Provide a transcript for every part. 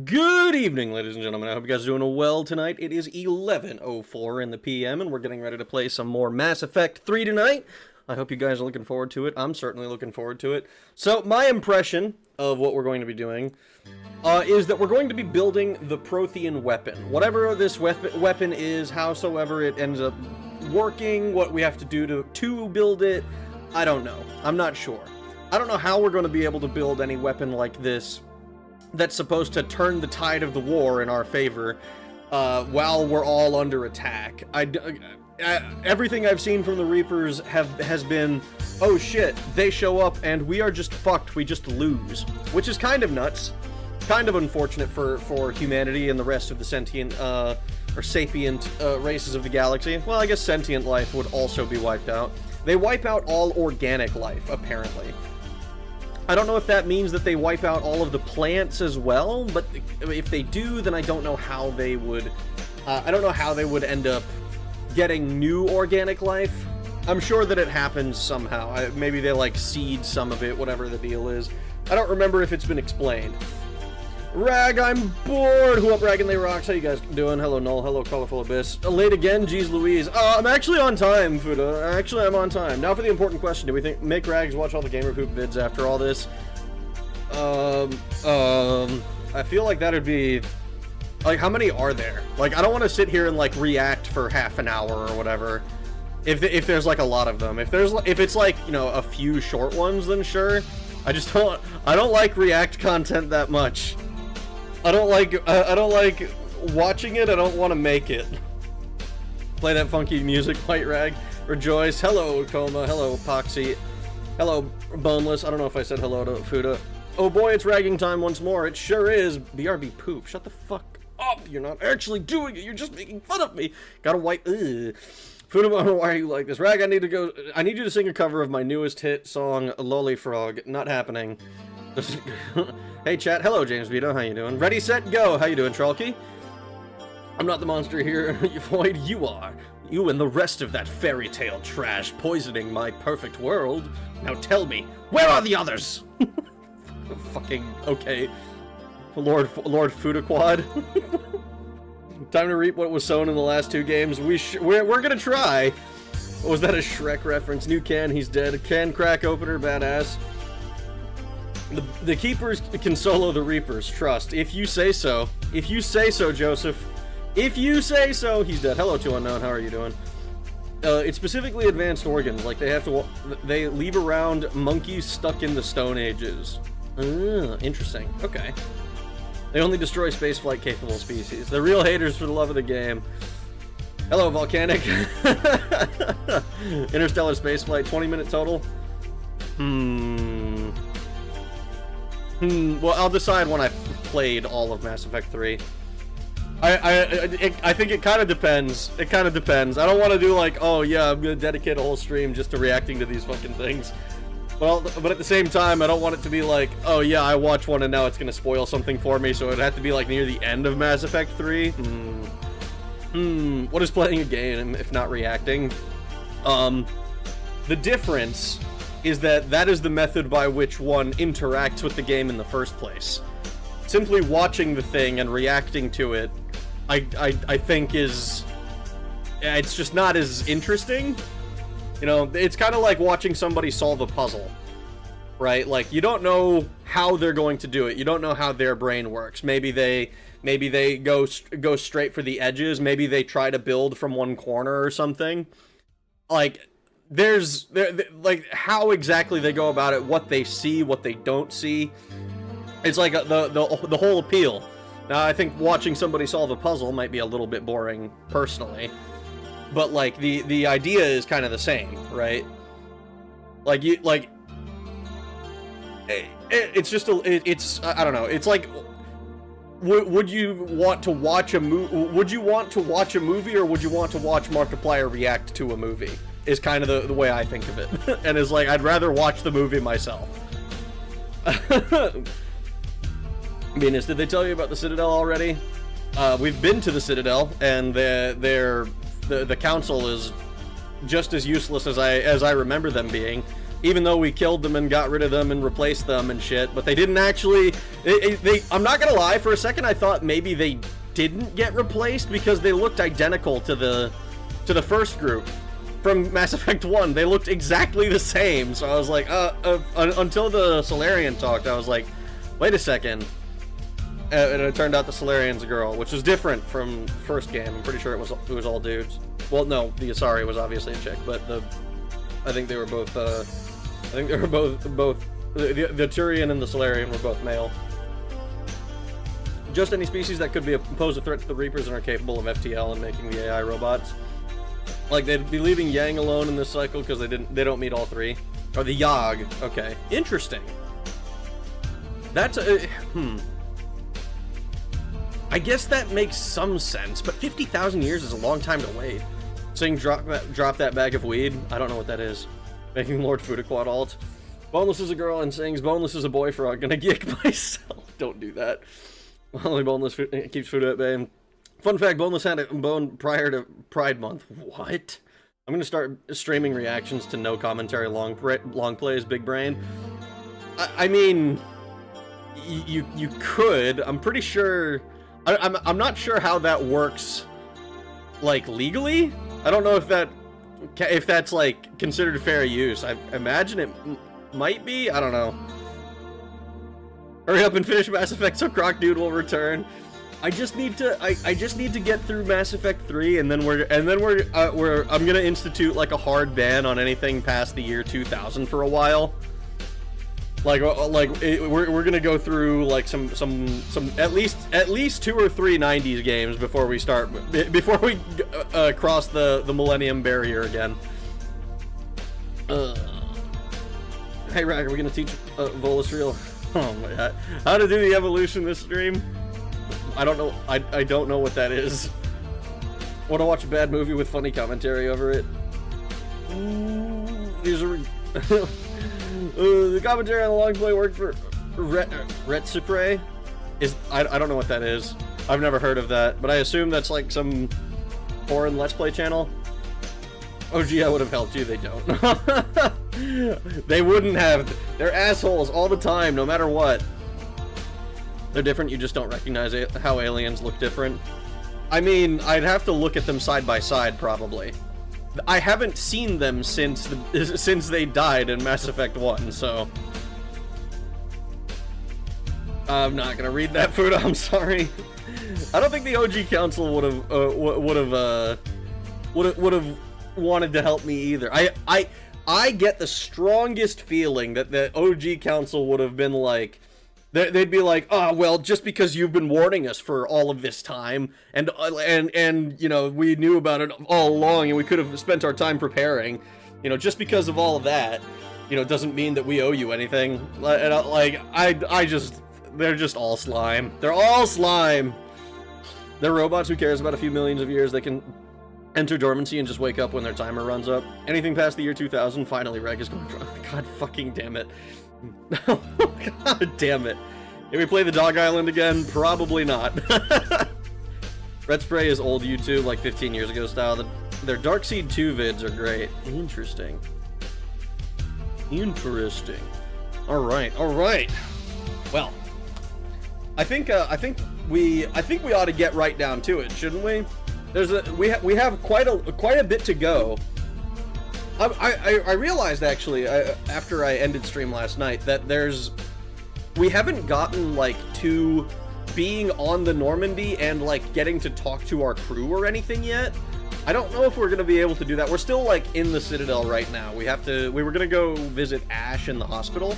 Good evening, ladies and gentlemen. I hope you guys are doing well tonight. It is 11:04 in the PM, and we're getting ready to play some more Mass Effect 3 tonight. I hope you guys are looking forward to it. I'm certainly looking forward to it. So, my impression of what we're going to be doing is that we're going to be building the Prothean weapon. Whatever this weapon is, howsoever it ends up working, what we have to do to build it, I don't know. I'm not sure. I don't know how we're going to be able to build any weapon like this that's supposed to turn the tide of the war in our favor, while we're all under attack. Everything I've seen from the Reapers has been, oh shit, they show up and we are just fucked, we just lose. Which is kind of nuts. Kind of unfortunate for humanity and the rest of the sentient, or sapient races of the galaxy. Well, I guess sentient life would also be wiped out. They wipe out all organic life, apparently. I don't know if that means that they wipe out all of the plants as well, but if they do, then I don't know how they would, end up getting new organic life. I'm sure that it happens somehow. Maybe they, like, seed some of it, whatever the deal is. I don't remember if it's been explained. Rag, I'm bored! Who up, Rag and they rocks? How you guys doing? Hello, Null. Hello, Colorful Abyss. Late again? Jeez Louise. I'm actually on time, Fuda. Actually, I'm on time. Now for the important question. Do we think make Rags watch all the Gamer Poop vids after all this? I feel like that'd be... Like, how many are there? Like, I don't want to sit here and, like, react for half an hour or whatever. If there's, like, a lot of them. If it's, like, you know, a few short ones, then sure. I don't like React content that much. I don't like watching it, I don't want to make it. Play that funky music, White Rag. Rejoice. Hello, Coma. Hello, Poxy. Hello, Boneless. I don't know if I said hello to Fuda. Oh boy, it's ragging time once more. It sure is. BRB poop. Shut the fuck up. You're not actually doing it. You're just making fun of me. Got a white... Ugh. Fuda, why are you like this? Rag, I need you to sing a cover of my newest hit song, Lolly Frog. Not happening. Hey chat, hello James Vito, how you doing? Ready, set, go! How you doing, Trolky? I'm not the monster here, Floyd, you are. You and the rest of that fairy tale trash poisoning my perfect world. Now tell me, where are the others? Fucking, okay. Lord Fudaquad. Time to reap what was sown in the last two games. We're gonna try. Was that a Shrek reference? New can, he's dead. Can crack opener, badass. The Keepers can solo the Reapers, trust. If you say so. If you say so, Joseph. If you say so, he's dead. Hello, 2Unknown, how are you doing? It's specifically advanced organs, like they leave around monkeys stuck in the Stone Ages. Interesting, okay. They only destroy spaceflight capable species. They're real haters for the love of the game. Hello, Volcanic. Interstellar spaceflight, 20-minute total. Well, I'll decide when I've played all of Mass Effect 3. I think it kind of depends. It kind of depends. I don't want to do like, oh yeah, I'm gonna dedicate a whole stream just to reacting to these fucking things. But at the same time, I don't want it to be like, oh yeah, I watch one and now it's gonna spoil something for me, so it'd have to be like near the end of Mass Effect 3. What is playing a game if not reacting? The difference is that is the method by which one interacts with the game in the first place. Simply watching the thing and reacting to it, I think it's just not as interesting. You know, it's kind of like watching somebody solve a puzzle, right? Like, you don't know how they're going to do it. You don't know how their brain works. Maybe they go straight for the edges. Maybe they try to build from one corner or something. Like, like how exactly they go about it, what they see, what they don't see. It's like the whole appeal. Now, I think watching somebody solve a puzzle might be a little bit boring, personally. But, like, the idea is kind of the same, right? Like, it's just I don't know, it's like, would you want to watch a movie, would you want to watch a movie, or would you want to watch Markiplier react to a movie, is kind of the way I think of it. And it's like, I'd rather watch the movie myself. Venus, did they tell you about the Citadel already? We've been to the Citadel, and the council is just as useless as I remember them being, even though we killed them and got rid of them and replaced them and shit. But they didn't actually. I'm not gonna lie. For a second, I thought maybe they didn't get replaced because they looked identical to the first group from Mass Effect 1. They looked exactly the same. So I was like, until the Solarian talked, I was like, wait a second. And it turned out the Solarian's a girl, which was different from first game. I'm pretty sure it was all dudes. Well, no, the Asari was obviously a chick, but I think they were both. The Turian and the Solarian were both male. Just any species that could pose a threat to the Reapers and are capable of FTL and making the AI robots. Like, they'd be leaving Yang alone in this cycle because they don't meet all three. Or the Yogg. Okay. Interesting. That's I guess that makes some sense, but 50,000 years is a long time to wait. Saying drop that bag of weed? I don't know what that is. Making Lord Fudaquad alt. Boneless is a girl and sings Boneless is a boy frog. Gonna geek myself. Don't do that. Only Boneless keeps Fuda at bay. Fun fact, Boneless had a bone prior to Pride Month. What? I'm gonna start streaming reactions to no commentary long plays, big brain. I mean, you could. I'm pretty sure. I'm not sure how that works, like, legally. I don't know if that's like considered fair use. I imagine it might be. I don't know. Hurry up and finish Mass Effect so Croc Dude will return. I just need to get through Mass Effect 3, and then I'm gonna institute like a hard ban on anything past the year 2000 for a while. We're gonna go through like some at least 2 or 3 90s games before we cross the Millennium Barrier again. Hey Rag, are we gonna teach Volus Real? Oh my god, how to do the evolution this stream? I don't know. I don't know what that is. Want to watch a bad movie with funny commentary over it? These are. The commentary on the long play worked for Retsupre. I don't know what that is. I've never heard of that, but I assume that's like some foreign Let's Play channel. Oh gee, I would have helped you. They don't. They wouldn't have. They're assholes all the time, no matter what. They're different. You just don't recognize how aliens look different. I mean, I'd have to look at them side by side, probably. I haven't seen them since they died in Mass Effect 1, so I'm not gonna read that, Fuda. I'm sorry. I don't think the OG Council would have wanted to help me either. I get the strongest feeling that the OG Council would have been like, they'd be like, oh, well, just because you've been warning us for all of this time, and you know, we knew about it all along, and we could have spent our time preparing, you know, just because of all of that, you know, doesn't mean that we owe you anything. They're just all slime. They're all slime. They're robots. Who cares about a few millions of years? They can enter dormancy and just wake up when their timer runs up. Anything past the year 2000, finally, Reg is going. God fucking damn it. God damn it. Can we play the Dog Island again? Probably not. Red Spray is old YouTube, like 15 years ago style. Their Darkseed 2 vids are great. Interesting. Interesting. Alright, alright. Well, I think we ought to get right down to it, shouldn't we? We have quite a bit to go. I realized, actually, after I ended stream last night, that we haven't gotten, like, to being on the Normandy and, like, getting to talk to our crew or anything yet. I don't know if we're going to be able to do that. We're still, like, in the Citadel right now. We were going to go visit Ash in the hospital.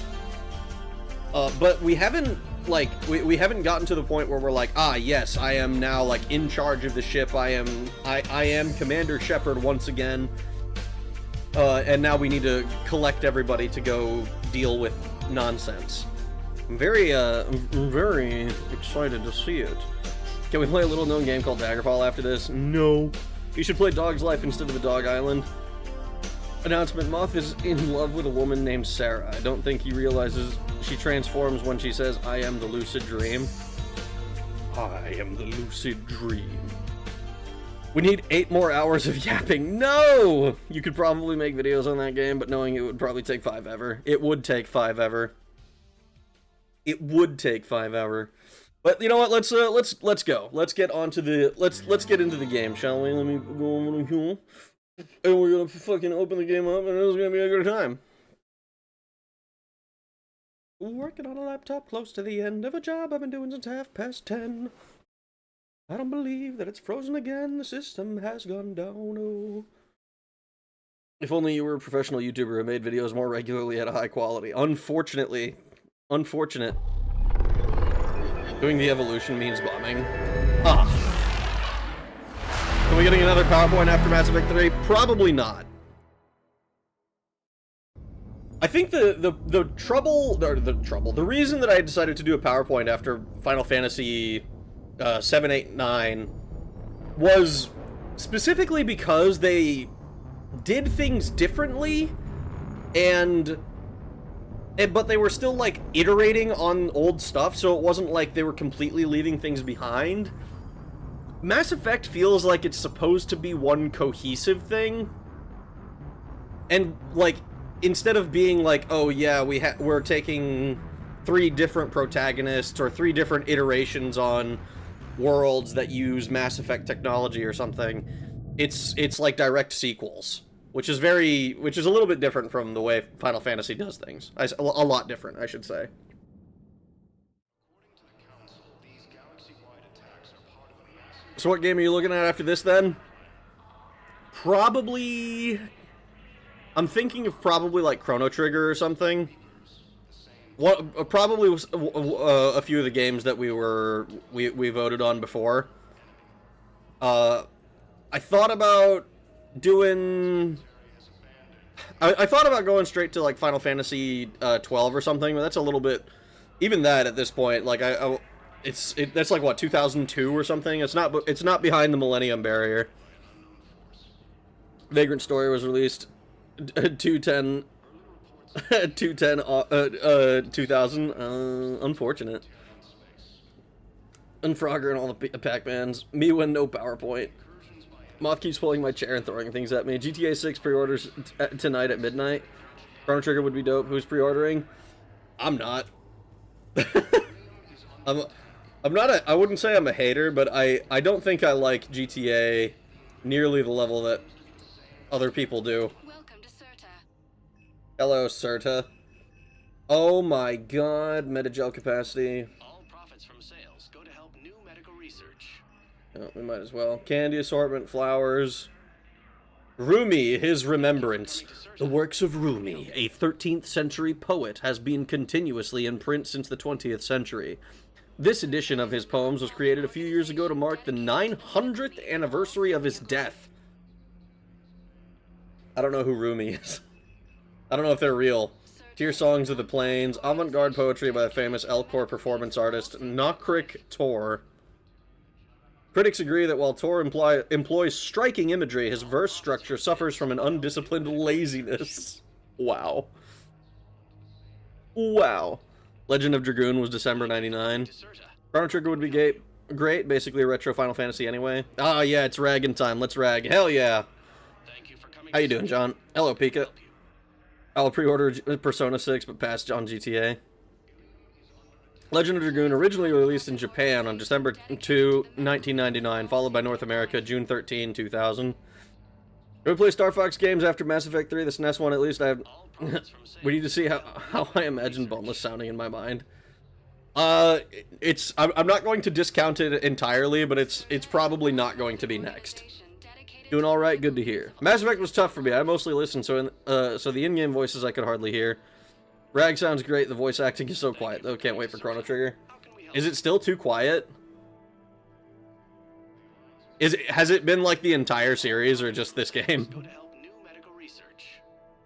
But we haven't, like, we haven't gotten to the point where we're like, ah, yes, I am now, like, in charge of the ship. I am Commander Shepard once again. And now we need to collect everybody to go deal with nonsense. I'm very excited to see it. Can we play a little-known game called Daggerfall after this? No. You should play Dog's Life instead of the Dog Island. Announcement: Moth is in love with a woman named Sarah. I don't think he realizes she transforms when she says, I am the lucid dream. I am the lucid dream. We need 8 more hours of yapping. No! You could probably make videos on that game, but knowing it would probably take 5 ever. It would take 5 ever. It would take 5 ever. But you know what? Let's go. Let's get onto the let's get into the game, shall we? Let me go over here. And we're gonna fucking open the game up, and it's gonna be a good time. Working on a laptop close to the end of a job I've been doing since 10:30. I don't believe that it's frozen again. The system has gone down. Oh. If only you were a professional YouTuber who made videos more regularly at a high quality. Unfortunately. Unfortunate. Doing the evolution means bombing. Ah. Are we getting another PowerPoint after Mass Effect 3? Probably not. I think the reason that I decided to do a PowerPoint after Final Fantasy 7, 8, 9 was specifically because they did things differently, but they were still, like, iterating on old stuff, so it wasn't like they were completely leaving things behind. Mass Effect feels like it's supposed to be one cohesive thing, and, like, instead of being like, oh yeah, we're taking 3 different protagonists or 3 different iterations on worlds that use Mass Effect technology or something, it's like direct sequels, which is a little bit different from the way Final Fantasy does things. A lot different, I should say. So what game are you looking at after this, then? Probably... I'm thinking of probably, like, Chrono Trigger or something. Probably was a few of the games that we voted on before. I thought about doing... I thought about going straight to, like, Final Fantasy 12 or something, but that's a little bit... Even that, at this point, like, that's like, what, 2002 or something? It's not behind the Millennium Barrier. Vagrant Story was released 2000. Unfortunate. And Frogger and all the Pac-Mans. Me when no PowerPoint. Moth keeps pulling my chair and throwing things at me. GTA 6 pre-orders tonight at midnight. Chrono Trigger would be dope. Who's pre-ordering? I'm not. I'm not I wouldn't say I'm a hater, but I don't think I like GTA nearly the level that other people do. Welcome to Serta. Hello, Serta. Oh my god, metagel capacity. All profits from sales go to help new medical research. Oh, we might as well. Candy assortment, flowers. Rumi, his remembrance. The works of Rumi, a 13th century poet, has been continuously in print since the 20th century. This edition of his poems was created a few years ago to mark the 900th anniversary of his death. I don't know who Rumi is. I don't know if they're real. Tear Songs of the Plains, avant-garde poetry by the famous Elcor performance artist Nokrik Tor. Critics agree that while Tor employs striking imagery, his verse structure suffers from an undisciplined laziness. Wow. Wow. Legend of Dragoon was December 99. Chrono Trigger would be great, basically a retro Final Fantasy anyway. Ah, yeah, it's ragging time. Let's rag. Hell yeah. How you doing, John? Hello, Pika. I'll pre-order Persona 6, but passed on GTA. Legend of Dragoon originally released in Japan on December 2, 1999, followed by North America June 13, 2000. Do we play Star Fox games after Mass Effect 3? The SNES one, at least. We need to see how I imagine Boneless sounding in my mind. I'm not going to discount it entirely, but it's probably not going to be next. Doing all right, good to hear. Mass Effect was tough for me. I mostly listened, so the in-game voices I could hardly hear. Rag sounds great. The voice acting is so quiet, though. Can't wait for Chrono Trigger. Is it still too quiet? Has it been like the entire series, or just this game?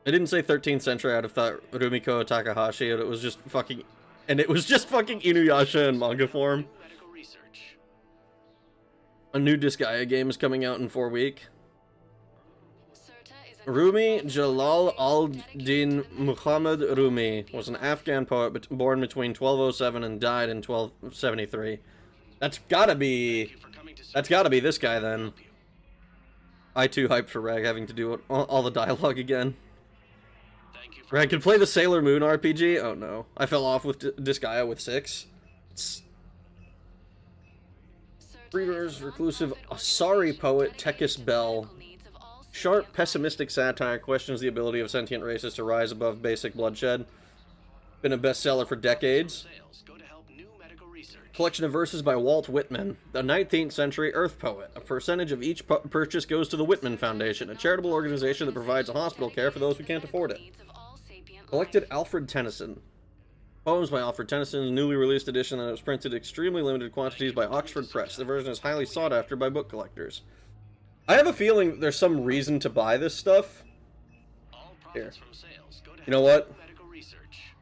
I didn't say 13th century. I'd have thought Rumiko Takahashi, and it was just fucking Inuyasha in manga form. A new Disgaea game is coming out in 4 weeks. Rumi Jalal al-Din Muhammad Rumi was an Afghan poet born between 1207 and died in 1273. That's gotta be this guy then. I too hyped for Rag having to do all the dialogue again. Rag could play the Sailor Moon RPG? Oh no. I fell off with Disgaea with 6. Readers, reclusive, Asari poet Tekis Bell. Sharp, pessimistic satire questions the ability of sentient races to rise above basic bloodshed. Been a bestseller for decades. Collection of verses by Walt Whitman, the 19th century Earth poet. A percentage of each purchase goes to the Whitman Foundation, a charitable organization that provides hospital care for those who can't afford it. Collected Alfred Tennyson. Poems by Alfred Tennyson's newly released edition that was printed extremely limited quantities by Oxford Press. The version is highly sought after by book collectors. I have a feeling there's some reason to buy this stuff. All Here. profits from sales go to You know what? help medical research.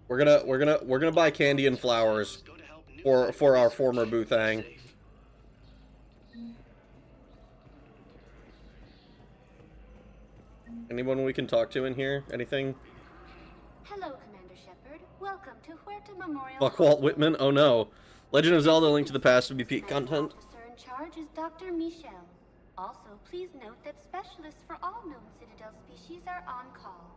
We're gonna buy candy and flowers Go to help new for medical our research. former booth hang. Safe. Anyone we can talk to in here? Anything? Hello, Commander Shepard. Welcome to Huerta Memorial. Fuck Walt Whitman? Oh no. Legend of Zelda: Link to the Past would be peak Medical content. officer in charge is Dr. Michel. Also, please note that specialists for all known Citadel species are on call.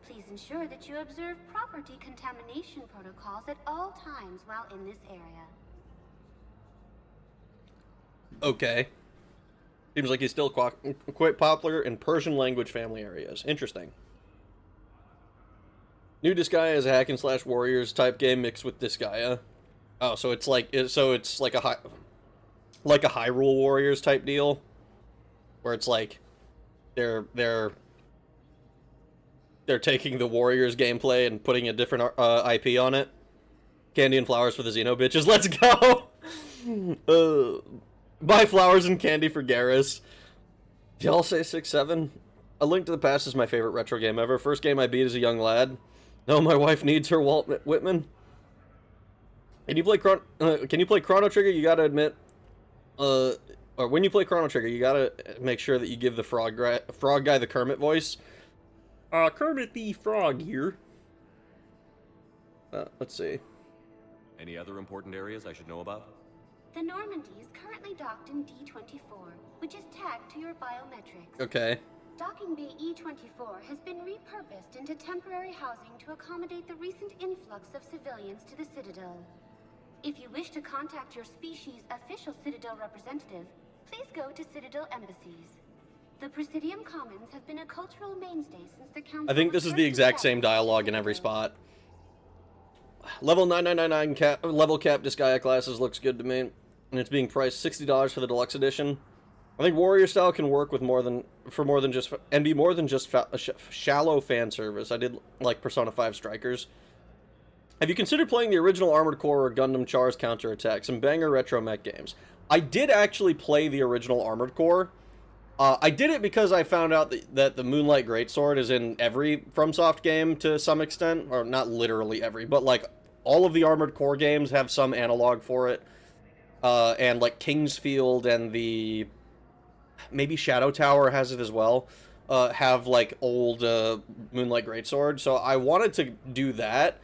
Please ensure that you observe proper decontamination protocols at all times while in this area. Okay. Seems like he's still quite popular in Persian language family areas. Interesting. New Disgaea is a hack and slash warriors type game mixed with Disgaea. Oh, so it's like a Hyrule Warriors type deal, where it's like they're taking the Warriors gameplay and putting a different IP on it. Candy and flowers for the Xeno bitches. Let's go. Buy flowers and candy for Garrus. Do y'all say 6-7? A Link to the Past is my favorite retro game ever. First game I beat as a young lad. No, my wife needs her Walt Whitman. Can you play Chrono Trigger? You gotta admit, or when you play Chrono Trigger, you gotta make sure that you give the frog guy the Kermit voice. Kermit the Frog here. Let's see. Any other important areas I should know about? The Normandy is currently docked in D24, which is tagged to your biometrics. Okay. Docking Bay E24 has been repurposed into temporary housing to accommodate the recent influx of civilians to the Citadel. If you wish to contact your species' official Citadel representative, please go to Citadel embassies. The Presidium Commons have been a cultural mainstay since the Council. I think this is the exact same dialogue in every spot. Level 9999 level cap Disgaea classes looks good to me, and it's being priced $60 for the deluxe edition. I think warrior style can work with more than just shallow fan service. I did like Persona 5 Strikers. Have you considered playing the original Armored Core or Gundam Char's Counterattack? Some banger retro mech games. I did actually play the original Armored Core. I did it because I found out that the Moonlight Greatsword is in every FromSoft game to some extent. Or not literally every, but like all of the Armored Core games have some analog for it. And like Kingsfield and the... maybe Shadow Tower has it as well. Have like old Moonlight Greatsword. So I wanted to do that.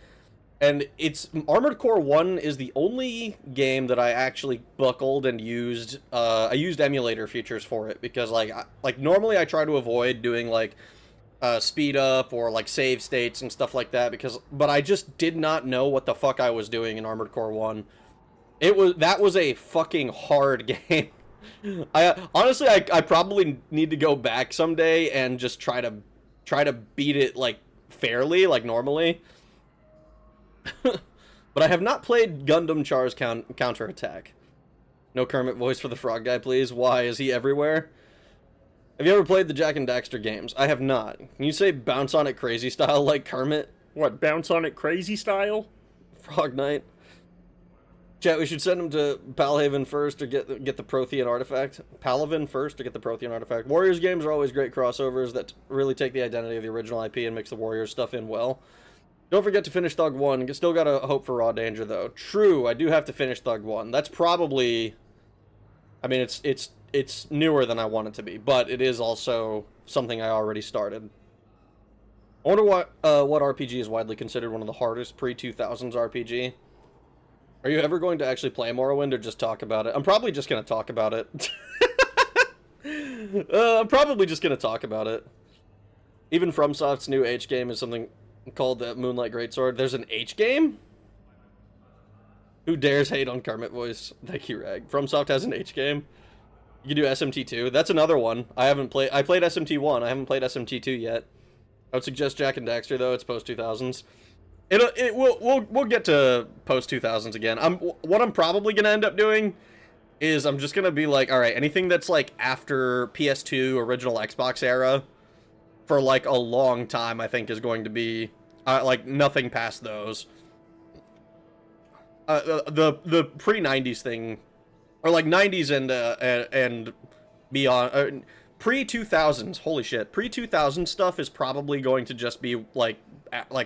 And it's Armored Core 1 is the only game that I actually buckled and used. I used emulator features for it because like normally I try to avoid doing like speed up or like save states and stuff like that but I just did not know what the fuck I was doing in Armored Core 1. That was a fucking hard game. I honestly I probably need to go back someday and just try to beat it like fairly, like normally. But I have not played Gundam Char's Counterattack. No Kermit voice for the frog guy, please. Why? Is he everywhere? Have you ever played the Jak and Daxter games? I have not. Can you say bounce on it crazy style like Kermit? What, bounce on it crazy style? Frog Knight. Chat, we should send him to Palhaven first or get the Prothean artifact. Palaven first to get the Prothean artifact. Warriors games are always great crossovers that really take the identity of the original IP and mix the Warriors stuff in well. Don't forget to finish Thug 1. Still gotta hope for Raw Danger, though. True, I do have to finish Thug 1. That's probably... I mean, it's newer than I want it to be, but it is also something I already started. I wonder what RPG is widely considered one of the hardest pre-2000s RPG. Are you ever going to actually play Morrowind or just talk about it? I'm probably just gonna talk about it. I'm probably just gonna talk about it. Even FromSoft's new H game is something called the Moonlight Greatsword. There's an H game? Who dares hate on Kermit voice? Thank you, Rag. FromSoft has an H game. You can do SMT2. That's another one. I played SMT1. I haven't played SMT2 yet. I would suggest Jak and Daxter, though. It's post-2000s. We'll get to post-2000s again. What I'm probably gonna end up doing is I'm just gonna be like, all right, anything that's like after PS2, original Xbox era, for like a long time, I think is going to be like nothing past those. The pre-90s thing, or like 90s and beyond, pre-2000s. Holy shit, pre-2000 stuff is probably going to just be like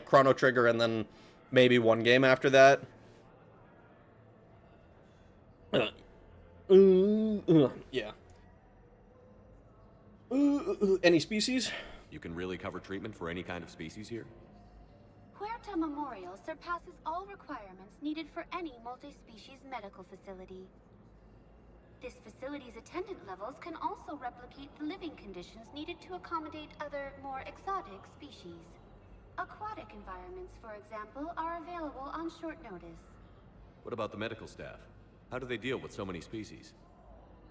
Chrono Trigger, and then maybe one game after that. Yeah. Any species? You can really cover treatment for any kind of species here? Huerta Memorial surpasses all requirements needed for any multi-species medical facility. This facility's attendant levels can also replicate the living conditions needed to accommodate other, more exotic species. Aquatic environments, for example, are available on short notice. What about the medical staff? How do they deal with so many species?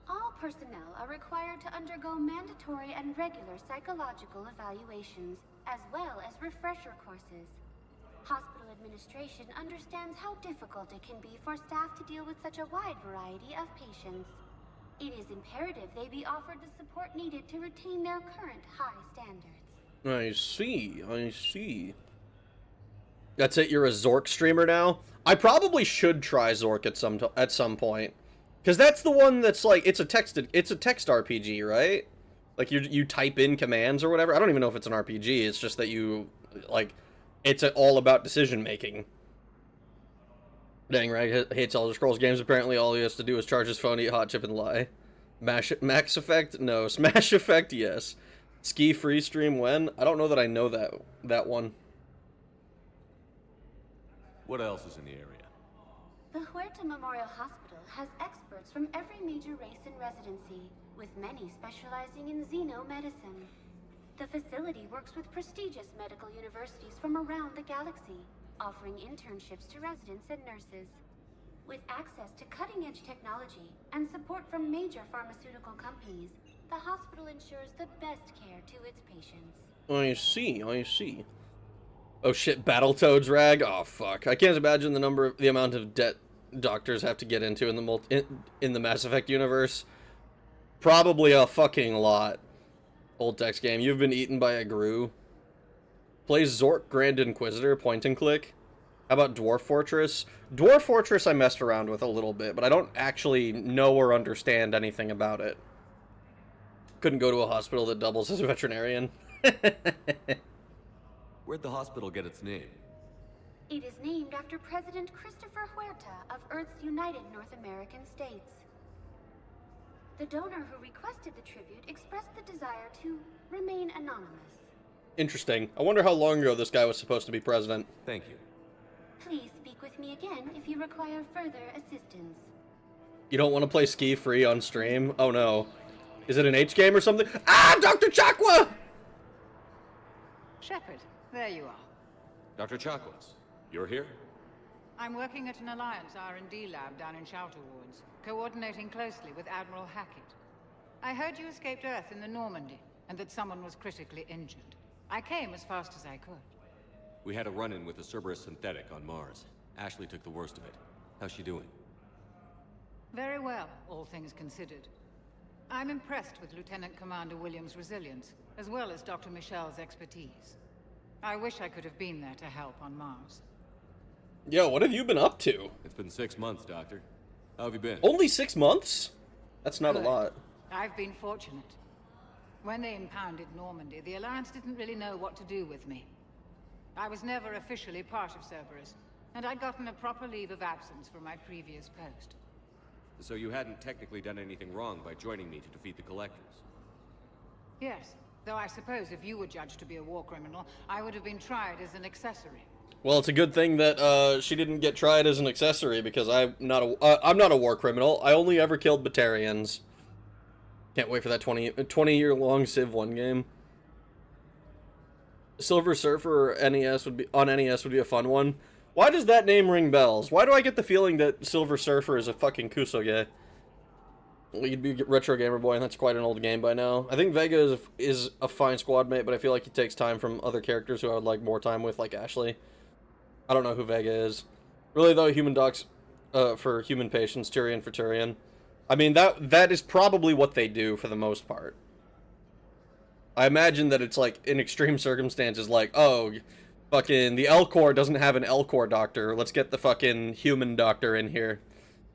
All personnel are required to undergo mandatory and regular psychological evaluations, as well as refresher courses. Hospital administration understands how difficult it can be for staff to deal with such a wide variety of patients. It is imperative they be offered the support needed to retain their current high standards. I see. That's it, you're a Zork streamer now? I probably should try Zork at some point. Because that's the one that's like, it's a text RPG, right? Like, you type in commands or whatever. I don't even know if it's an RPG, it's just that you, like, it's all about decision-making. Dang, Rag hates Elder Scrolls games. Apparently all he has to do is charge his phone, eat hot chip, and lie. Max Effect? No. Smash Effect? Yes. Ski Free Stream when? I don't know that I know that one. What else is in the area? The Huerta Memorial Hospital has experts from every major race in residency, with many specializing in xenomedicine. The facility works with prestigious medical universities from around the galaxy, offering internships to residents and nurses. With access to cutting-edge technology and support from major pharmaceutical companies, the hospital ensures the best care to its patients. I see. Oh shit, Battletoads, Rag? Oh fuck. I can't imagine the amount of debt doctors have to get into in the Mass Effect universe. Probably a fucking lot. Old text game. You've been eaten by a Gru. Plays Zork Grand Inquisitor, point and click. How about Dwarf Fortress? Dwarf Fortress I messed around with a little bit, but I don't actually know or understand anything about it. Couldn't go to a hospital that doubles as a veterinarian. Where'd the hospital get its name? It is named after President Christopher Huerta of Earth's United North American States. The donor who requested the tribute expressed the desire to remain anonymous. Interesting. I wonder how long ago this guy was supposed to be president. Thank you. Please speak with me again if you require further assistance. You don't want to play Ski Free on stream? Oh no. Is it an H game or something? Ah, Dr. Chakwa! Shepard, there you are. Dr. Chakwas, you're here? I'm working at an Alliance R&D lab down in Shelter Wards, coordinating closely with Admiral Hackett. I heard you escaped Earth in the Normandy, and that someone was critically injured. I came as fast as I could. We had a run-in with the Cerberus synthetic on Mars. Ashley took the worst of it. How's she doing? Very well, all things considered. I'm impressed with Lieutenant Commander Williams' resilience, as well as Dr. Michel's expertise. I wish I could have been there to help on Mars. Yo, what have you been up to? It's been 6 months, Doctor. How have you been? Only 6 months? That's not Good. a lot. I've been fortunate. When they impounded Normandy, the Alliance didn't really know what to do with me. I was never officially part of Cerberus, and I'd gotten a proper leave of absence from my previous post. So you hadn't technically done anything wrong by joining me to defeat the Collectors? Yes, though I suppose if you were judged to be a war criminal, I would have been tried as an accessory. Well, it's a good thing that she didn't get tried as an accessory, because I'm not a war criminal. I only ever killed Batarians. Can't wait for that 20-year-long Civ 1 game. Silver Surfer NES would be a fun one. Why does that name ring bells? Why do I get the feeling that Silver Surfer is a fucking Kusoge? You'd be Retro Gamer Boy, and that's quite an old game by now. I think Vega is a fine squad mate, but I feel like he takes time from other characters who I would like more time with, like Ashley. I don't know who Vega is. Really, though, Human Docs for human patients, Tyrion for Tyrion. I mean, that is probably what they do for the most part. I imagine that it's like in extreme circumstances, like, oh, fucking the L Corps doesn't have an L Corps doctor. Let's get the fucking human doctor in here.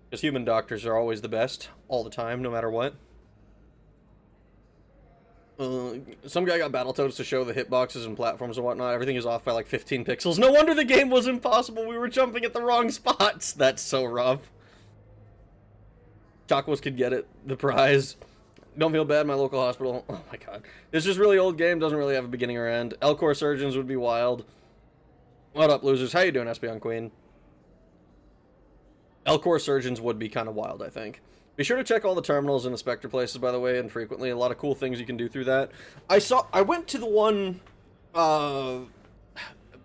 Because human doctors are always the best, all the time, no matter what. Some guy got Battletoads to show the hitboxes and platforms and whatnot. Everything is off by like 15 pixels. No wonder the game was impossible. We were jumping at the wrong spots. That's so rough. Chocos could get it. The prize. Don't feel bad, my local hospital. Oh my god. It's just really old game. Doesn't really have a beginning or end. L Corps surgeons would be wild. What up, losers? How you doing, Espion Queen? L Corps surgeons would be kind of wild, I think. Be sure to check all the terminals and inspector places, by the way, and frequently. A lot of cool things you can do through that. I went to the one, and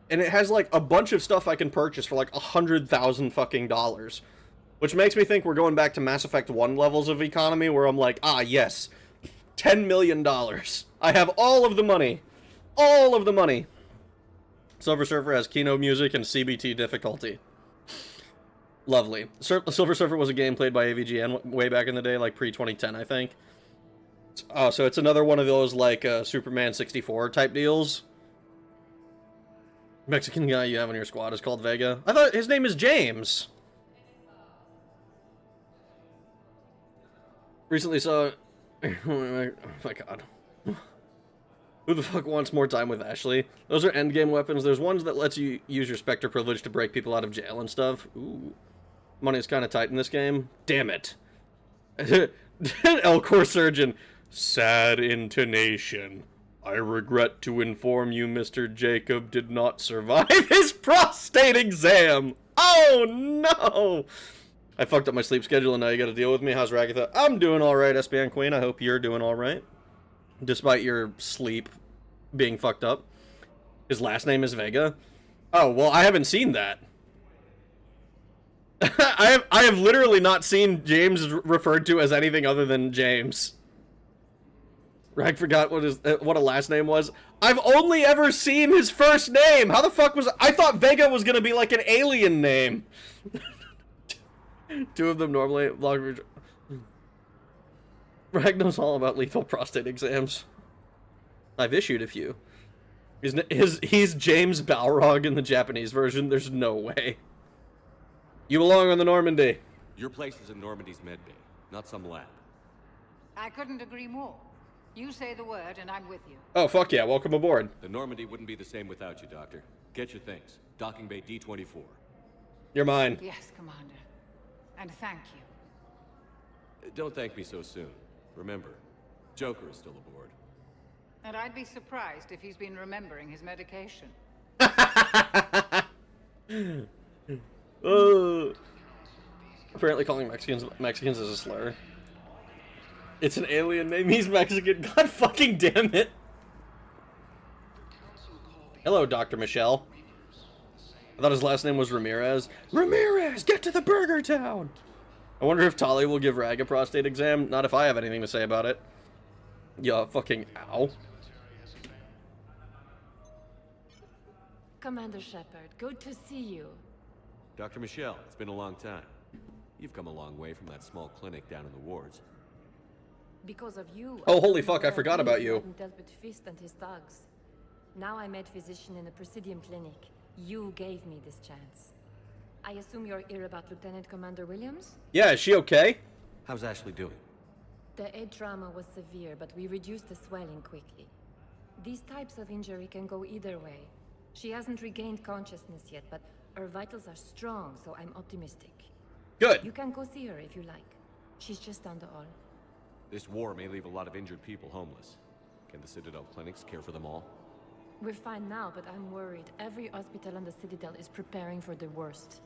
it has, like, a bunch of stuff I can purchase for, like, 100,000 fucking dollars. Which makes me think we're going back to Mass Effect 1 levels of economy, where I'm like, ah, yes, $10 million. I have all of the money. All of the money. Silver Surfer has Kino music and CBT difficulty. Lovely. Silver Surfer was a game played by AVGN way back in the day, like pre-2010, I think. So it's another one of those, like, Superman 64 type deals. Mexican guy you have on your squad is called Vega. I thought his name is James. Recently saw... Oh my god. Who the fuck wants more time with Ashley? Those are endgame weapons. There's ones that lets you use your Spectre privilege to break people out of jail and stuff. Ooh. Money is kind of tight in this game. Damn it. L Corps surgeon. Sad intonation. I regret to inform you Mr. Jacob did not survive his prostate exam. Oh no! I fucked up my sleep schedule and now you gotta deal with me. How's Ragatha? I'm doing alright, SBN Queen. I hope you're doing alright. Despite your sleep being fucked up. His last name is Vega. Oh, well, I haven't seen that. I have literally not seen James referred to as anything other than James. Rag forgot what a last name was. I've only ever seen his first name. How the fuck was... I thought Vega was gonna be like an alien name. Two of them normally... Rag knows all about lethal prostate exams. I've issued a few. He's James Balrog in the Japanese version. There's no way. You belong on the Normandy. Your place is in Normandy's medbay, not some lab. I couldn't agree more. You say the word and I'm with you. Oh, fuck yeah. Welcome aboard. The Normandy wouldn't be the same without you, Doctor. Get your things. Docking bay D-24. You're mine. Yes, Commander. And thank you. Don't thank me so soon. Remember, Joker is still aboard. And I'd be surprised if he's been remembering his medication. Apparently calling Mexicans is a slur. It's an alien name. He's Mexican. God fucking damn it. Hello, Dr. Michelle. I thought his last name was Ramirez. Ramirez, get to the burger town. I wonder if Tali will give Rag a prostate exam. Not if I have anything to say about it. Yeah, fucking ow. Commander Shepard, good to see you. Dr. Michelle, it's been a long time. You've come a long way from that small clinic down in the wards. Because of you... Oh, holy fuck, I forgot about you. ...dealt with Fist and his thugs. Now I'm med physician in the Presidium Clinic. You gave me this chance. I assume you're here about Lieutenant Commander Williams? Yeah, is she okay? How's Ashley doing? The head trauma was severe, but we reduced the swelling quickly. These types of injury can go either way. She hasn't regained consciousness yet, but her vitals are strong, so I'm optimistic. Good. You can go see her if you like. She's just down the hall. This war may leave a lot of injured people homeless. Can the Citadel clinics care for them all? We're fine now, but I'm worried. Every hospital on the Citadel is preparing for the worst.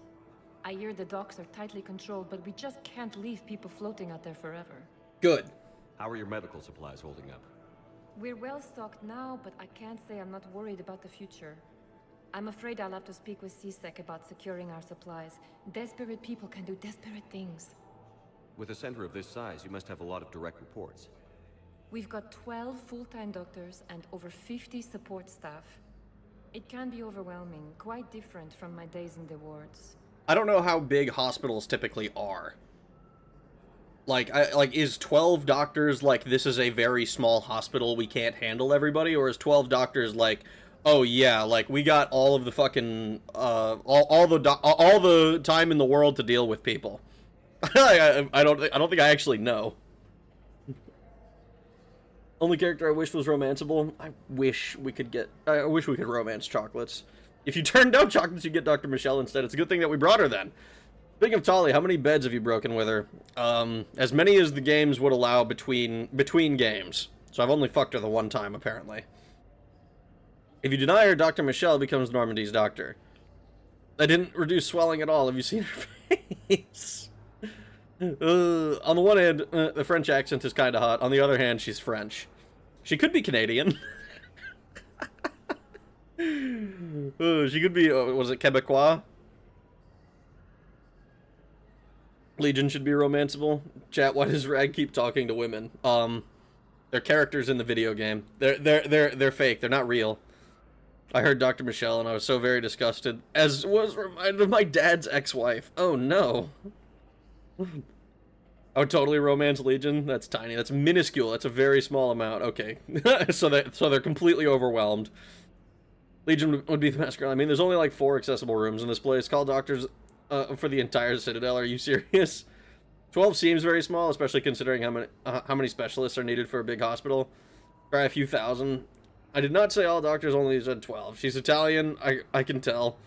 I hear the docks are tightly controlled, but we just can't leave people floating out there forever. Good. How are your medical supplies holding up? We're well stocked now, but I can't say I'm not worried about the future. I'm afraid I'll have to speak with CSEC about securing our supplies. Desperate people can do desperate things. With a center of this size, you must have a lot of direct reports. We've got 12 full-time doctors and over 50 support staff. It can be overwhelming, quite different from my days in the wards. I don't know how big hospitals typically are. Like, is 12 doctors like, this is a very small hospital, we can't handle everybody? Or is 12 doctors like, oh yeah, like, we got all of the fucking, all the time in the world to deal with people? I don't think I actually know. Only character I wished was romanceable? I wish we could romance chocolates. If you turn down chocolates, you get Dr. Michelle instead. It's a good thing that we brought her then. Speaking of Tali, how many beds have you broken with her? As many as the games would allow between games. So I've only fucked her the one time, apparently. If you deny her, Dr. Michelle becomes Normandy's doctor. That didn't reduce swelling at all. Have you seen her face? On the one hand, the French accent is kind of hot. On the other hand, she's French. She could be Canadian. She could be, was it Quebecois? Legion should be romanceable. Chat, why does Rag keep talking to women? They're characters in the video game. They're fake. They're not real. I heard Dr. Michelle and I was so very disgusted, as was reminded of my dad's ex-wife. Oh no. Oh, totally romance Legion? That's tiny. That's minuscule. That's a very small amount. Okay. so they're completely overwhelmed. Legion would be the best girl. I mean, there's only like 4 accessible rooms in this place. Call doctors for the entire Citadel. Are you serious? 12 seems very small, especially considering how many specialists are needed for a big hospital. Try a few thousand. I did not say all doctors, only said 12. She's Italian. I can tell.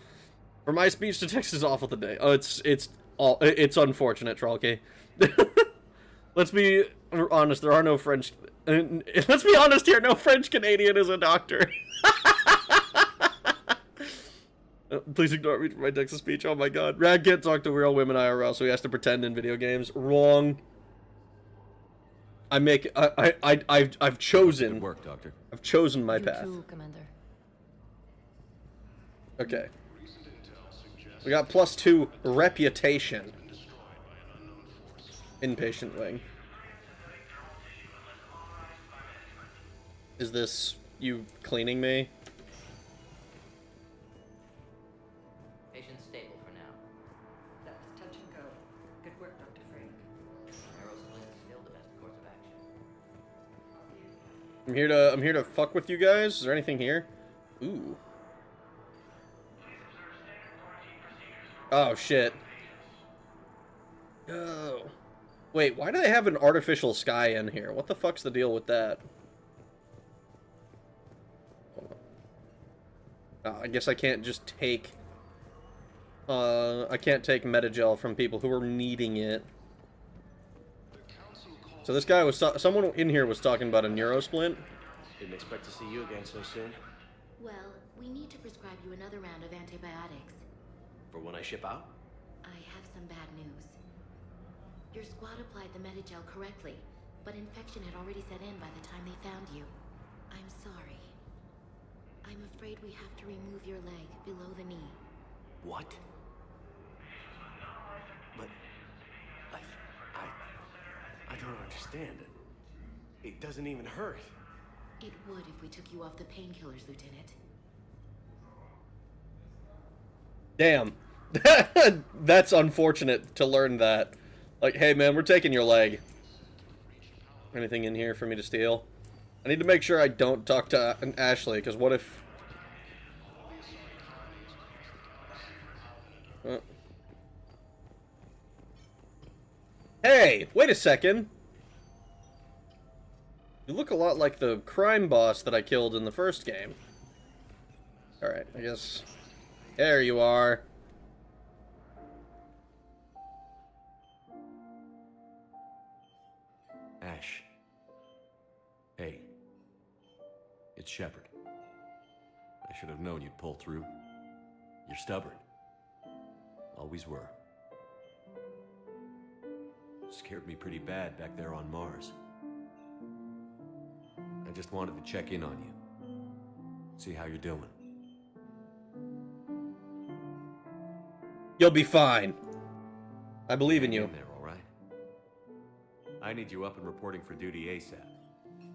For my speech to text is awful today. Oh, it's unfortunate, Trollkey. Let's be honest. There are no French. Let's be honest here. No French Canadian is a doctor. Please ignore me for my Texas speech. Oh my god. Rad can't talk to real women IRL, so he has to pretend in video games. Wrong. I've chosen. Good work, Doctor. I've chosen my path. You too, Commander. Okay. We got +2 reputation. Inpatient wing. Is this you cleaning me? Patient's stable for now. That was touch and go. Good work, Dr. Frank. Aerosplint is still the best course of action. I'm here to fuck with you guys. Is there anything here? Ooh. Oh shit. Oh. Wait, why do they have an artificial sky in here? What the fuck's the deal with that? I guess I can't just take... I can't take Metagel from people who are needing it. So this guy was... Someone in here was talking about a neurosplint. Didn't expect to see you again so soon. Well, we need to prescribe you another round of antibiotics. For when I ship out? I have some bad news. Your squad applied the Metagel correctly, but infection had already set in by the time they found you. I'm sorry. I'm afraid we have to remove your leg below the knee. What? But... I don't understand. It doesn't even hurt. It would if we took you off the painkillers, Lieutenant. Damn. That's unfortunate to learn that. Like, hey man, we're taking your leg. Anything in here for me to steal? I need to make sure I don't talk to Ashley, because what if... Hey, wait a second. You look a lot like the crime boss that I killed in the first game. Alright, I guess... There you are. Ash. Hey. It's Shepard. I should have known you'd pull through. You're stubborn. Always were. Scared me pretty bad back there on Mars. I just wanted to check in on you. See how you're doing. You'll be fine. I believe in you. Hang in there, all right? I need you up and reporting for duty ASAP.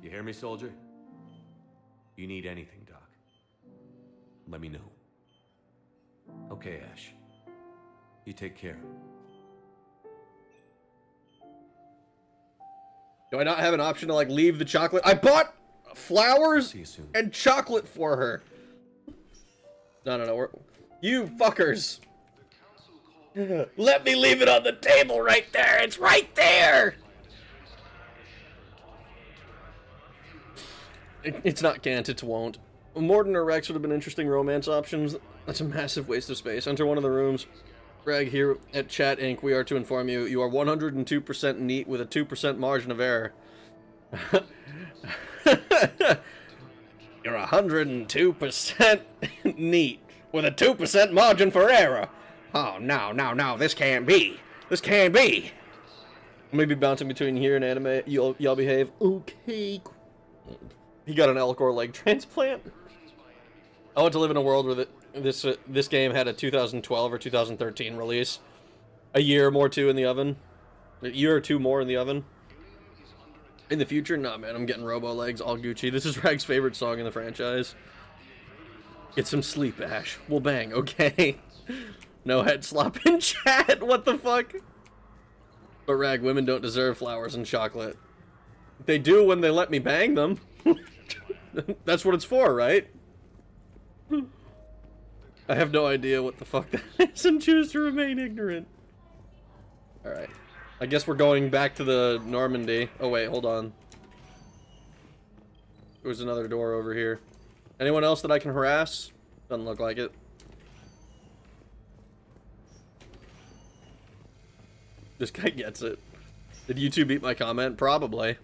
You hear me, soldier? You need anything, Doc. Let me know. Okay, Ash. You take care. Do I not have an option to, like, leave the chocolate? I bought flowers See you soon. and chocolate for her. No. You fuckers. Let me leave it on the table right there. It's right there. It's not can't, it's won't. Morden or Rex would have been interesting romance options. That's a massive waste of space. Enter one of the rooms. Greg here at Chat Inc. We are to inform you, you are 102% neat with a 2% margin of error. You're 102% neat with a 2% margin for error. Oh, no, this can't be. This can't be. Maybe bouncing between here and anime. Y'all behave. Okay. He got an Elcor leg transplant. I want to live in a world where this game had a 2012 or 2013 release. A year or more too in the oven. A year or two more in the oven. In the future? Nah, man, I'm getting Robo Legs all Gucci. This is Rag's favorite song in the franchise. Get some sleep, Ash. We'll bang, okay? No head slop in chat. What the fuck? But Rag, women don't deserve flowers and chocolate. They do when they let me bang them. That's what it's for, right? I have no idea what the fuck that is and choose to remain ignorant. Alright. I guess we're going back to the Normandy. Oh wait, hold on. There's another door over here. Anyone else that I can harass? Doesn't look like it. This guy gets it. Did you two beat my comment? Probably.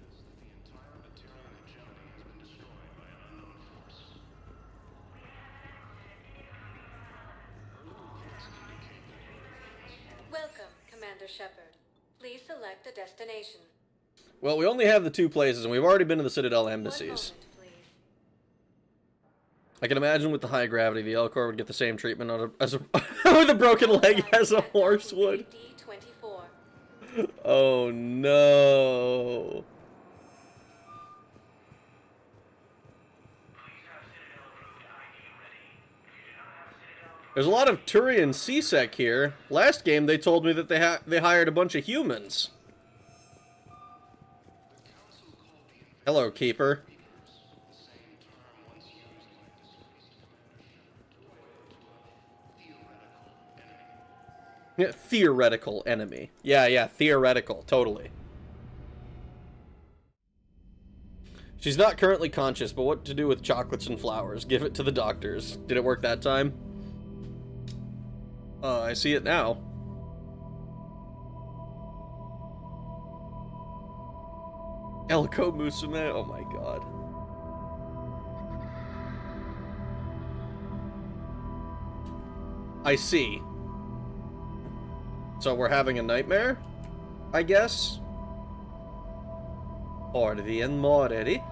Welcome, Commander Shepard. Please select a destination. Well, we only have the two places, and we've already been to the Citadel embassies. I can imagine with the high gravity, the Elcor would get the same treatment as a with a broken leg as a horse would. Oh no. There's a lot of Turian CSEC here. Last game they told me that they hired a bunch of humans. Hello, Keeper. Yeah, theoretical enemy. Yeah, theoretical, totally. She's not currently conscious, but what to do with chocolates and flowers? Give it to the doctors. Did it work that time? I see it now. Elko Musume, oh my god. I see. So we're having a nightmare? I guess? Har vi en mareritt?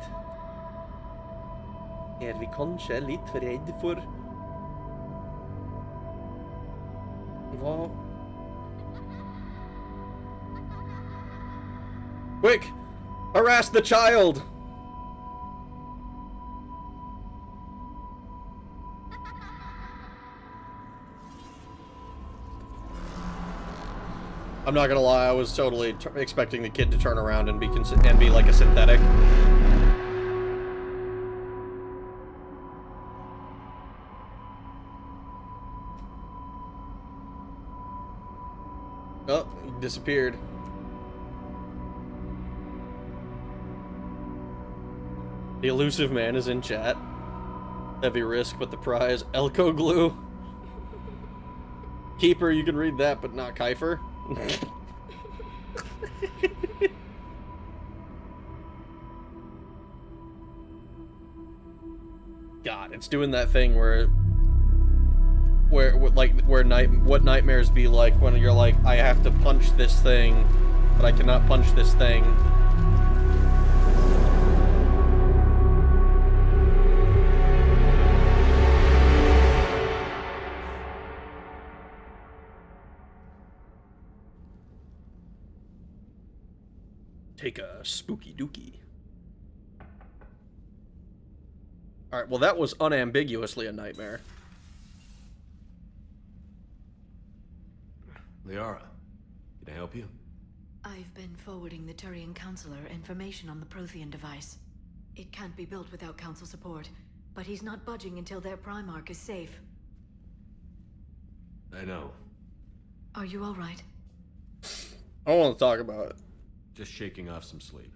Vi kanskje litt redd for... Hva? Quick! Harass the child! I'm not gonna lie, I was totally expecting the kid to turn around and be like a synthetic. Oh, he disappeared. The elusive man is in chat. Heavy risk, but the prize. Elko glue. Keeper, you can read that, but not Kiefer. God, it's doing that thing where what nightmares be like when you're like, I have to punch this thing, but I cannot punch this thing. Take a spooky dookie. Alright, well that was unambiguously a nightmare. Liara, can I help you? I've been forwarding the Turian Counselor information on the Prothean device. It can't be built without Council support, but he's not budging until their Primarch is safe. I know. Are you all right? I don't want to talk about it. Just shaking off some sleep.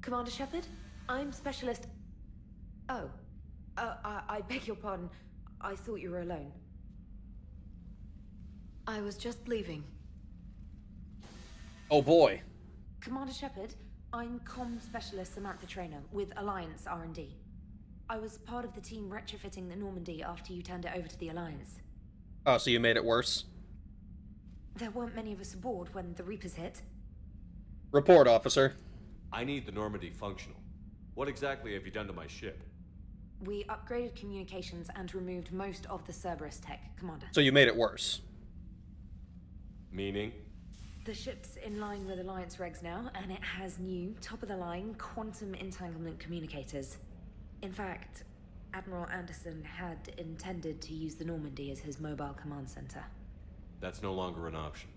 Commander Shepard, I'm Specialist... Oh. I beg your pardon. I thought you were alone. I was just leaving. Oh boy. Commander Shepard, I'm Comm Specialist Samantha Traynor with Alliance R&D. I was part of the team retrofitting the Normandy after you turned it over to the Alliance. Oh, so you made it worse? There weren't many of us aboard when the Reapers hit. Report, officer. I need the Normandy functional. What exactly have you done to my ship? We upgraded communications and removed most of the Cerberus tech, Commander. So you made it worse. Meaning? The ship's in line with Alliance regs now, and it has new, top-of-the-line, quantum entanglement communicators. In fact, Admiral Anderson had intended to use the Normandy as his mobile command center. That's no longer an option.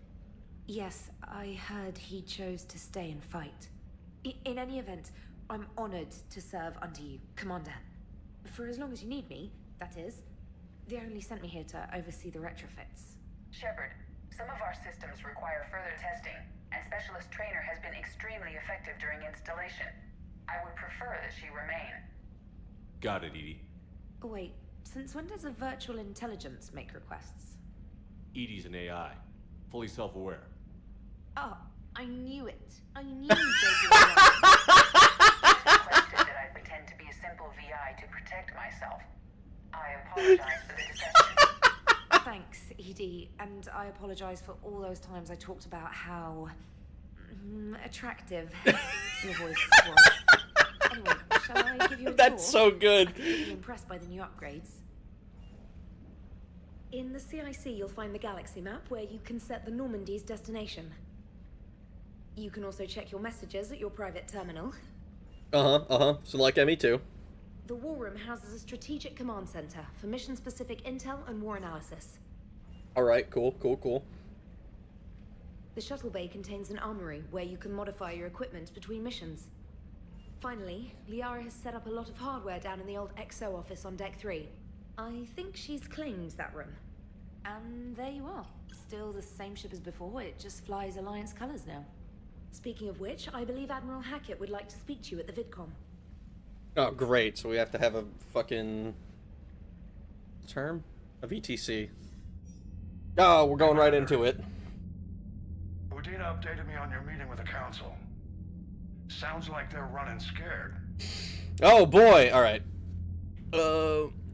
Yes, I heard he chose to stay and fight. In any event, I'm honored to serve under you, Commander. For as long as you need me, that is. They only sent me here to oversee the retrofits. Shepard, some of our systems require further testing, and Specialist Traynor has been extremely effective during installation. I would prefer that she remain. Got it, Edie. Wait, since when does a virtual intelligence make requests? Edie's an AI. Fully self-aware. Oh, I knew it. I knew Requested that I pretend to be a simple VI to protect myself. I apologize for the deception. Thanks, Edie, and I apologize for all those times I talked about how... attractive your voice was. Anyway, shall I give you a That's tour? so good. I think you'll be impressed by the new upgrades. In the CIC, you'll find the galaxy map where you can set the Normandy's destination. You can also check your messages at your private terminal. So like ME2. The War Room houses a strategic command center for mission-specific intel and war analysis. Alright, cool. The shuttle bay contains an armory where you can modify your equipment between missions. Finally, Liara has set up a lot of hardware down in the old XO office on Deck 3. I think she's claimed that room. And there you are. Still the same ship as before, it just flies Alliance colors now. Speaking of which, I believe Admiral Hackett would like to speak to you at the VidCom. Oh, great. So we have to have a fucking... term? A VTC. Oh, we're going right into it. Udina updated me on your meeting with the Council. Sounds like they're running scared. Oh, boy. Alright.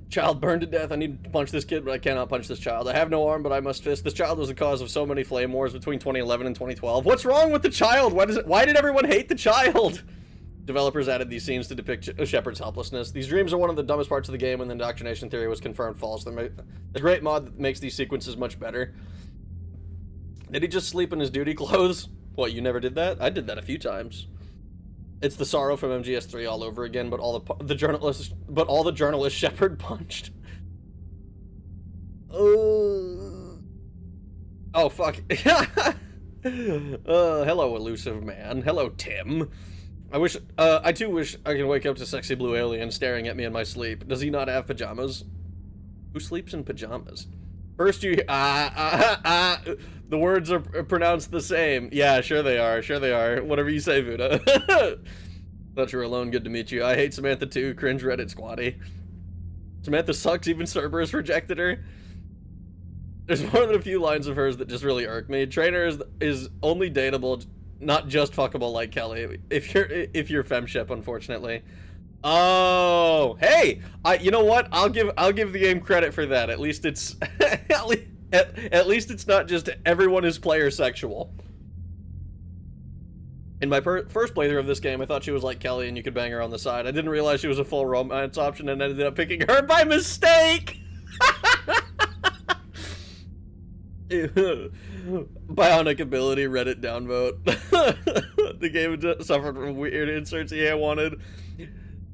Child burned to death. I need to punch this kid, but I cannot punch this child. I have no arm, but I must fist. This child was the cause of so many flame wars between 2011 and 2012. What's wrong with the child? Why did everyone hate the child? Developers added these scenes to depict Shepard's helplessness. These dreams are one of the dumbest parts of the game, and the indoctrination theory was confirmed false. The great mod that makes these sequences much better. Did he just sleep in his duty clothes? What, you never did that? I did that a few times. It's the sorrow from MGS3 all over again, but all the journalists Shepard punched. Oh fuck. Hello, elusive man. Hello, Tim. I too wish I could wake up to sexy blue alien staring at me in my sleep. Does he not have pajamas? Who sleeps in pajamas? First the words are pronounced the same. Yeah, sure they are. Whatever you say, Vuda. Thought you were alone. Good to meet you. I hate Samantha too. Cringe Reddit squatty. Samantha sucks. Even Cerberus rejected her. There's more than a few lines of hers that just really irk me. Traynor is only dateable, not just fuckable like Kelly. If you're femship, unfortunately. Oh, hey! You know what? I'll give the game credit for that. At least it's at least it's not just everyone is player sexual. In my first playthrough of this game, I thought she was like Kelly and you could bang her on the side. I didn't realize she was a full romance option and ended up picking her by mistake! Bionic ability, Reddit downvote. The game suffered from weird inserts EA wanted.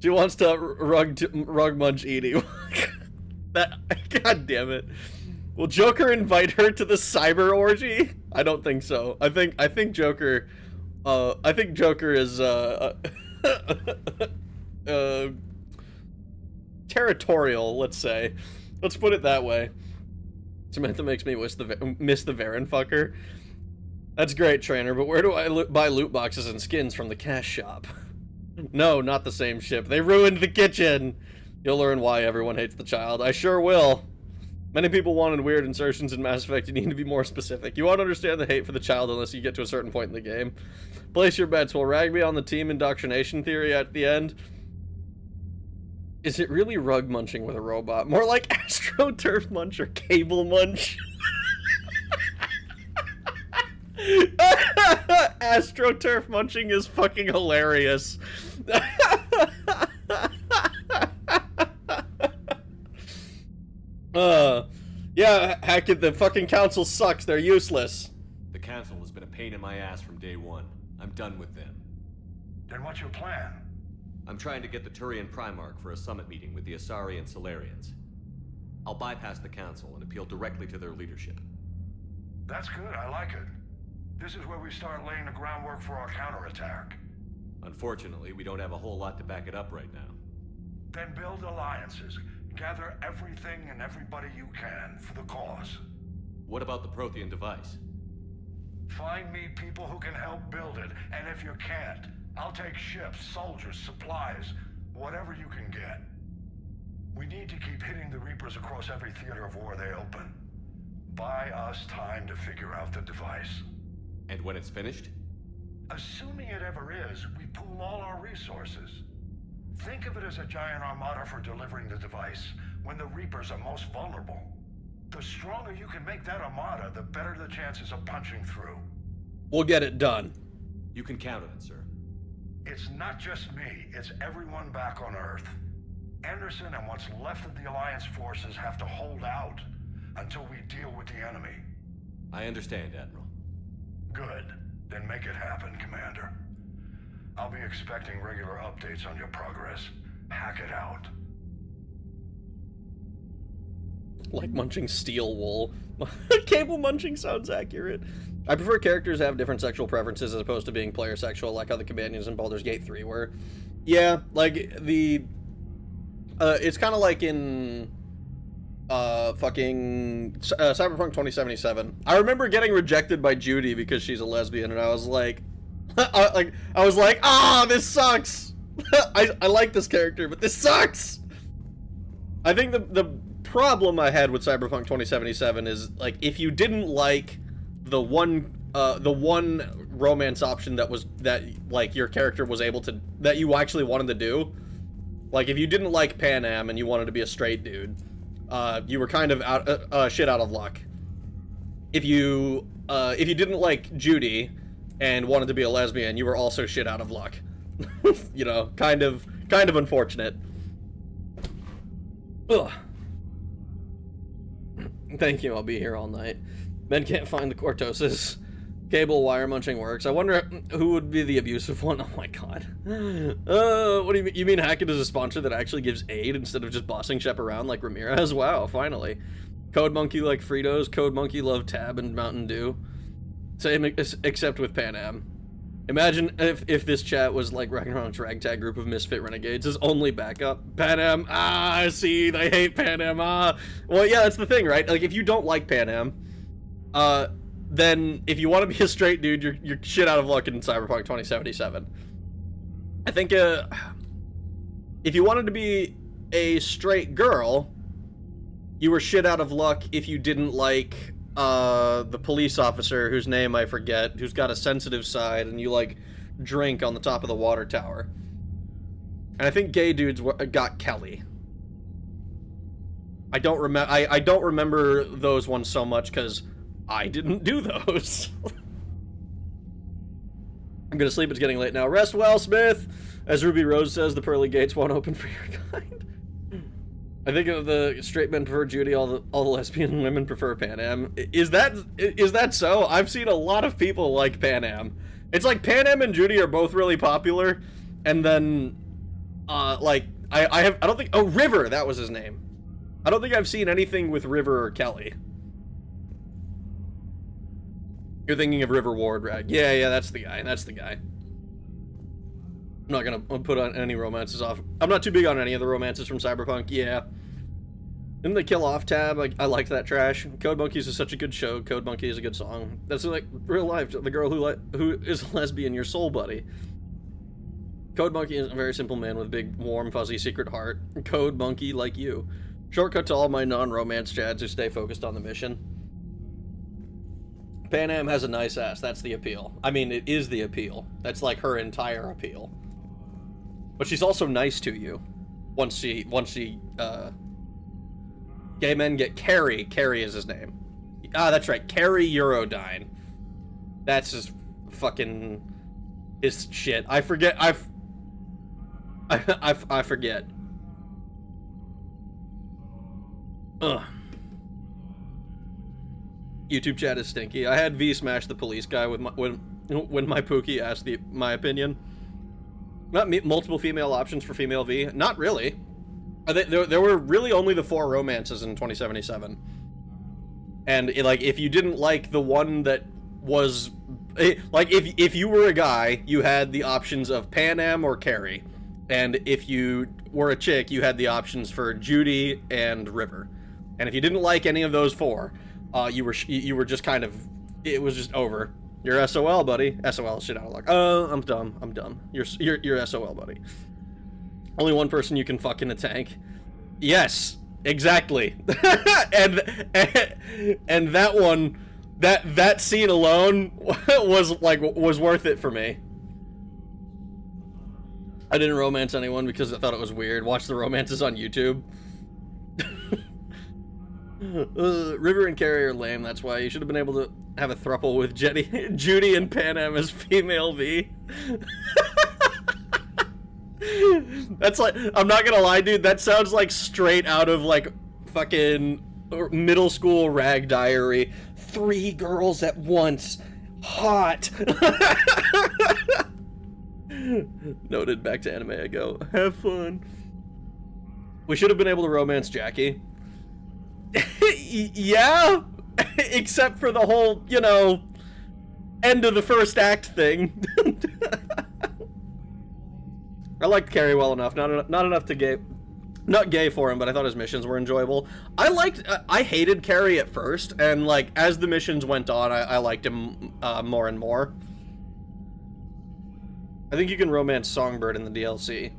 She wants to rug munch Edie. God damn it. Will Joker invite her to the cyber orgy? I don't think so. I think Joker is territorial, let's say. Let's put it that way. Samantha makes me miss the Varen fucker. That's great, Trainer, but where do I buy loot boxes and skins from the cash shop? No, not the same ship. They ruined the kitchen! You'll learn why everyone hates the child. I sure will. Many people wanted weird insertions in Mass Effect. You need to be more specific. You won't understand the hate for the child unless you get to a certain point in the game. Place your bets. Will Rag be on the team indoctrination theory at the end? Is it really rug munching with a robot? More like AstroTurf munch or cable munch? AstroTurf munching is fucking hilarious. Yeah, Hackett, the fucking council sucks. They're useless. The council has been a pain in my ass from day one. I'm done with them. Then what's your plan? I'm trying to get the Turian Primarch for a summit meeting with the Asari and Solarians. I'll bypass the council and appeal directly to their leadership. That's good, I like it. This is where we start laying the groundwork for our counterattack. Unfortunately, we don't have a whole lot to back it up right now. Then build alliances. Gather everything and everybody you can for the cause. What about the Prothean device? Find me people who can help build it, and if you can't, I'll take ships, soldiers, supplies, whatever you can get. We need to keep hitting the Reapers across every theater of war they open. Buy us time to figure out the device. And when it's finished? Assuming it ever is, we pool all our resources. Think of it as a giant armada for delivering the device when the Reapers are most vulnerable. The stronger you can make that armada, the better the chances of punching through. We'll get it done. You can count on it, sir. It's not just me, it's everyone back on Earth. Anderson and what's left of the Alliance forces have to hold out until we deal with the enemy. I understand, Admiral. Good. Then make it happen, Commander. I'll be expecting regular updates on your progress. Hack it out. Like munching steel wool. Cable munching sounds accurate. I prefer characters have different sexual preferences as opposed to being player sexual like how the companions in Baldur's Gate 3 were. Yeah, like the... it's kind of like in... Cyberpunk 2077. I remember getting rejected by Judy because she's a lesbian, and I was like... this sucks! I like this character, but this sucks! I think the problem I had with Cyberpunk 2077 is, like, if you didn't like the one romance option that your character was able to, that you actually wanted to do, like, if you didn't like Pan Am and you wanted to be a straight dude, you were kind of shit out of luck. If you didn't like Judy and wanted to be a lesbian, you were also shit out of luck. You know, kind of unfortunate. Ugh. Thank you, I'll be here all night. Men can't find the cortosis. Cable wire munching works. I wonder who would be the abusive one. Oh my god. What do you mean? You mean Hackett is a sponsor that actually gives aid instead of just bossing Shep around like Ramirez? Wow, finally. Code Monkey like Fritos, Code Monkey love Tab and Mountain Dew. Same except with Pan Am. Imagine if this chat was like Ragnarok's ragtag group of misfit renegades. His only backup. Pan Am, I see, they hate Pan Am, Well, yeah, that's the thing, right? Like, if you don't like Pan Am, then if you want to be a straight dude, you're shit out of luck in Cyberpunk 2077. I think, if you wanted to be a straight girl, you were shit out of luck if you didn't like, the police officer whose name I forget, who's got a sensitive side, and you, like, drink on the top of the water tower. And I think gay dudes got Kelly. I don't remember those ones so much, because I didn't do those. I'm gonna sleep, it's getting late now. Rest well, Smith! As Ruby Rose says, the pearly gates won't open for your kind. I think of the straight men prefer Judy, all the lesbian women prefer Pan Am. Is that so? I've seen a lot of people like Pan Am. It's like Pan Am and Judy are both really popular, and then, like, I don't think, oh, River, that was his name. I don't think I've seen anything with River or Kelly. You're thinking of River Ward, Rag. Yeah, that's the guy. That's the guy. I'm not gonna put on any romances off. I'm not too big on any of the romances from Cyberpunk. Yeah. In the Kill Off tab, I liked that trash. Code Monkeys is such a good show. Code Monkey is a good song. That's like real life. The girl who is a lesbian, your soul buddy. Code Monkey is a very simple man with a big, warm, fuzzy secret heart. Code Monkey like you. Shortcut to all my non-romance chads who stay focused on the mission. Pan Am has a nice ass. That's the appeal. I mean, it is the appeal. That's like her entire appeal. But she's also nice to you. Once she, gay men get Carrie. Carrie is his name. Ah, that's right. Carrie Eurodyne. That's his fucking... his shit. I forget. I forget. Ugh. YouTube chat is stinky. I had V smash the police guy with my, when my Pookie asked my opinion. Not multiple female options for female V. Not really. There were really only the 4 romances in 2077. And like, if you didn't like the one that was like, if you were a guy, you had the options of Pan Am or Carrie, and if you were a chick, you had the options for Judy and River. And if you didn't like any of those 4, you were just kind of, it was just over. You're SOL, buddy. SOL, shit out of luck. I'm dumb. You're SOL, buddy. Only one person you can fuck in a tank. Yes, exactly. and that one, that scene alone was worth it for me. I didn't romance anyone because I thought it was weird. Watch the romances on YouTube. River and Carrie are lame, that's why you should have been able to have a throuple with Judy and Pan Am as female V. That's like, I'm not gonna lie, dude, that sounds like straight out of like fucking middle school rag diary. 3 girls at once. Hot. Noted, back to anime I go. Have fun. We should have been able to romance Jackie. Yeah, except for the whole, you know, end of the first act thing. I liked Carrie well enough, not enough to not gay for him, but I thought his missions were enjoyable. I hated Carrie at first, and like as the missions went on, I liked him more and more. I think you can romance Songbird in the DLC.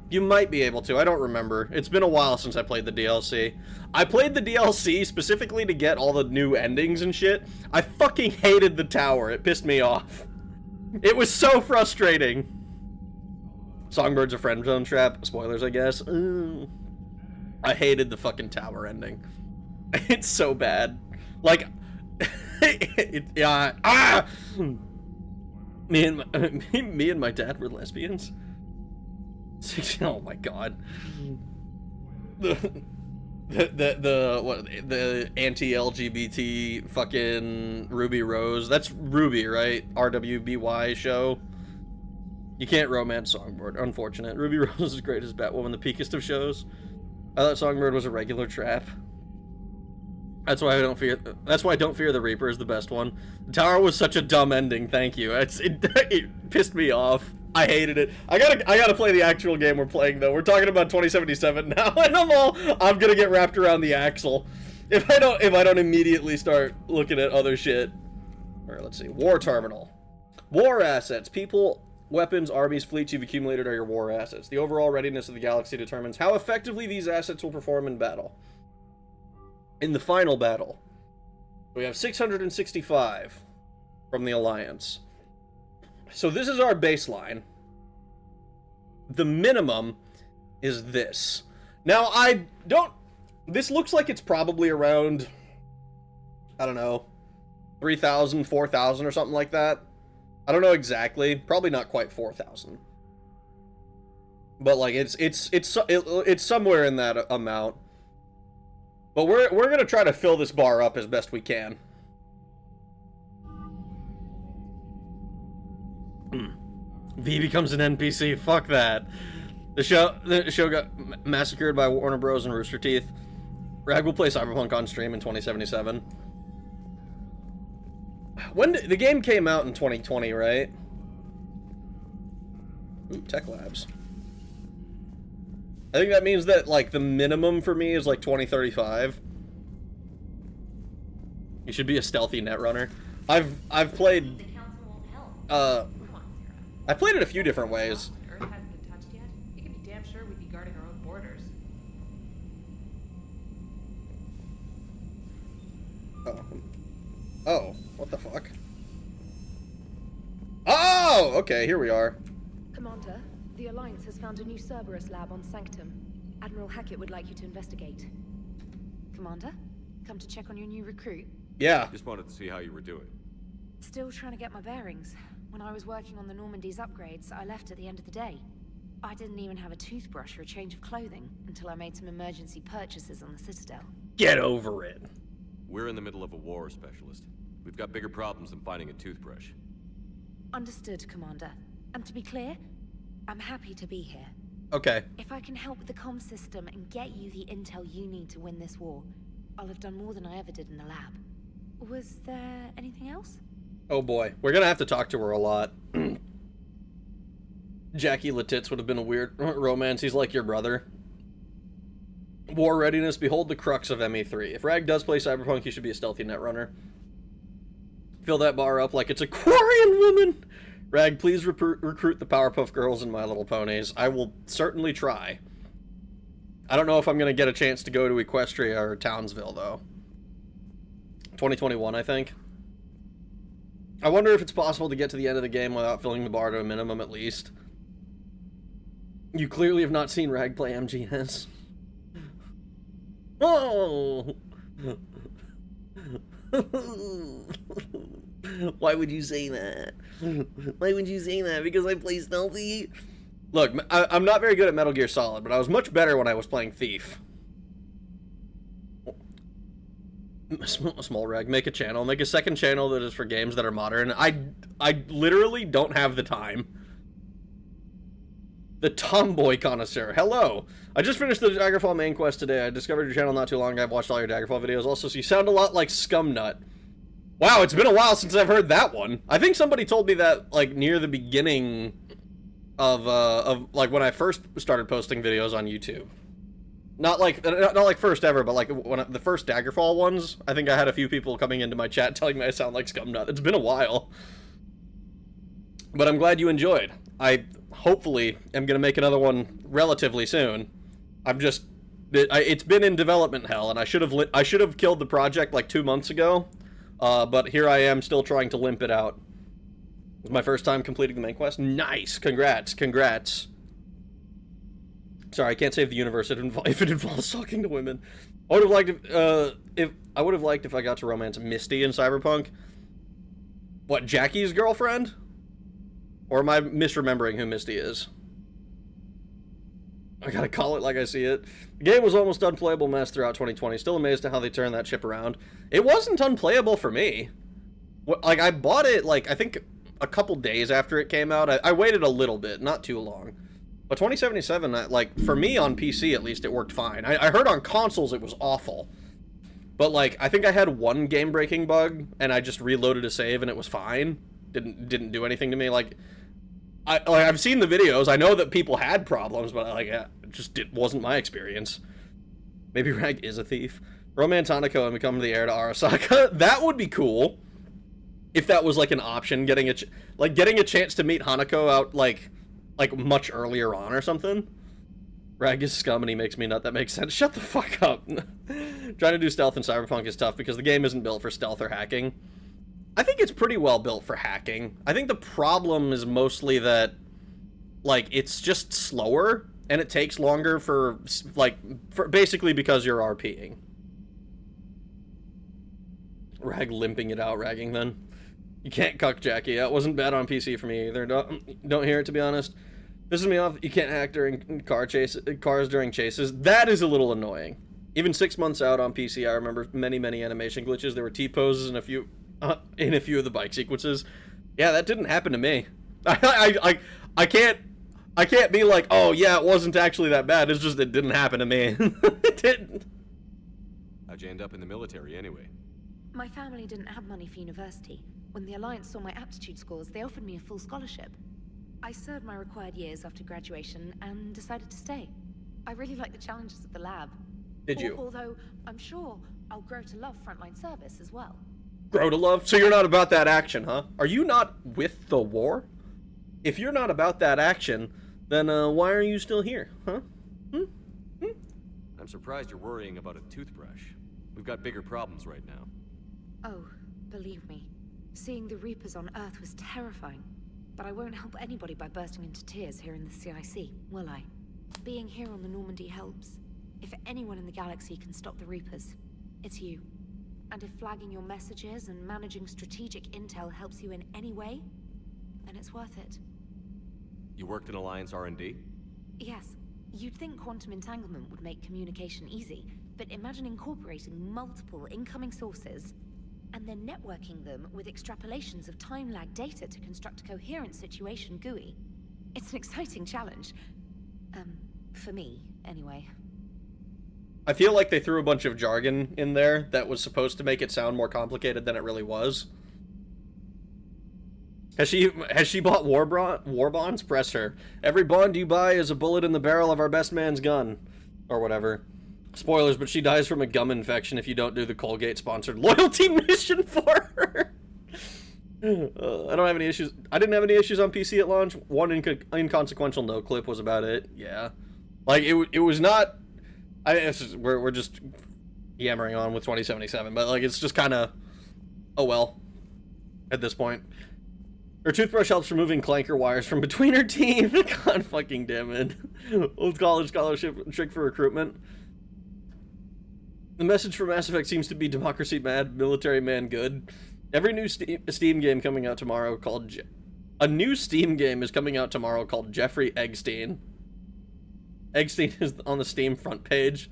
You might be able to. I don't remember. It's been a while since I played the DLC. I played the DLC specifically to get all the new endings and shit. I fucking hated the tower. It pissed me off. It was so frustrating. Songbird's a friend zone trap. Spoilers, I guess. I hated the fucking tower ending. It's so bad. Like, me and my dad were lesbians. Oh my god. The anti-LGBT fucking Ruby Rose. That's Ruby, right? RWBY show. You can't romance Songbird. Unfortunate. Ruby Rose is great as Batwoman, the peakest of shows. I thought Songbird was a regular trap. That's why I don't fear. That's why I don't fear the Reaper is the best one. The Tower was such a dumb ending. Thank you. It pissed me off. I hated it. I gotta play the actual game we're playing though. We're talking about 2077 now, and I'm gonna get wrapped around the axle if I don't immediately start looking at other shit. All right, let's see. War terminal. War assets. People, weapons, armies, fleets you've accumulated are your war assets. The overall readiness of the galaxy determines how effectively these assets will perform in battle. In the final battle, we have 665 from the Alliance. So this is our baseline. The minimum is this. Now, this looks like it's probably around, I don't know, 3,000, 4,000 or something like that. I don't know exactly. Probably not quite 4,000. But like it's somewhere in that amount. But we're going to try to fill this bar up as best we can. V becomes an NPC. Fuck that. The show got massacred by Warner Bros. And Rooster Teeth. Rag will play Cyberpunk on stream in 2077. The game came out in 2020, right? Ooh, Tech Labs. I think that means that, like, the minimum for me is, like, 2035. You should be a stealthy netrunner. I've played... I played it a few different ways. Earth hasn't been touched yet. You can be damn sure we'd be guarding our own borders. Oh, what the fuck? Oh, okay, here we are. Commander, the Alliance has found a new Cerberus lab on Sanctum. Admiral Hackett would like you to investigate. Commander, come to check on your new recruit. Yeah. Just wanted to see how you were doing. Still trying to get my bearings. When I was working on the Normandy's upgrades, I left at the end of the day. I didn't even have a toothbrush or a change of clothing until I made some emergency purchases on the Citadel. Get over it. We're in the middle of a war, Specialist. We've got bigger problems than finding a toothbrush. Understood, Commander. And to be clear, I'm happy to be here. Okay. If I can help with the comm system and get you the intel you need to win this war, I'll have done more than I ever did in the lab. Was there anything else? Oh boy, we're gonna have to talk to her a lot. Jackie Letitz would have been a weird romance. He's like your brother. War readiness, behold the crux of ME3. If Rag does play Cyberpunk, he should be a stealthy netrunner. Fill that bar up like it's a Quarian woman! Rag, please recruit the Powerpuff Girls and My Little Ponies. I will certainly try. I don't know if I'm gonna get a chance to go to Equestria or Townsville, though. 2021, I think. I wonder if it's possible to get to the end of the game without filling the bar to a minimum at least. You clearly have not seen Rag play MGS. Oh! Why would you say that? Why would you say that? Because I play stealthy? Look, I'm not very good at Metal Gear Solid, but I was much better when I was playing Thief. Small Rag, make a channel. Make a second channel that is for games that are modern. I literally don't have the time. The Tomboy Connoisseur. Hello. I just finished the Daggerfall main quest today. I discovered your channel not too long ago. I've watched all your Daggerfall videos. Also, so you sound a lot like Scumnut. Wow, it's been a while since I've heard that one. I think somebody told me that, like, near the beginning of like, when I first started posting videos on YouTube. Not like first ever, but like the first Daggerfall ones. I think I had a few people coming into my chat telling me I sound like Scumnut. It's been a while. But I'm glad you enjoyed. I hopefully am going to make another one relatively soon. It's been in development hell, and I should have killed the project like 2 months ago. But here I am still trying to limp it out. It was my first time completing the main quest. Nice! Congrats. Sorry, I can't save the universe if it involves talking to women. I would have liked if I got to romance Misty in Cyberpunk. What, Jackie's girlfriend? Or am I misremembering who Misty is? I gotta call it like I see it. The game was almost unplayable mess throughout 2020. Still amazed at how they turned that ship around. It wasn't unplayable for me. Like, I bought it, like, I think a couple days after it came out. I waited a little bit, not too long. But 2077, like, for me on PC at least, it worked fine. I heard on consoles it was awful. But, like, I think I had one game-breaking bug, and I just reloaded a save, and it was fine. Didn't do anything to me. Like, I've seen the videos. I know that people had problems, but, like, it wasn't my experience. Maybe Rag is a thief. Romance Hanako and become the heir to Arasaka. That would be cool. If that was, like, an option. Getting a chance to meet Hanako out, like much earlier on or something. Rag is scum and he makes me nut. That makes sense. Shut the fuck up. Trying to do stealth in Cyberpunk is tough because the game isn't built for stealth or hacking. I think it's pretty well built for hacking. I think the problem is mostly that, like, it's just slower and it takes longer for basically because you're RPing. Rag limping it out, ragging then. You can't cuck Jackie. That wasn't bad on PC for me either. Don't hear it, to be honest. Pisses me off. You can't hack during cars during chases. That is a little annoying. Even 6 months out on PC, I remember many animation glitches. There were T-poses in a few of the bike sequences. Yeah, that didn't happen to me. I can't be like, oh yeah, it wasn't actually that bad. It's just it didn't happen to me. It didn't. How'd you end up in the military anyway? My family didn't have money for university. When the Alliance saw my aptitude scores, they offered me a full scholarship. I served my required years after graduation and decided to stay. I really like the challenges of the lab. Did you? Although, I'm sure I'll grow to love frontline service as well. Grow to love? So you're not about that action, huh? Are you not with the war? If you're not about that action, then why are you still here, huh? I'm surprised you're worrying about a toothbrush. We've got bigger problems right now. Oh, believe me, seeing the Reapers on Earth was terrifying. But I won't help anybody by bursting into tears here in the CIC, will I? Being here on the Normandy helps. If anyone in the galaxy can stop the Reapers, it's you. And if flagging your messages and managing strategic intel helps you in any way, then it's worth it. You worked in Alliance R&D? Yes. You'd think quantum entanglement would make communication easy, but imagine incorporating multiple incoming sources and then networking them with extrapolations of time-lag data to construct a coherent situation GUI. It's an exciting challenge. For me, anyway. I feel like they threw a bunch of jargon in there that was supposed to make it sound more complicated than it really was. Has she bought war bonds? Press her. Every bond you buy is a bullet in the barrel of our best man's gun. Or whatever. Spoilers, but she dies from a gum infection if you don't do the Colgate-sponsored loyalty mission for her. I don't have any issues. I didn't have any issues on PC at launch. One inconsequential no clip was about it. Yeah. Like, it was not... we're just yammering on with 2077, but, like, it's just kind of... Oh, well. At this point. Her toothbrush helps removing clanker wires from between her teeth. God fucking damn it. Old college scholarship trick for recruitment. The message for Mass Effect seems to be democracy mad, military man good. Every new Steam game coming out tomorrow called... A new Steam game is coming out tomorrow called Jeffrey Eggstein. Eggstein is on the Steam front page.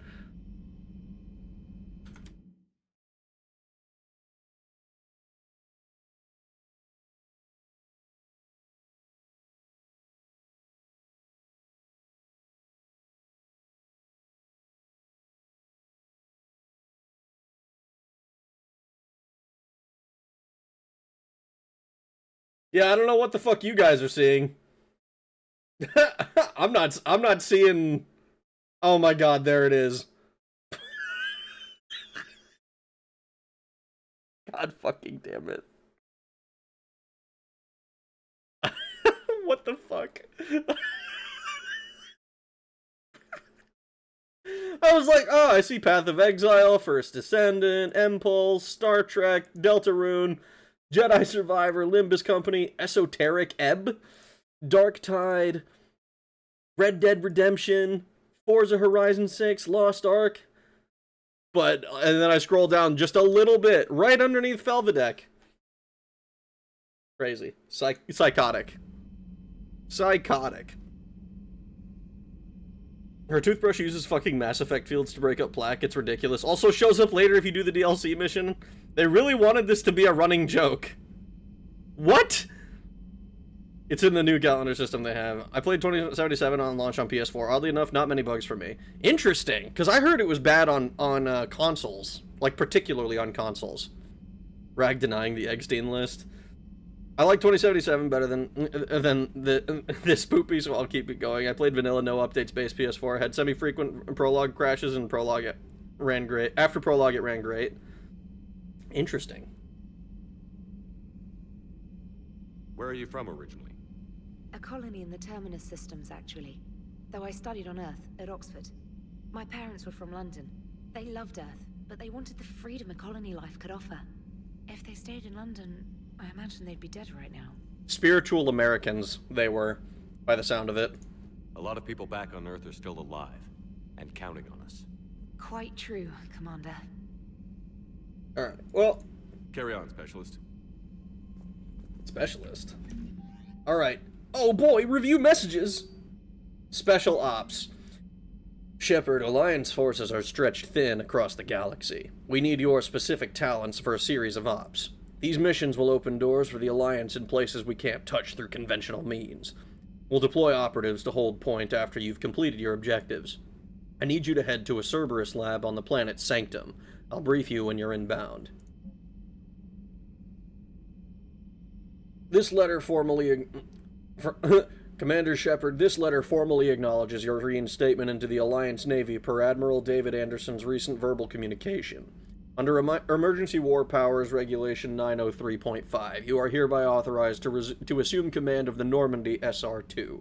Yeah, I don't know what the fuck you guys are seeing. I'm not seeing... Oh my god, there it is. God fucking damn it. What the fuck? I was like, oh, I see Path of Exile, First Descendant, Impulse, Star Trek, Deltarune, Jedi Survivor, Limbus Company, Esoteric Ebb, Dark Tide, Red Dead Redemption, Forza Horizon 6, Lost Ark. And then I scroll down just a little bit, right underneath Felvedek. Crazy. Psychotic. Psychotic. Her toothbrush uses fucking Mass Effect fields to break up plaque. It's ridiculous. Also shows up later if you do the DLC mission. They really wanted this to be a running joke. What? It's in the new calendar system they have. I played 2077 on launch on PS4. Oddly enough, not many bugs for me. Interesting, because I heard it was bad on consoles. Like, particularly on consoles. Rag denying the Eggstein list. I like 2077 better than this poopy, so I'll keep it going. I played vanilla, no updates, base PS4. Had semi-frequent prologue crashes, and prologue it ran great. After prologue, it ran great. Interesting. Where are you from originally? A colony in the Terminus systems, actually. Though I studied on Earth, at Oxford. My parents were from London. They loved Earth, but they wanted the freedom a colony life could offer. If they stayed in London, I imagine they'd be dead right now. Spiritual Americans, they were, by the sound of it. A lot of people back on Earth are still alive, and counting on us. Quite true, Commander. Alright, well... Carry on, Specialist. Specialist? Alright. Oh boy, review messages! Special Ops. Shepard, Alliance forces are stretched thin across the galaxy. We need your specific talents for a series of ops. These missions will open doors for the Alliance in places we can't touch through conventional means. We'll deploy operatives to hold point after you've completed your objectives. I need you to head to a Cerberus lab on the planet Sanctum. I'll brief you when you're inbound. This letter formally... Commander Shepard, this letter formally acknowledges your reinstatement into the Alliance Navy per Admiral David Anderson's recent verbal communication. Under Emergency War Powers Regulation 903.5, you are hereby authorized to assume command of the Normandy SR-2.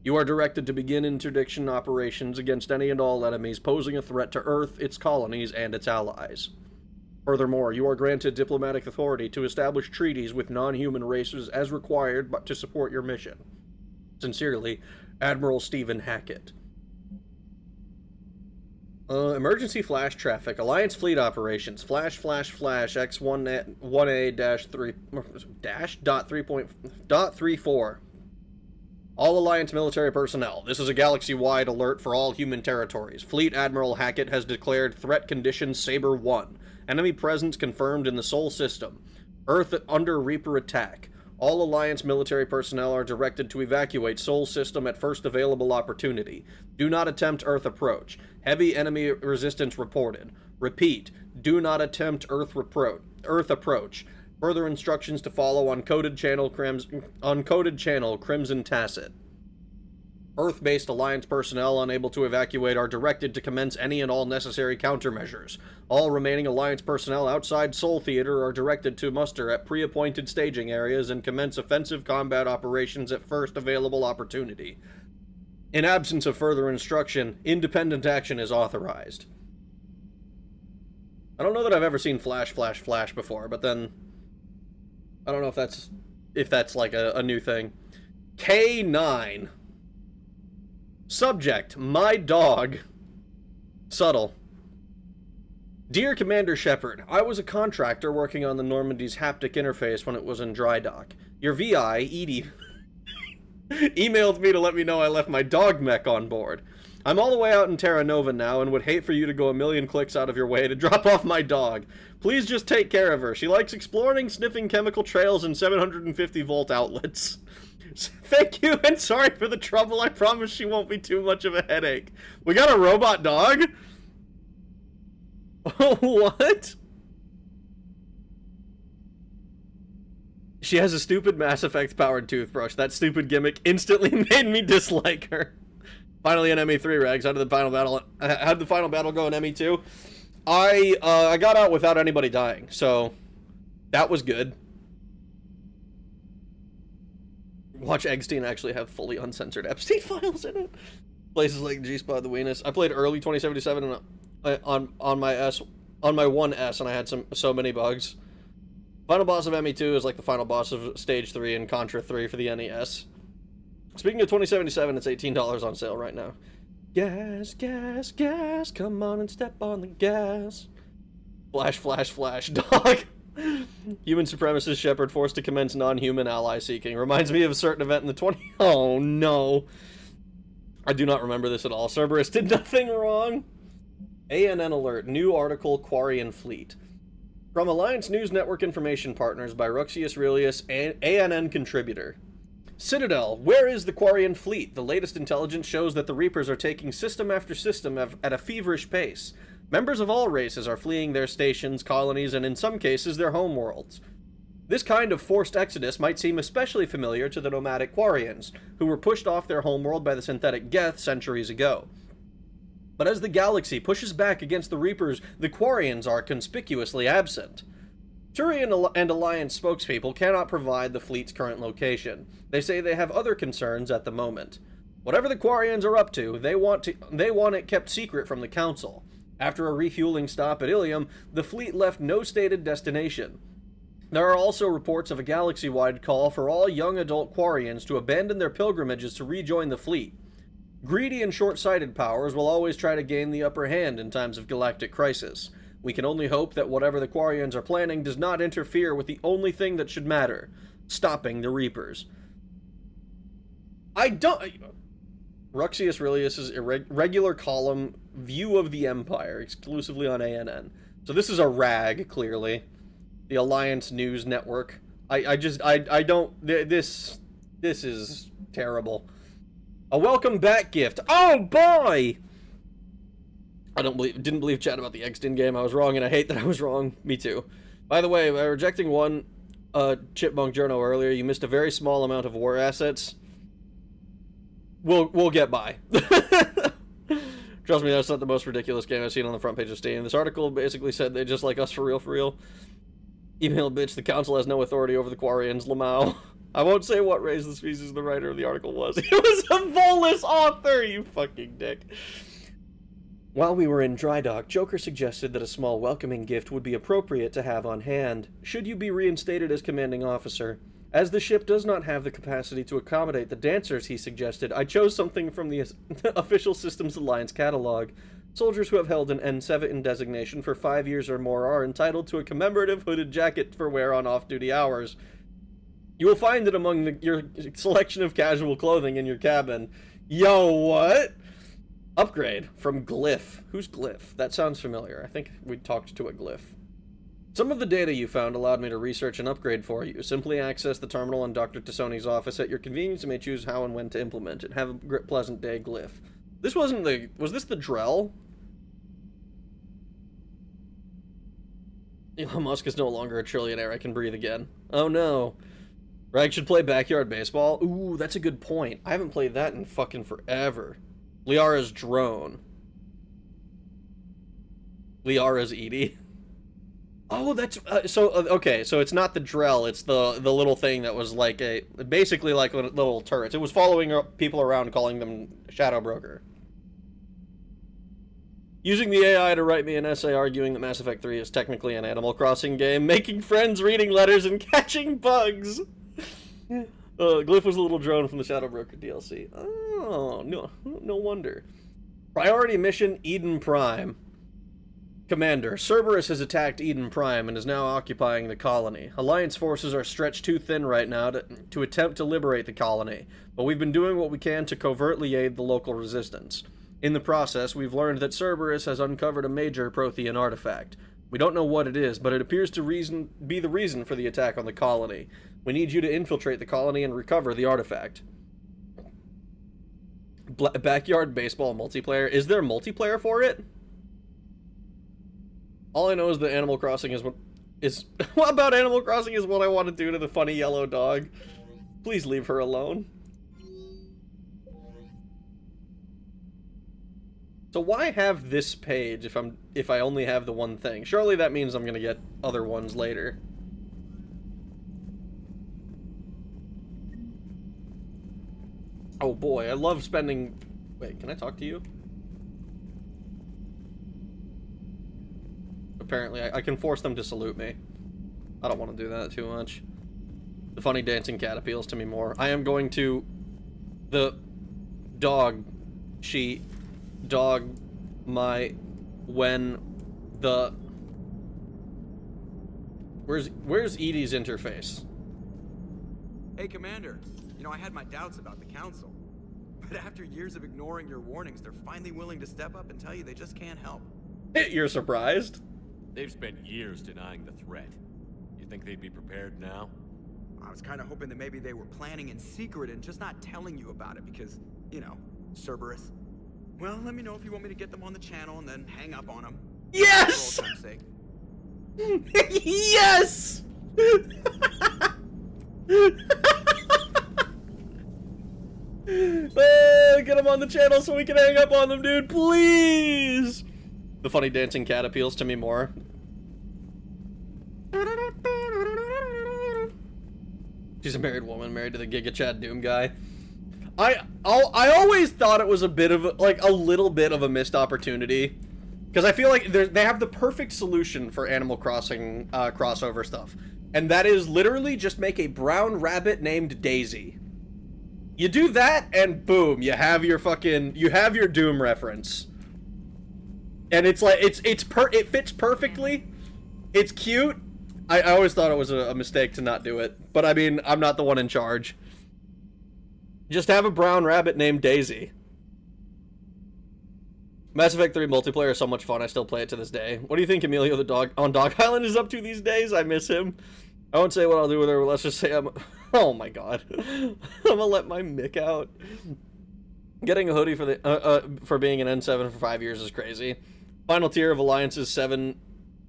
You are directed to begin interdiction operations against any and all enemies posing a threat to Earth, its colonies, and its allies. Furthermore, you are granted diplomatic authority to establish treaties with non-human races as required to support your mission. Sincerely, Admiral Stephen Hackett. Emergency flash traffic. Alliance fleet operations. Flash X1A-3.34. All Alliance military personnel. This is a galaxy-wide alert for all human territories. Fleet Admiral Hackett has declared threat condition Saber 1. Enemy presence confirmed in the Sol system. Earth under Reaper attack. All Alliance military personnel are directed to evacuate Sol system at first available opportunity. Do not attempt Earth approach. Heavy enemy resistance reported. Repeat, do not attempt Earth approach. Further instructions to follow on coded channel Crimson Tacit. Earth-based Alliance personnel unable to evacuate are directed to commence any and all necessary countermeasures. All remaining Alliance personnel outside Sol Theater are directed to muster at pre-appointed staging areas and commence offensive combat operations at first available opportunity. In absence of further instruction, independent action is authorized. I don't know that I've ever seen flash before, but then I don't know if that's like a new thing. K9. Subject, my dog. Subtle. Dear Commander Shepard, I was a contractor working on the Normandy's haptic interface when it was in dry dock. Your VI, Edie, emailed me to let me know I left my dog mech on board. I'm all the way out in Terra Nova now and would hate for you to go a million clicks out of your way to drop off my dog. Please just take care of her. She likes exploring, sniffing chemical trails, and 750-volt outlets. Thank you, and sorry for the trouble. I promise she won't be too much of a headache. We got a robot dog? What? She has a stupid Mass Effect-powered toothbrush. That stupid gimmick instantly made me dislike her. Finally, an ME3 Regs. How did the final battle go in ME2? I got out without anybody dying, so that was good. Watch Eggstein actually have fully uncensored Epstein files in it. Places like G-Spot, the Weenus. I played early 2077 on my 1S, and I had so many bugs. Final boss of ME2 is like the final boss of Stage 3 and Contra 3 for the NES. Speaking of 2077, it's $18 on sale right now. Gas, gas, gas, come on and step on the gas. Flash, dog. Human supremacist Shepard forced to commence non-human ally seeking. Reminds me of a certain event in the 20... Oh, no. I do not remember this at all. Cerberus did nothing wrong. ANN alert. New article, Quarian Fleet. From Alliance News Network Information Partners by Ruxius Aurelius, ANN contributor. Citadel, where is the Quarian fleet? The latest intelligence shows that the Reapers are taking system after system at a feverish pace. Members of all races are fleeing their stations, colonies, and in some cases their homeworlds. This kind of forced exodus might seem especially familiar to the nomadic Quarians, who were pushed off their homeworld by the synthetic Geth centuries ago. But as the galaxy pushes back against the Reapers, the Quarians are conspicuously absent. Turian and Alliance spokespeople cannot provide the fleet's current location. They say they have other concerns at the moment. Whatever the Quarians are up to, they want it kept secret from the Council. After a refueling stop at Ilium, the fleet left no stated destination. There are also reports of a galaxy-wide call for all young adult Quarians to abandon their pilgrimages to rejoin the fleet. Greedy and short-sighted powers will always try to gain the upper hand in times of galactic crisis. We can only hope that whatever the Quarians are planning does not interfere with the only thing that should matter, stopping the Reapers. Ruxius Aurelius' irregular column View of the Empire, exclusively on ANN. So this is a rag, clearly. The Alliance News Network. This is terrible. A welcome back gift. Oh boy! Didn't believe chat about the Eggstein game. I was wrong, and I hate that I was wrong. Me too. By the way, by rejecting one Chipmunk Journal earlier, you missed a very small amount of war assets. We'll get by. Trust me, that's not the most ridiculous game I've seen on the front page of Steam. This article basically said they just like us for real, for real. Email bitch, the council has no authority over the Quarians, Lamau. I won't say what race the species the writer of the article was. He was a Volus author, you fucking dick. While we were in dry dock, Joker suggested that a small welcoming gift would be appropriate to have on hand, should you be reinstated as commanding officer. As the ship does not have the capacity to accommodate the dancers, he suggested, I chose something from the Official Systems Alliance catalog. Soldiers who have held an N7 designation for 5 years or more are entitled to a commemorative hooded jacket for wear on off-duty hours. You will find it among your selection of casual clothing in your cabin. Yo, what? Upgrade from Glyph. Who's Glyph? That sounds familiar. I think we talked to a Glyph. Some of the data you found allowed me to research an upgrade for you. Simply access the terminal in Dr. Tassoni's office at your convenience and may choose how and when to implement it. Have a pleasant day, Glyph. This wasn't the... Was this the Drell? Elon Musk is no longer a trillionaire. I can breathe again. Oh no. Rag should play backyard baseball? Ooh, that's a good point. I haven't played that in fucking forever. Liara's drone. Liara's Edie. Oh, that's okay. So it's not the Drell. It's the little thing that was like basically like little turrets. It was following people around, calling them Shadow Broker. Using the AI to write me an essay arguing that Mass Effect 3 is technically an Animal Crossing game, making friends, reading letters, and catching bugs. Glyph was a little drone from the Shadow Broker DLC. Oh, no wonder. Priority mission, Eden Prime. Commander, Cerberus has attacked Eden Prime and is now occupying the colony. Alliance forces are stretched too thin right now to attempt to liberate the colony, but we've been doing what we can to covertly aid the local resistance. In the process, we've learned that Cerberus has uncovered a major Prothean artifact. We don't know what it is, but it appears to be the reason for the attack on the colony. We need you to infiltrate the colony and recover the artifact. Backyard baseball multiplayer? Is there multiplayer for it? All I know is that Animal Crossing is what what about Animal Crossing is what I want to do to the funny yellow dog. Please leave her alone. So why have this page if I only have the one thing? Surely that means I'm gonna get other ones later. Oh boy, I love spending... Wait, can I talk to you? Apparently, I can force them to salute me. I don't want to do that too much. The funny dancing cat appeals to me more. I am going to... The dog... Dog... My... When... The... Where's Edie's interface? Hey, Commander. You know, I had my doubts about the Council. But after years of ignoring your warnings, they're finally willing to step up and tell you they just can't help. You're surprised? They've spent years denying the threat. You think they'd be prepared now? I was kind of hoping that maybe they were planning in secret and just not telling you about it because, you know, Cerberus. Well, let me know if you want me to get them on the channel and then hang up on them. Yes! For old time's sake. Yes! Get them on the channel so we can hang up on them, dude, please! The funny dancing cat appeals to me more. She's a married woman, married to the Giga Chad Doom guy. I always thought it was a bit of, like, a little bit of a missed opportunity. Because I feel like they have the perfect solution for Animal Crossing crossover stuff. And that is literally just make a brown rabbit named Daisy. You do that, and boom, you have your Doom reference. And it's like, it fits perfectly. It's cute. I always thought it was a mistake to not do it. But I mean, I'm not the one in charge. Just have a brown rabbit named Daisy. Mass Effect 3 multiplayer is so much fun, I still play it to this day. What do you think Emilio the dog on Dog Island is up to these days? I miss him. I won't say what I'll do with her, but let's just say oh my god. I'm gonna let my mick out. Getting a hoodie for being an N7 for 5 years is crazy. Final tier of Alliance's 7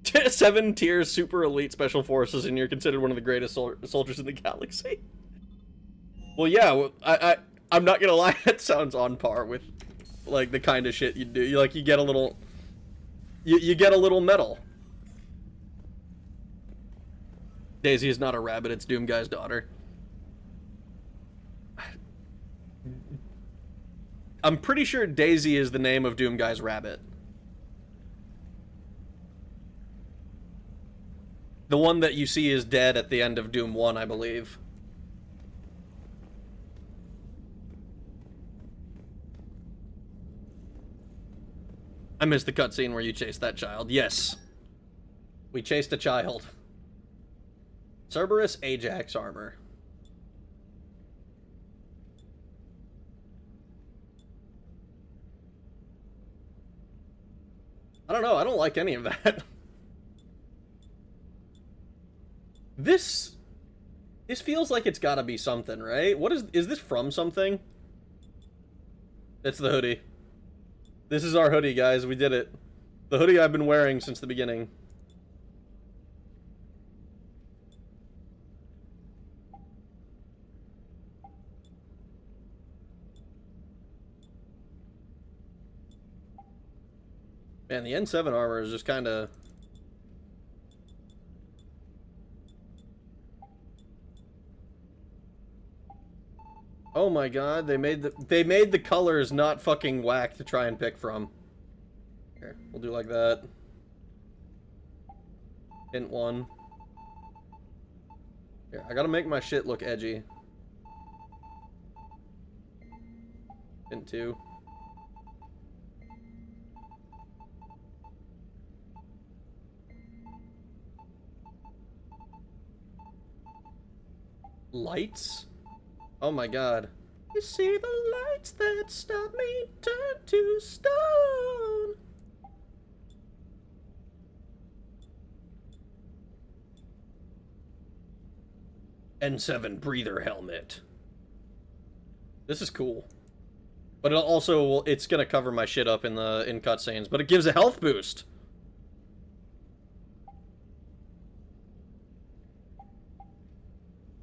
7 tier super elite special forces, and you're considered one of the greatest soldiers in the galaxy. Well, yeah, I'm not gonna lie, that sounds on par with, like, the kind of shit you do. You get a little... You get a little medal. Daisy is not a rabbit, it's Doomguy's daughter. I'm pretty sure Daisy is the name of Doomguy's rabbit. The one that you see is dead at the end of Doom 1, I believe. I missed the cutscene where you chased that child. Yes. We chased a child. Cerberus Ajax armor. I don't know, I don't like any of that. This feels like it's gotta be something, right? What is this from something? It's the hoodie. This is our hoodie, guys. We did it. The hoodie I've been wearing since the beginning. Man, the N7 armor is just kind of... Oh my god, they made the colors not fucking whack to try and pick from. Here, we'll do like that. Hint 1. Here, I gotta make my shit look edgy. Hint 2. Lights? Oh my god. You see the lights that stop me turn to stone. N7 breather helmet. This is cool. But it's gonna cover my shit up in cutscenes, but it gives a health boost.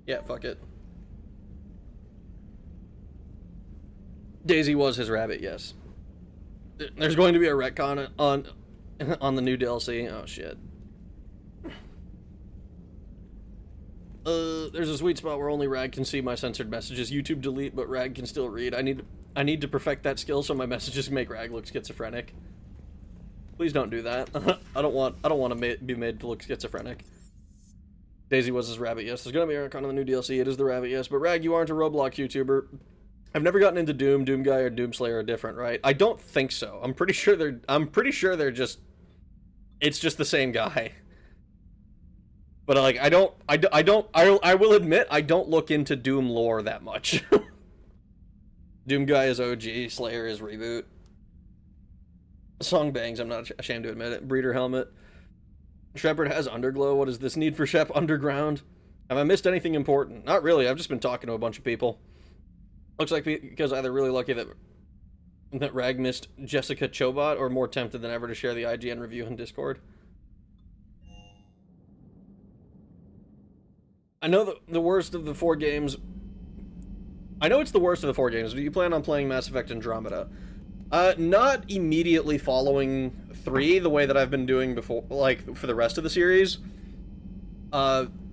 Yeah, fuck it. Daisy was his rabbit, yes. There's going to be a retcon on the new DLC. Oh shit. There's a sweet spot where only Rag can see my censored messages. YouTube delete, but Rag can still read. I need to perfect that skill so my messages make Rag look schizophrenic. Please don't do that. I don't want to be made to look schizophrenic. Daisy was his rabbit, yes. There's gonna be a retcon on the new DLC. It is the rabbit, yes. But Rag, you aren't a Roblox YouTuber. I've never gotten into Doom. Doomguy or Doomslayer are different, right? I don't think so. I'm pretty sure they're just... It's just the same guy. But like, I will admit, I don't look into Doom lore that much. Doomguy is OG, Slayer is reboot. Song bangs, I'm not ashamed to admit it. Breeder helmet. Shepard has underglow. What is this need for Shep underground? Have I missed anything important? Not really, I've just been talking to a bunch of people. Looks like because either really lucky that Rag missed Jessica Chobot, or more tempted than ever to share the IGN review in Discord. I know the worst of the 4 games... I know it's the worst of the 4 games, but you plan on playing Mass Effect Andromeda. Not immediately following 3 the way that I've been doing before, like, for the rest of the series.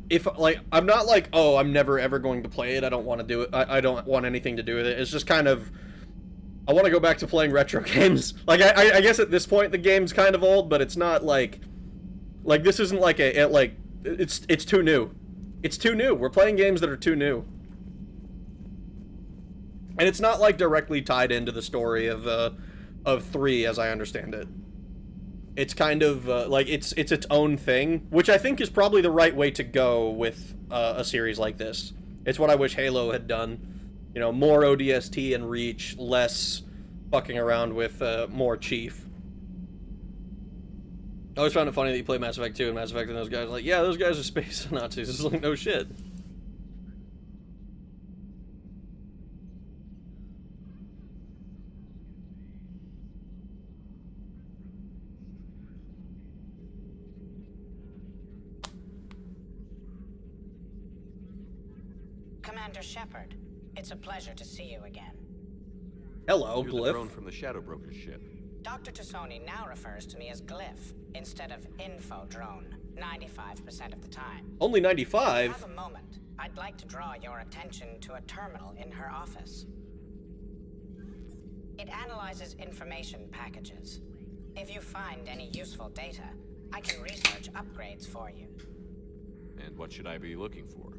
If, like, I'm not like, oh, I'm never ever going to play it, I don't want to do it, I don't want anything to do with it. It's just kind of, I want to go back to playing retro games. Like, I guess at this point the game's kind of old, but it's not like this isn't like it's too new. It's too new. We're playing games that are too new. And it's not, like, directly tied into the story of 3, as I understand it. It's kind of, like, it's its own thing, which I think is probably the right way to go with a series like this. It's what I wish Halo had done. You know, more ODST and Reach, less fucking around with more Chief. I always found it funny that you play Mass Effect 2 and Mass Effect and those guys are like, yeah, those guys are space Nazis. It's like, no shit. Commander Shepard, it's a pleasure to see you again. Hello, You're Glyph. the drone from the Shadow Broker's ship. Dr. Tassoni now refers to me as Glyph instead of Info Drone, 95% of the time. Only If you 95? have a moment, I'd like to draw your attention to a terminal in her office. It analyzes information packages. If you find any useful data, I can research upgrades for you. And what should I be looking for?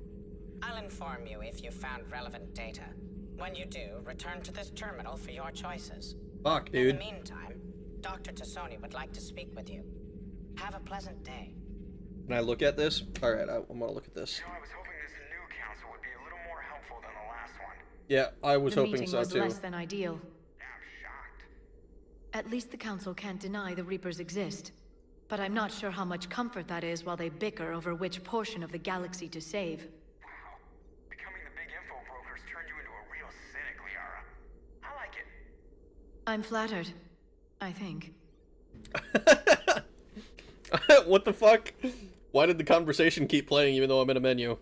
I'll inform you if you found relevant data. When you do, return to this terminal for your choices. Fuck, In dude. the meantime, Dr. Tassoni would like to speak with you. Have a pleasant day. Can I look at this? Alright, I'm gonna look at this. I was hoping this new council would be a little more helpful than the last one. Yeah, I was the hoping meeting so was too. less than ideal. At least the Council can't deny the Reapers exist. But I'm not sure how much comfort that is while they bicker over which portion of the galaxy to save. Becoming the big info brokers turned you into a real cynic, Liara. I like it. I'm flattered. I think. What the fuck? Why did the conversation keep playing even though I'm in a menu?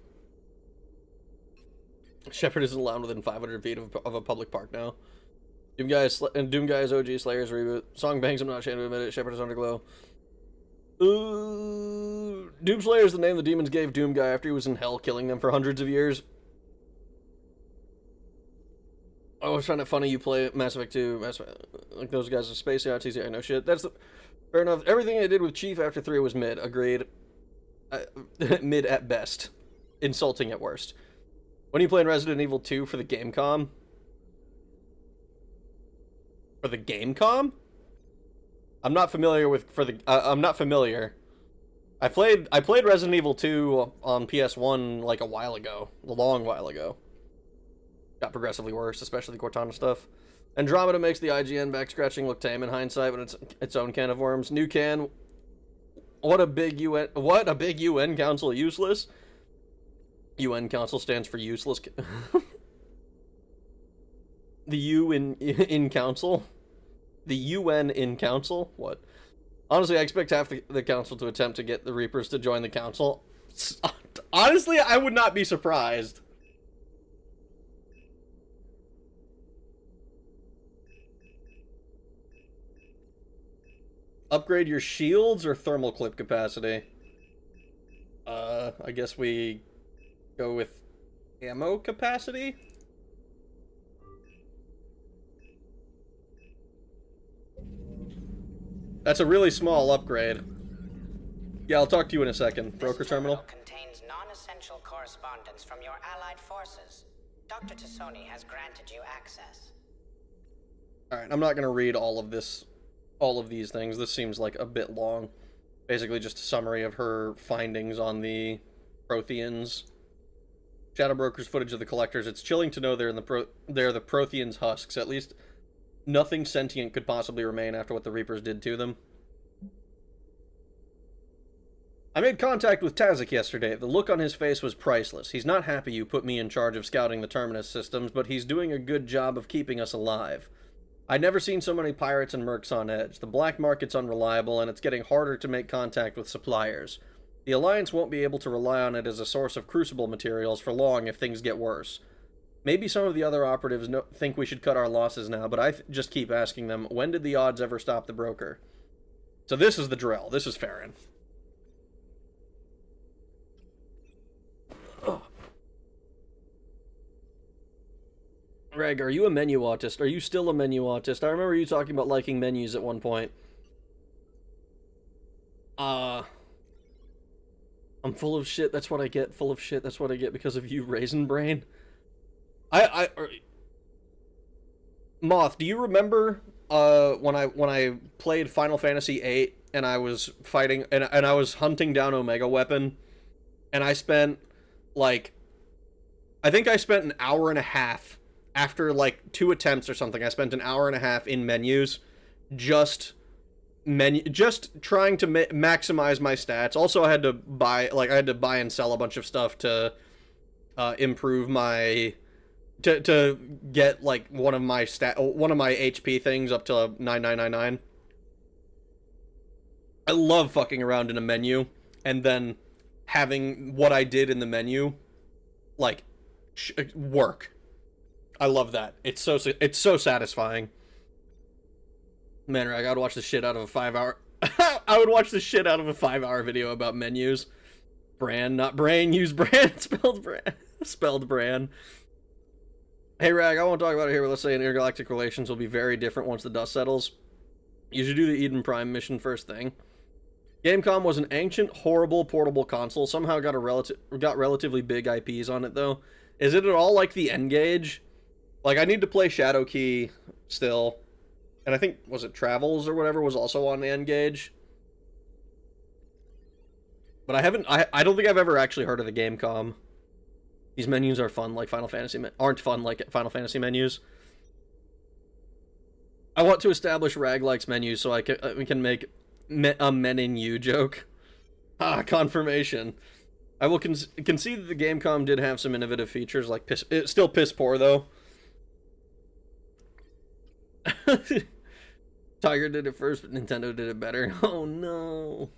Shepard isn't allowed within 500 feet of a public park now. Doom Guy's OG Slayers reboot. Song bangs, I'm not ashamed to admit it. Shepard is underglow. Doom Slayer is the name the demons gave Doom Guy after he was in hell killing them for hundreds of years. I always find it funny you play Mass Effect 2, like those guys are space yachts, I know shit. That's the, fair enough. Everything I did with Chief after 3 was mid, agreed. Mid at best. Insulting at worst. When are you playing Resident Evil 2 for the Gamecom? For the Gamecom? I'm not familiar with I'm not familiar. I played Resident Evil 2 on PS1 like a while ago, a long while ago. Got progressively worse, especially the Cortana stuff. Andromeda makes the IGN back scratching look tame in hindsight, but it's its own can of worms. New can. What a big UN council useless. UN council stands for useless. The U in council. The UN in council? What? Honestly, I expect half the council to attempt to get the Reapers to join the council. Honestly, I would not be surprised. Upgrade your shields or thermal clip capacity? I guess we go with ammo capacity? That's a really small upgrade. Yeah, I'll talk to you in a second. Broker terminal. Contains non-essential correspondence from your allied forces. Dr. Tassoni has granted you access. Alright, I'm not going to read all of these things. This seems like a bit long. Basically just a summary of her findings on the Protheans. Shadow Broker's footage of the Collectors. It's chilling to know they're the Protheans' husks. At least nothing sentient could possibly remain after what the Reapers did to them. I made contact with Tazik yesterday. The look on his face was priceless. He's not happy you put me in charge of scouting the Terminus systems, but he's doing a good job of keeping us alive. I'd never seen so many pirates and mercs on edge. The black market's unreliable, and it's getting harder to make contact with suppliers. The Alliance won't be able to rely on it as a source of crucible materials for long if things get worse. Maybe some of the other operatives think we should cut our losses now, but I just keep asking them, when did the odds ever stop the broker? So this is the drill. This is Farron. Greg, are you a menu autist? Are you still a menu autist? I remember you talking about liking menus at one point. I'm full of shit. That's what I get. Full of shit. That's what I get because of you, Raisin Brain. Moth, do you remember when I played Final Fantasy VIII and I was fighting and I was hunting down Omega Weapon, and I spent like, I think I spent an hour and a half after like 2 attempts or something. I spent an hour and a half in menus, just trying to maximize my stats. Also, I had to buy and sell a bunch of stuff to improve my to get like one of my HP things up to 9999. I love fucking around in a menu and then having what I did in the menu like work. I love that. It's so satisfying. Man, I gotta watch the shit out of a 5-hour... I would watch the shit out of a 5-hour video about menus. Bran, not brain, use brand, spelled brand. Spelled Bran. Hey, Rag, I won't talk about it here, but let's say intergalactic relations will be very different once the dust settles. You should do the Eden Prime mission first thing. Gamecom was an ancient, horrible portable console. Somehow got relatively big IPs on it, though. Is it at all like the N-Gage? Like, I need to play Shadow Key still. And I think, was it Travels or whatever was also on the N-Gage? But I don't think I've ever actually heard of the Gamecom. These menus are fun like Final Fantasy, aren't fun like Final Fantasy menus. I want to establish Rag-like's menus so we can make a men in you joke. Ah, confirmation. I will concede that the Gamecom did have some innovative features, like it's still piss poor though. Tiger did it first, but Nintendo did it better. Oh no.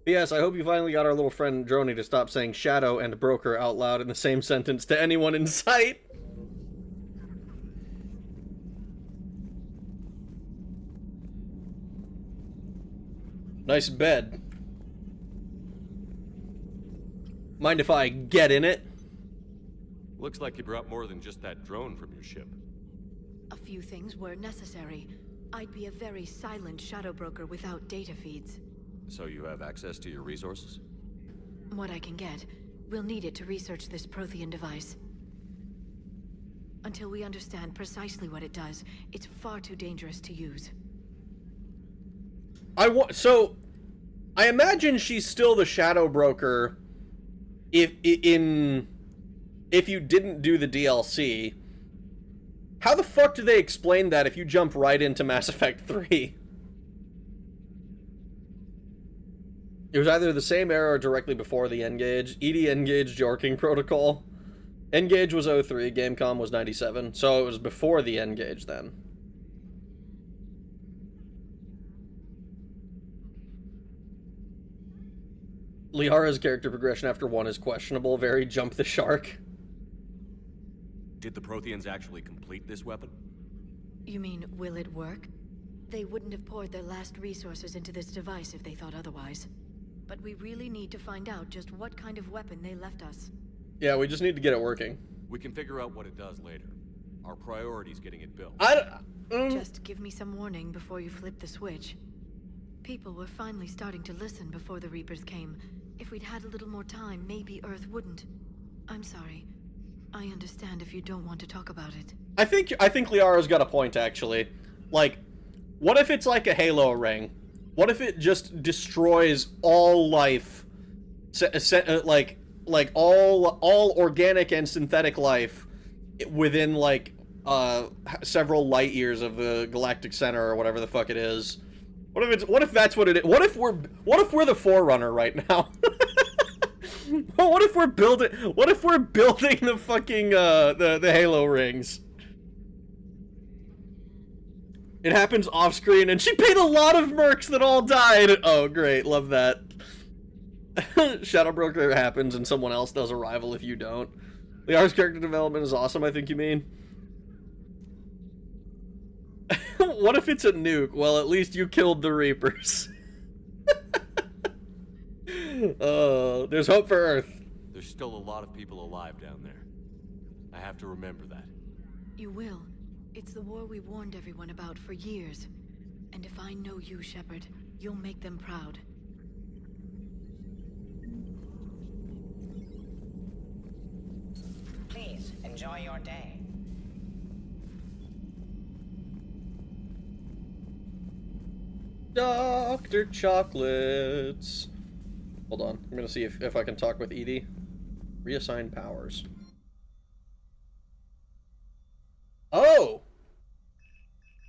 P.S. I hope you finally got our little friend Droney to stop saying shadow and broker out loud in the same sentence to anyone in sight. Nice bed. Mind if I get in it? Looks like you brought more than just that drone from your ship. A few things were necessary. I'd be a very silent shadow broker without data feeds. So you have access to your resources? What I can get. We'll need it to research this Prothean device. Until we understand precisely what it does, it's far too dangerous to use. So, I imagine she's still the shadow broker if you didn't do the DLC. How the fuck do they explain that if you jump right into Mass Effect 3? It was either the same era or directly before the N-Gage. ED N-Gage Jorking Protocol. N-Gage was 03, Gamecom was 97, so it was before the N-Gage then. Liara's character progression after 1 is questionable. Very jump the shark. Did the Protheans actually complete this weapon? You mean, will it work? They wouldn't have poured their last resources into this device if they thought otherwise. But we really need to find out just what kind of weapon they left us. Yeah, we just need to get it working. We can figure out what it does later. Our priority's getting it built. Just give me some warning before you flip the switch. People were finally starting to listen before the Reapers came. If we'd had a little more time, maybe Earth wouldn't. I'm sorry. I understand if you don't want to talk about it. I think Liara's got a point, actually. Like, what if it's like a Halo ring? What if it just destroys all life, like all organic and synthetic life within like several light years of the galactic center or whatever the fuck it is? What if that's what it is? What if we're the Forerunner right now? What if we're building the fucking the Halo rings? It happens off screen, and she paid a lot of mercs that all died. Oh, great, love that. Shadow Broker happens, and someone else does a rival if you don't. Liara's character development is awesome, I think you mean. What if it's a nuke? Well, at least you killed the Reapers. Oh, there's hope for Earth. There's still a lot of people alive down there. I have to remember that. You will. It's the war we warned everyone about for years. And if I know you, Shepard, you'll make them proud. Please, enjoy your day. Dr. Chocolates. Hold on. I'm gonna see if I can talk with Edie. Reassign powers. Oh!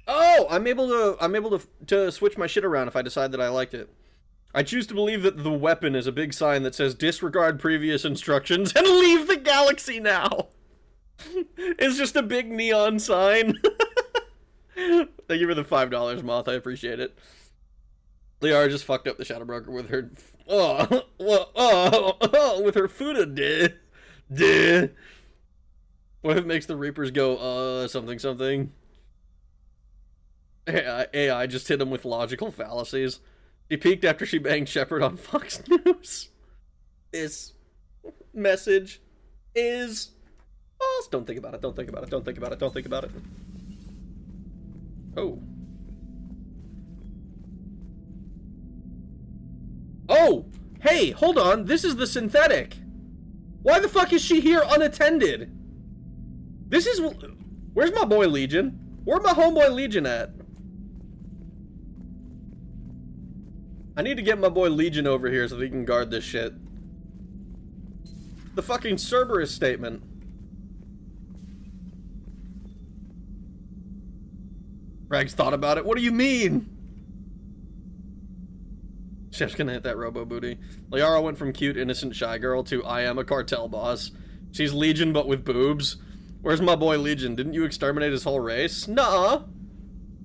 Oh! I'm able to switch my shit around if I decide that I liked it. I choose to believe that the weapon is a big sign that says disregard previous instructions and leave the galaxy now. It's just a big neon sign. Thank you for the $5, Moth. I appreciate it. Liara just fucked up the Shadow Broker with her with her Fuda Duh. What if it makes the Reapers go, something, something? AI just hit him with logical fallacies. She peaked after she banged Shepard on Fox News. This message is false. Don't think about it, don't think about it, don't think about it, don't think about it. Oh. Oh! Hey, hold on, this is the synthetic! Why the fuck is she here unattended? This is... Where's my boy Legion? Where's my homeboy Legion at? I need to get my boy Legion over here so that he can guard this shit. The fucking Cerberus statement. Rags thought about it. What do you mean? Chef's gonna hit that robo booty. Liara went from cute, innocent, shy girl to I am a cartel boss. She's Legion but with boobs. Where's my boy Legion? Didn't you exterminate his whole race? Nuh-uh.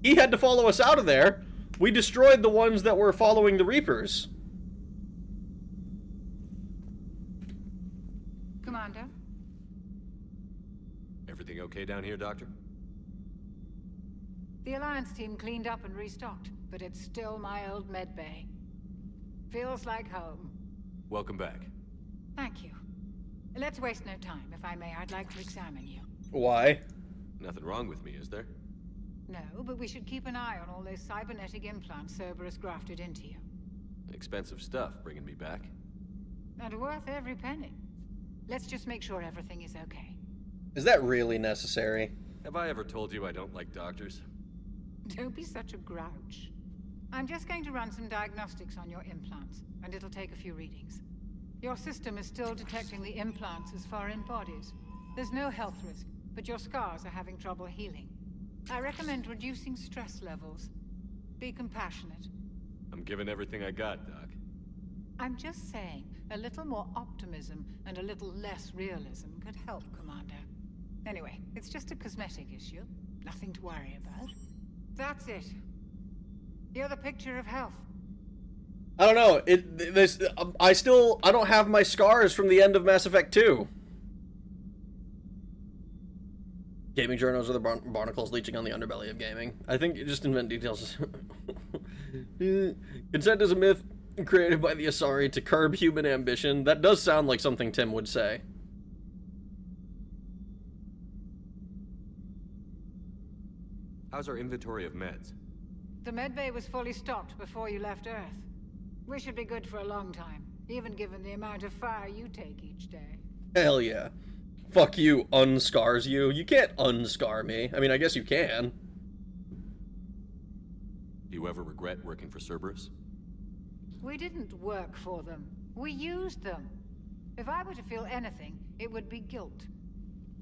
He had to follow us out of there. We destroyed the ones that were following the Reapers. Commander? Everything okay down here, Doctor? The Alliance team cleaned up and restocked, but it's still my old med bay. Feels like home. Welcome back. Thank you. Let's waste no time. If I may, I'd like to examine you. Why? Nothing wrong with me, is there? No, but we should keep an eye on all those cybernetic implants Cerberus grafted into you. Expensive stuff bringing me back. And worth every penny. Let's just make sure everything is okay. Is that really necessary? Have I ever told you I don't like doctors? Don't be such a grouch. I'm just going to run some diagnostics on your implants, and it'll take a few readings. Your system is still detecting the implants as foreign bodies. There's no health risk, but your scars are having trouble healing. I recommend reducing stress levels. Be compassionate. I'm giving everything I got, Doc. I'm just saying, a little more optimism and a little less realism could help, Commander. Anyway, it's just a cosmetic issue. Nothing to worry about. That's it. You're the picture of health. I don't know. I don't have my scars from the end of Mass Effect 2. Gaming journals are the barnacles leeching on the underbelly of gaming. I think you just invent details. Consent is a myth created by the Asari to curb human ambition. That does sound like something Tim would say. How's our inventory of meds? The medbay was fully stocked before you left Earth. We should be good for a long time, even given the amount of fire you take each day. Hell yeah. Fuck you, unscars you. You can't unscar me. I mean, I guess you can. Do you ever regret working for Cerberus? We didn't work for them. We used them. If I were to feel anything, it would be guilt.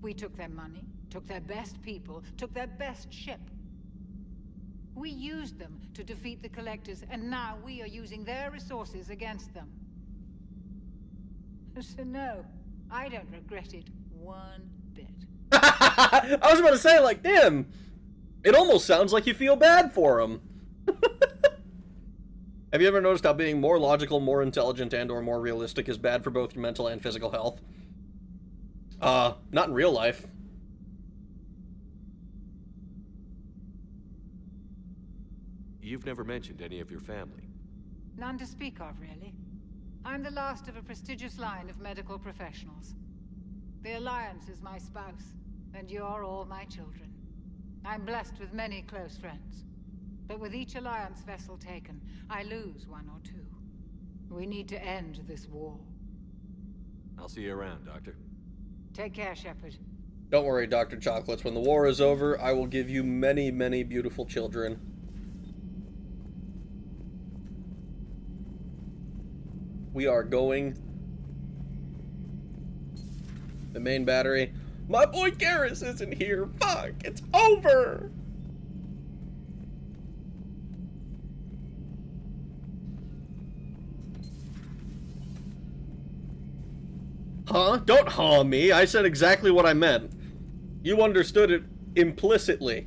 We took their money, took their best people, took their best ship. We used them to defeat the Collectors, and now we are using their resources against them. So no, I don't regret it one bit. I was about to say, like, damn, it almost sounds like you feel bad for him. Have you ever noticed how being more logical, more intelligent, and or more realistic is bad for both your mental and physical health? Not in real life. You've never mentioned any of your family. None to speak of, really. I'm the last of a prestigious line of medical professionals. The Alliance is my spouse, and you're all my children. I'm blessed with many close friends. But with each Alliance vessel taken, I lose one or two. We need to end this war. I'll see you around, Doctor. Take care, Shepard. Don't worry, Dr. Chocolates. When the war is over, I will give you many, many beautiful children. We are going. The main battery. My boy Garrus isn't here. Fuck, it's over. Huh? Don't huh me. I said exactly what I meant. You understood it implicitly.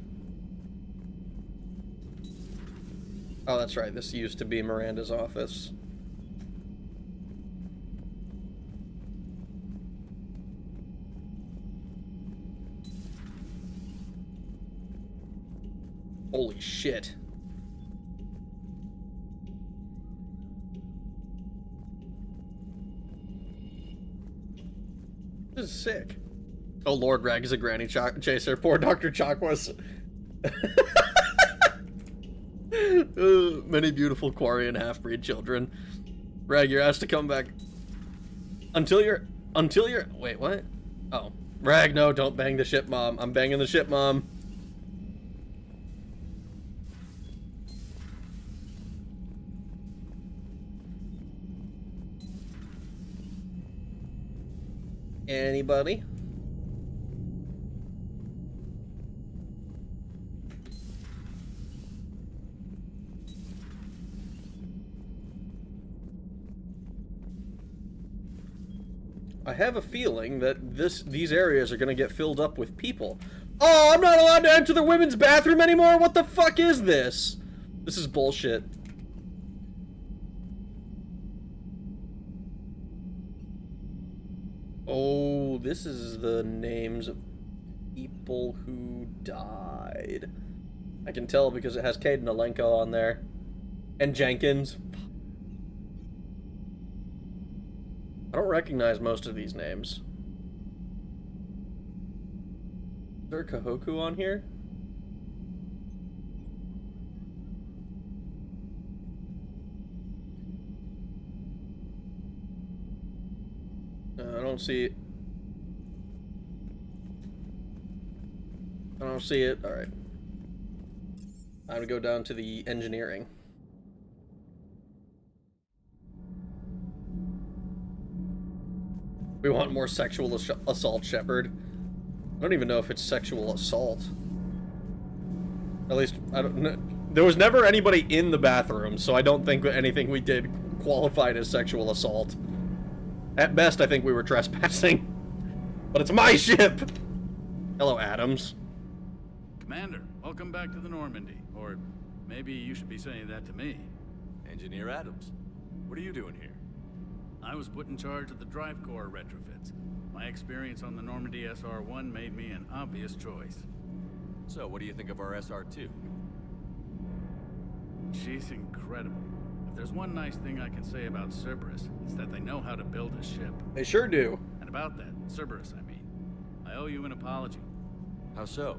Oh, that's right. This used to be Miranda's office. Holy shit. This is sick. Oh, Lord Rag is a granny chaser. Poor Dr. Chakwas. Many beautiful Quarian half-breed children. Rag, you're asked to come back until you're, wait, what? Oh. Rag, no, don't bang the ship, Mom. I'm banging the ship, Mom. Anybody? I have a feeling that these areas are gonna get filled up with people. Oh, I'm not allowed to enter the women's bathroom anymore? What the fuck is this? This is bullshit. Oh, this is the names of people who died. I can tell because it has Caden Alenko on there. And Jenkins. I don't recognize most of these names. Is there Kahoku on here? I don't see it. I don't see it. Alright. I'm gonna go down to the engineering. We want more sexual assault, Shepard. I don't even know if it's sexual assault. At least, I don't know. There was never anybody in the bathroom, so I don't think anything we did qualified as sexual assault. At best, I think we were trespassing. But it's my ship! Hello, Adams. Commander, welcome back to the Normandy. Or maybe you should be saying that to me. Engineer Adams, what are you doing here? I was put in charge of the drive core retrofits. My experience on the Normandy SR-1 made me an obvious choice. So, what do you think of our SR-2? She's incredible. If there's one nice thing I can say about Cerberus, it's that they know how to build a ship. They sure do. And about that, Cerberus, I mean, I owe you an apology. How so?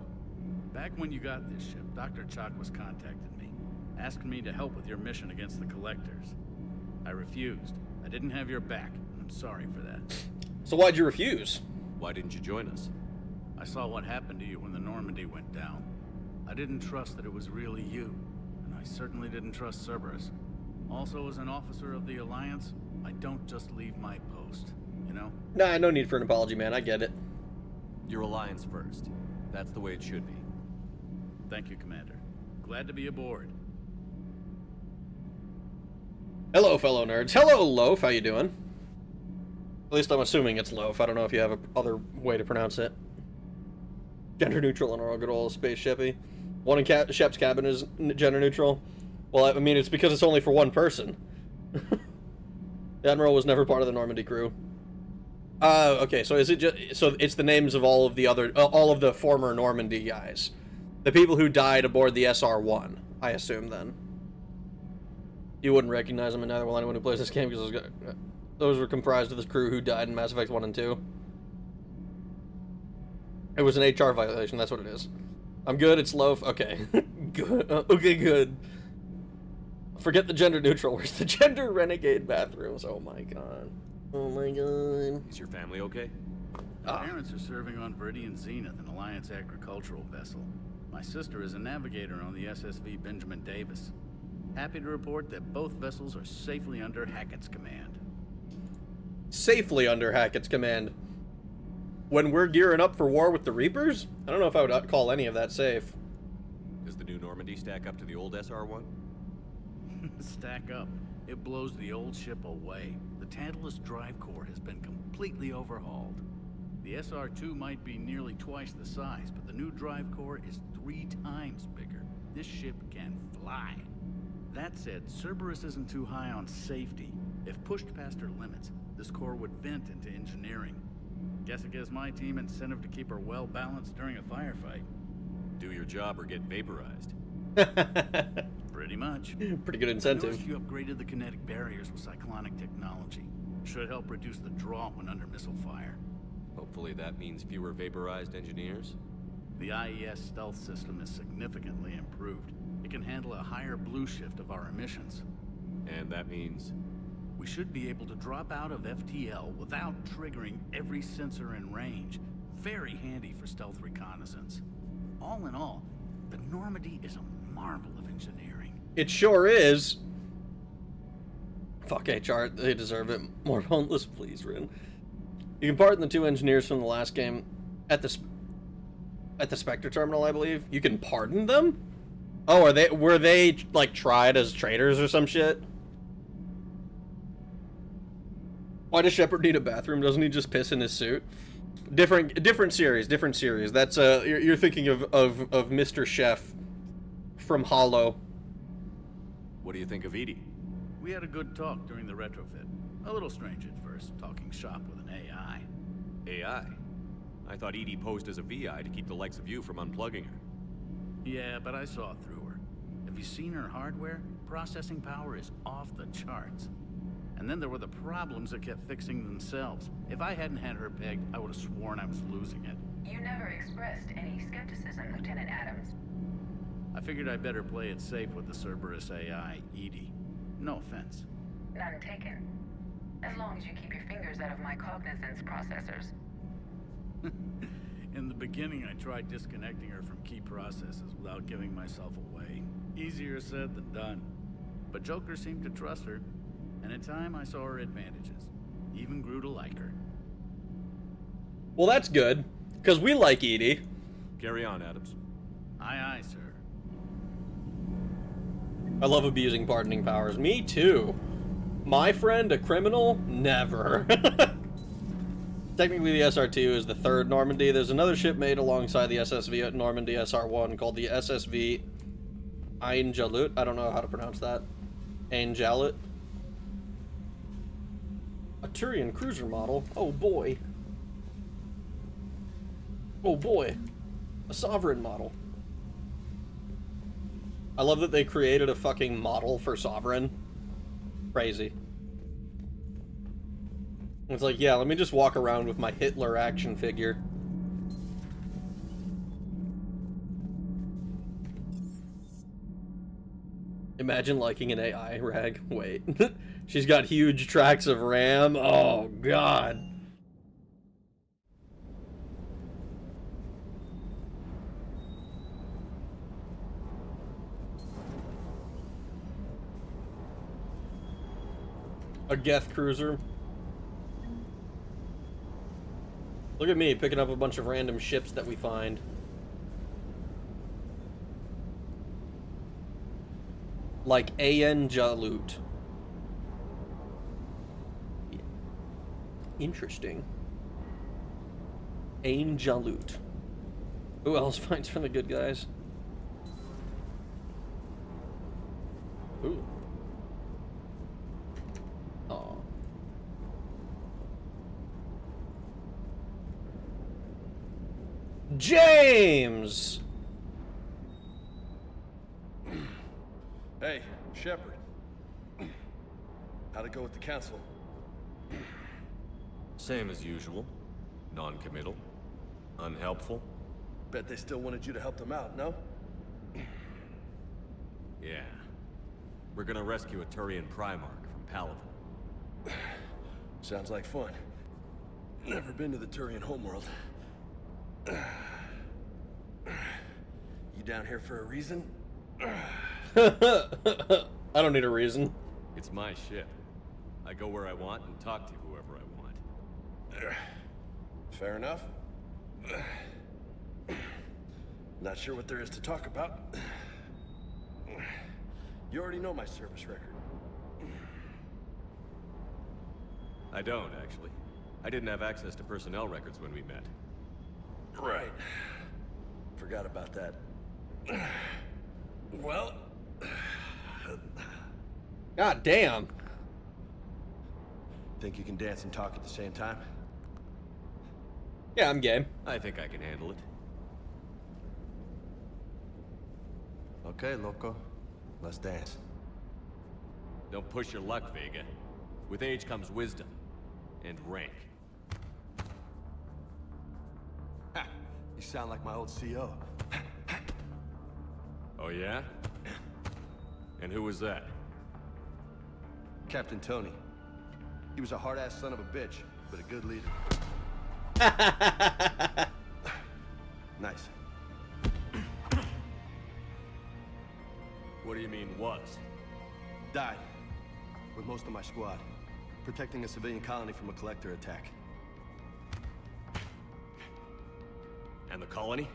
Back when you got this ship, Dr. Chakwas contacted me, asking me to help with your mission against the Collectors. I refused. I didn't have your back, and I'm sorry for that. So why'd you refuse? Why didn't you join us? I saw what happened to you when the Normandy went down. I didn't trust that it was really you, and I certainly didn't trust Cerberus. Also, as an officer of the Alliance, I don't just leave my post, you know? Nah, no need for an apology, man. I get it. Your Alliance first. That's the way it should be. Thank you, Commander. Glad to be aboard. Hello, fellow nerds. Hello, Loaf. How you doing? At least I'm assuming it's Loaf. I don't know if you have a other way to pronounce it. Gender neutral in our good old spaceshipy. One in Shep's cabin is gender neutral. Well, I mean, it's because it's only for one person. The Admiral was never part of the Normandy crew. Okay, so is it just... So it's the names of all of the other... all of the former Normandy guys. The people who died aboard the SR-1, I assume, then. You wouldn't recognize them, and neither will anyone who plays this game, because those were comprised of the crew who died in Mass Effect 1 and 2. It was an HR violation, that's what it is. I'm good, it's Loaf. Okay. Good. Okay, good. Forget the gender neutral. Where's the gender renegade bathrooms? Oh my god. Oh my god. Is your family okay? My parents are serving on Viridian Zenith, an Alliance agricultural vessel. My sister is a navigator on the SSV Benjamin Davis. Happy to report that both vessels are safely under Hackett's command. Safely under Hackett's command? When we're gearing up for war with the Reapers? I don't know if I would call any of that safe. Does the new Normandy stack up to the old SR-1? Stack up. It blows the old ship away. The Tantalus drive core has been completely overhauled. The SR-2 might be nearly twice the size, but the new drive core is 3 times bigger. This ship can fly. That said, Cerberus isn't too high on safety. If pushed past her limits, this core would vent into engineering. Guess it gives my team incentive to keep her well balanced during a firefight. Do your job or get vaporized. Pretty much. Pretty good I incentive. noticed you upgraded the kinetic barriers with cyclonic technology. Should help reduce the draw when under missile fire. Hopefully that means fewer vaporized engineers. The IES stealth system is significantly improved. It can handle a higher blue shift of our emissions. And that means? We should be able to drop out of FTL without triggering every sensor in range. Very handy for stealth reconnaissance. All in all, the Normandy is a marvel of engineering. It sure is. Fuck HR, they deserve it. More boneless, please, Rin. You can pardon the 2 engineers from the last game at the Spectre terminal, I believe. You can pardon them? Oh, were they like tried as traitors or some shit? Why does Shepard need a bathroom? Doesn't he just piss in his suit? Different series. That's you're thinking of Mr. Chef from Hollow. What do you think of Edie? We had a good talk during the retrofit. A little strange at first, talking shop with an AI. AI? I thought Edie posed as a VI to keep the likes of you from unplugging her. Yeah, but I saw through her. Have you seen her hardware? Processing power is off the charts. And then there were the problems that kept fixing themselves. If I hadn't had her pegged, I would have sworn I was losing it. You never expressed any skepticism, Lieutenant Adams. I figured I'd better play it safe with the Cerberus AI, Edie. No offense. None taken. As long as you keep your fingers out of my cognizance processors. In the beginning, I tried disconnecting her from key processes without giving myself away. Easier said than done. But Joker seemed to trust her, and in time I saw her advantages. Even grew to like her. Well, that's good, because we like Edie. Carry on, Adams. Aye, aye, sir. I love abusing pardoning powers. Me too. My friend, a criminal? Never. Technically, the SR-2 is the 3rd Normandy. There's another ship made alongside the SSV at Normandy SR-1 called the SSV Einjalut. I don't know how to pronounce that. Einjalut. A Turian cruiser model. Oh boy. Oh boy. A Sovereign model. I love that they created a fucking model for Sovereign. Crazy. It's like, yeah, let me just walk around with my Hitler action figure. Imagine liking an AI rag. Wait. She's got huge tracks of RAM. Oh, God. A Geth cruiser. Look at me picking up a bunch of random ships that we find. Like AN Jalut. Interesting. Ain Jalut. Who else fights for the good guys? Ooh. Oh. James! Hey, Shepard. How'd it go with the council? Same as usual. Non-committal. Unhelpful. Bet they still wanted you to help them out, no? Yeah. We're gonna rescue a Turian Primarch from Palaven. Sounds like fun. Never been to the Turian homeworld. You down here for a reason? I don't need a reason. It's my ship. I go where I want and talk to whoever I want. Fair enough. Not sure what there is to talk about. You already know my service record. I don't, actually. I didn't have access to personnel records when we met. Right. Forgot about that. Well... God damn. Think you can dance and talk at the same time? Yeah, I'm game. I think I can handle it. Okay, loco. Let's dance. Don't push your luck, Vega. With age comes wisdom. And rank. Ha! You sound like my old CO. Oh yeah? And who was that? Captain Tony. He was a hard-ass son of a bitch, but a good leader. Nice. What do you mean, was? Died. With most of my squad. Protecting a civilian colony from a collector attack. And the colony?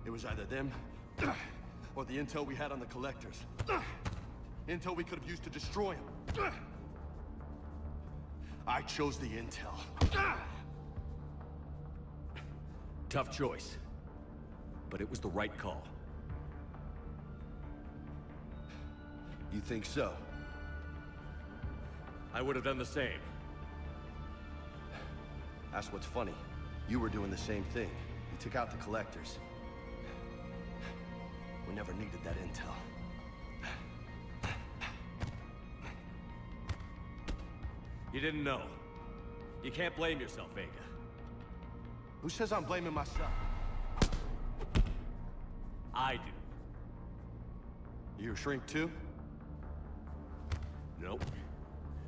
It was either them, or the intel we had on the collectors. Intel we could have used to destroy them. I chose the intel. Tough choice. But it was the right call. You think so? I would have done the same. That's what's funny. You were doing the same thing. You took out the collectors. We never needed that intel. You didn't know. You can't blame yourself, Vega. Who says I'm blaming myself? I do. You a shrink too? Nope.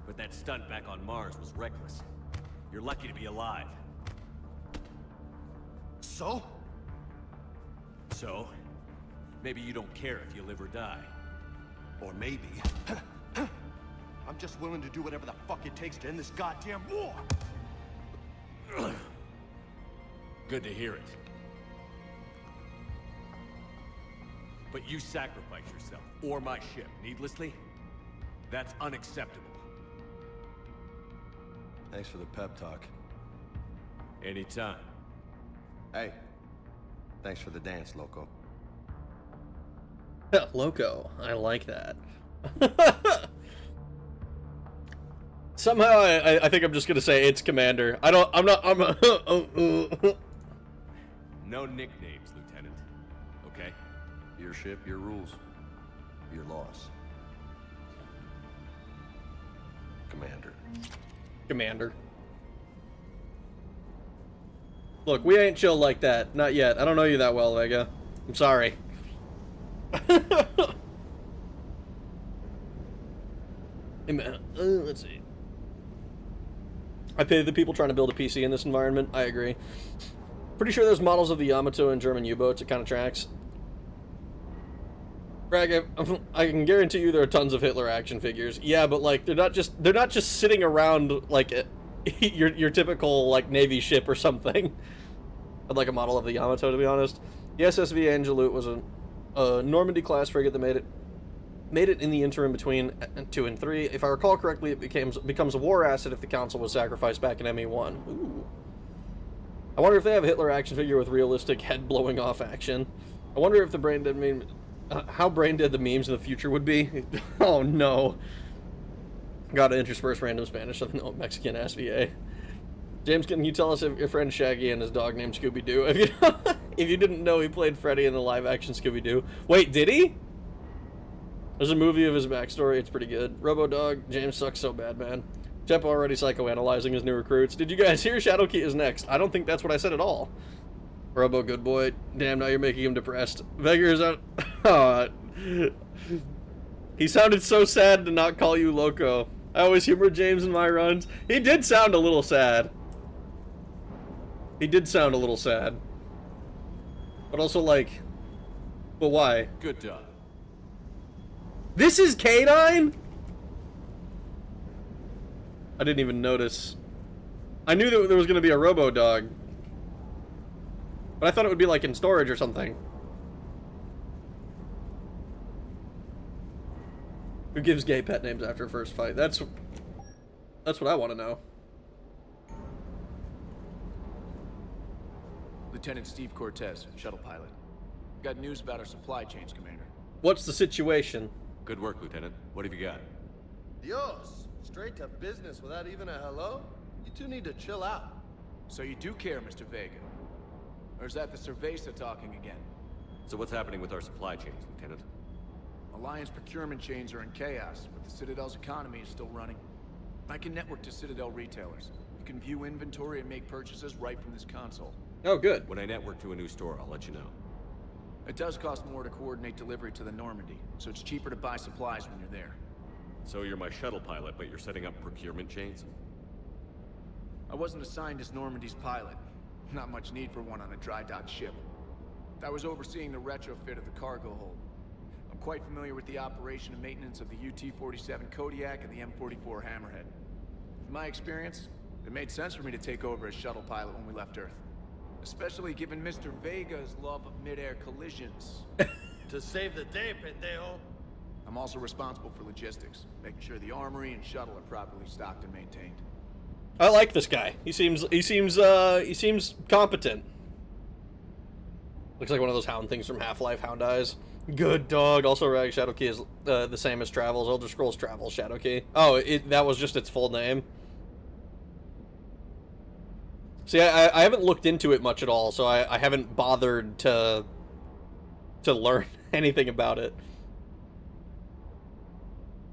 But that stunt back on Mars was reckless. You're lucky to be alive. So? So? Maybe you don't care if you live or die. Or maybe... I'm just willing to do whatever the fuck it takes to end this goddamn war! Good to hear it. But you sacrifice yourself, or my ship, needlessly? That's unacceptable. Thanks for the pep talk. Anytime. Hey, thanks for the dance, Loco. Loco, I like that. Somehow I think I'm just gonna say it's Commander. No nicknames, Lieutenant. Okay? Your ship, your rules. Your laws. Commander. Commander. Look, we ain't chill like that. Not yet. I don't know you that well, Vega. I'm sorry. Hey, man. Let's see. I pity the people trying to build a PC in this environment. I agree. Pretty sure there's models of the Yamato and German U-boats. It kind of tracks. Bragg, I can guarantee you there are tons of Hitler action figures. Yeah, but like they're not just sitting around like your typical like Navy ship or something. I'd like a model of the Yamato, to be honest. The SSV Angelut was a Normandy class frigate that made it in the interim between 2 and 3. If I recall correctly, it becomes a war asset if the Council was sacrificed back in ME1. Ooh. I wonder if they have a Hitler action figure with realistic head blowing off action. I wonder if the brain dead meme, how brain dead the memes in the future would be. Oh no. Gotta intersperse random Spanish with no Mexican SVA. James, can you tell us if your friend Shaggy and his dog named Scooby-Doo? If you didn't know, he played Freddy in the live-action Scooby-Doo. Wait, did he? There's a movie of his backstory. It's pretty good. Robo-Dog, James sucks so bad, man. Jep already psychoanalyzing his new recruits. Did you guys hear Shadowkey is next? I don't think that's what I said at all. Robo, good boy. Damn, now you're making him depressed. Vega's out. He sounded so sad to not call you Loco. I always humor James in my runs. He did sound a little sad. He did sound a little sad. But also, like... But why? Good job. This is K9? I didn't even notice. I knew that there was going to be a Robo-Dog. But I thought it would be, like, in storage or something. Who gives gay pet names after a first fight? That's what I want to know. Lieutenant Steve Cortez, shuttle pilot. Got news about our supply chains, Commander. What's the situation? Good work, Lieutenant. What have you got? Dios! Straight to business without even a hello? You two need to chill out. So you do care, Mr. Vega? Or is that the Cerveza talking again? So what's happening with our supply chains, Lieutenant? Alliance procurement chains are in chaos, but the Citadel's economy is still running. I can network to Citadel retailers. You can view inventory and make purchases right from this console. Oh, good. When I network to a new store, I'll let you know. It does cost more to coordinate delivery to the Normandy, so it's cheaper to buy supplies when you're there. So you're my shuttle pilot, but you're setting up procurement chains? I wasn't assigned as Normandy's pilot. Not much need for one on a dry dock ship. I was overseeing the retrofit of the cargo hold. I'm quite familiar with the operation and maintenance of the UT-47 Kodiak and the M44 Hammerhead. In my experience, it made sense for me to take over as shuttle pilot when we left Earth. Especially given Mr. Vega's love of mid-air collisions. To save the day, pendejo. I'm also responsible for logistics, making sure the armory and shuttle are properly stocked and maintained. I like this guy. He seems competent. Looks like one of those hound things from Half-Life, Hound Eyes. Good dog. Also, Rag Shadow Key is the same as Travels. Elder Scrolls Travels Shadow Key. Oh, that was just its full name. See, I haven't looked into it much at all, so I haven't bothered to learn anything about it.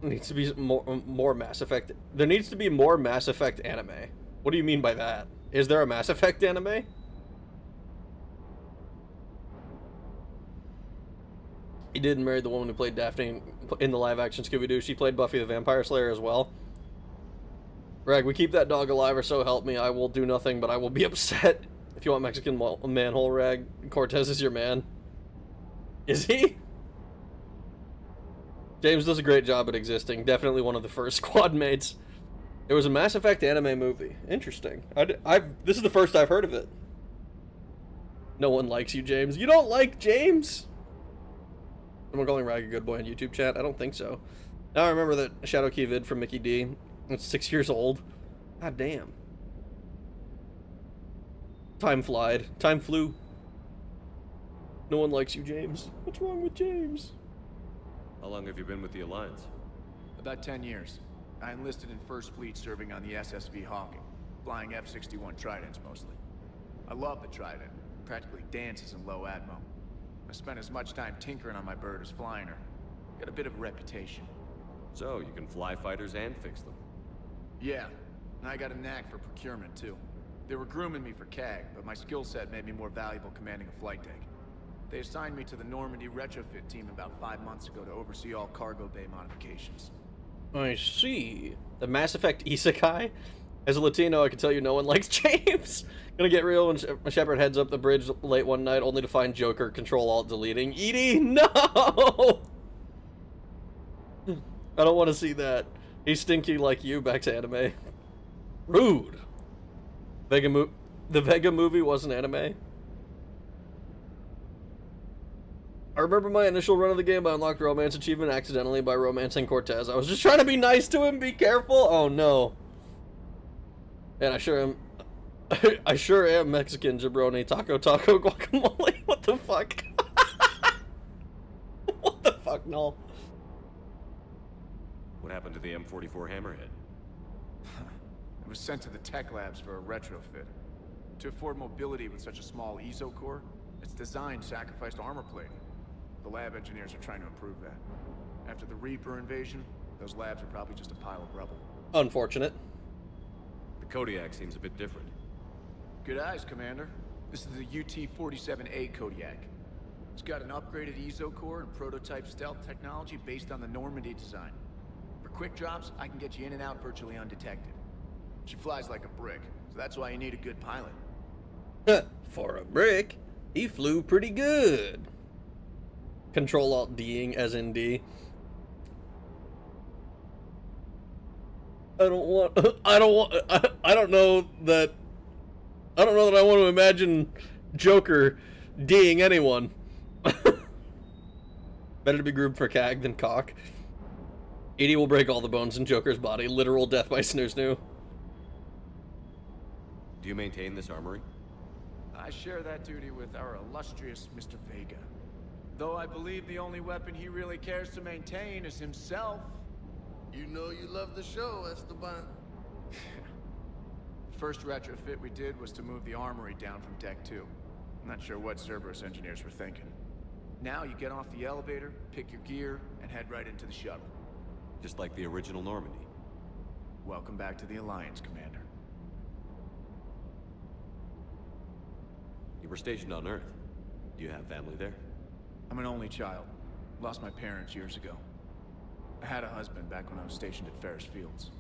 There needs to be more Mass Effect. There needs to be more Mass Effect anime. What do you mean by that? Is there a Mass Effect anime? He did marry the woman who played Daphne in the live-action Scooby-Doo. She played Buffy the Vampire Slayer as well. Rag, we keep that dog alive, or so help me. I will do nothing, but I will be upset. If you want Mexican manhole, Rag, Cortez is your man. Is he? James does a great job at existing. Definitely one of the first squad mates. It was a Mass Effect anime movie. Interesting. This is the first I've heard of it. No one likes you, James. You don't like James? Am I calling Rag a good boy on YouTube chat? I don't think so. Now I remember that Shadow Key vid from Mickey D. It's 6 years old. God damn. Time flied. Time flew. No one likes you, James. What's wrong with James? How long have you been with the Alliance? About 10 years. I enlisted in First Fleet serving on the SSV Hawking, flying F-61 Tridents mostly. I love the Trident. Practically dances in low atmo. I spent as much time tinkering on my bird as flying her. Got a bit of a reputation. So, you can fly fighters and fix them? Yeah, and I got a knack for procurement too. They were grooming me for CAG, but my skill set made me more valuable commanding a flight deck. They assigned me to the Normandy retrofit team about 5 months ago to oversee all cargo bay modifications. I see. The Mass Effect Isekai? As a Latino, I can tell you no one likes James. Gonna get real when Shepard heads up the bridge late one night, only to find Joker Control-Alt-Deleting. Edie, no! I don't want to see that. He's stinky like you, back to anime. Rude. The Vega movie wasn't anime. I remember my initial run of the game. I unlocked romance achievement accidentally by romancing Cortez. I was just trying to be nice to him. Be careful. Oh no. And I sure am. I sure am Mexican jabroni taco guacamole. What the fuck? What the fuck, no. What happened to the M44 Hammerhead? It was sent to the tech labs for a retrofit. To afford mobility with such a small ESO core, its design sacrificed armor plating. The lab engineers are trying to improve that. After the Reaper invasion, those labs are probably just a pile of rubble. Unfortunate. The Kodiak seems a bit different. Good eyes, Commander. This is the UT-47A Kodiak. It's got an upgraded ESO core and prototype stealth technology based on the Normandy design. For quick drops, I can get you in and out virtually undetected. She flies like a brick, so that's why you need a good pilot. For a brick, he flew pretty good. Control-Alt-D'ing as in D. I don't know that I want to imagine Joker D'ing anyone. Better to be groomed for CAG than cock. Edie will break all the bones in Joker's body. Literal death by snoo-snoo. Do you maintain this armory? I share that duty with our illustrious Mr. Vega. Though I believe the only weapon he really cares to maintain is himself. You know you love the show, Esteban. First retrofit we did was to move the armory down from Deck 2. Not sure what Cerberus engineers were thinking. Now you get off the elevator, pick your gear, and head right into the shuttle. Just like the original Normandy. Welcome back to the Alliance, Commander. You were stationed on Earth. Do you have family there? I'm an only child. Lost my parents years ago. I had a husband back when I was stationed at Ferris Fields.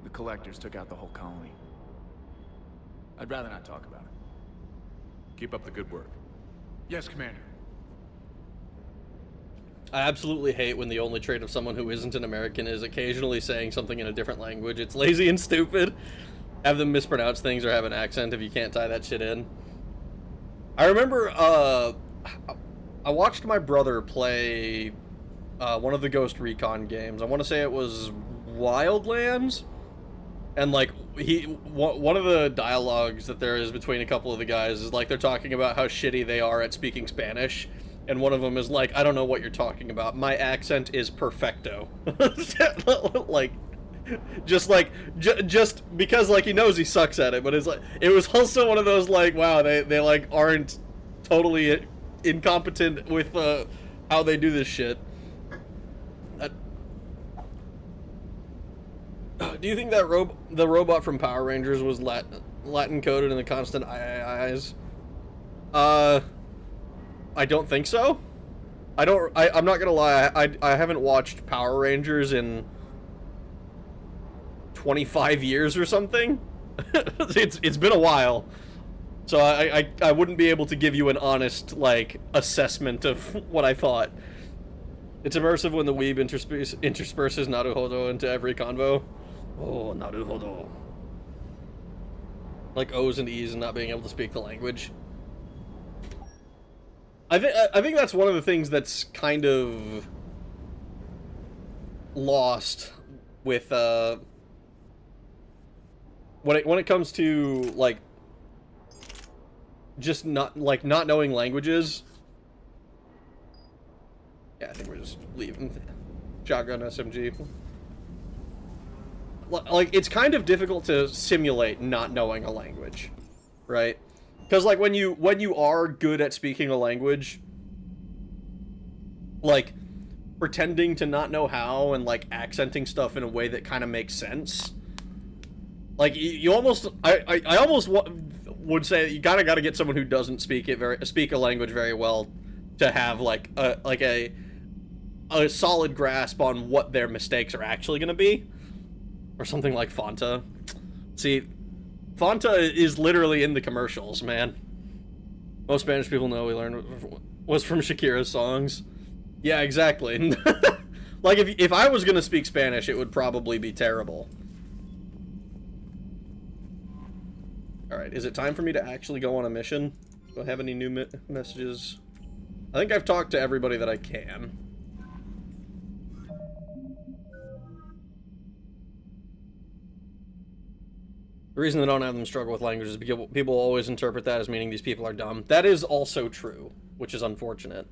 The Collectors took out the whole colony. I'd rather not talk about it. Keep up the good work. Yes, Commander. I absolutely hate when the only trait of someone who isn't an American is occasionally saying something in a different language. It's lazy and stupid. Have them mispronounce things or have an accent if you can't tie that shit in. I remember, I watched my brother play one of the Ghost Recon games. I want to say it was Wildlands. And, like, one of the dialogues that there is between a couple of the guys is, like, they're talking about how shitty they are at speaking Spanish. And one of them is like, I don't know what you're talking about. My accent is perfecto. Like, just because, like, he knows he sucks at it. But it's like, it was also one of those, like, wow, they like, aren't totally incompetent with how they do this shit. Do you think that the robot from Power Rangers was Latin coded in the constant eyes? I don't think so. I'm not gonna lie. I haven't watched Power Rangers in 25 years or something. It's been a while, so I wouldn't be able to give you an honest, like, assessment of what I thought. It's immersive when the weeb intersperses Naruhodo into every convo. Oh, Naruhodo. Like O's and E's and not being able to speak the language. I think that's one of the things that's kind of lost with when it comes to, like, just not knowing languages. Yeah, I think we're just leaving. Shotgun SMG. Like, it's kind of difficult to simulate not knowing a language, right? Because, like, when you are good at speaking a language, like, pretending to not know how and, like, accenting stuff in a way that kind of makes sense, like, you almost, I almost would say that you gotta get someone who doesn't speak a language very well to have, like, a solid grasp on what their mistakes are actually gonna be, or something like Fanta. See, Fanta is literally in the commercials, man. Most Spanish people know we learned was from Shakira's songs. Yeah, exactly. Like, if I was gonna speak Spanish, it would probably be terrible. Alright, is it time for me to actually go on a mission? Do I have any new messages? I think I've talked to everybody that I can. The reason they don't have them struggle with language is because people always interpret that as meaning these people are dumb. That is also true, which is unfortunate.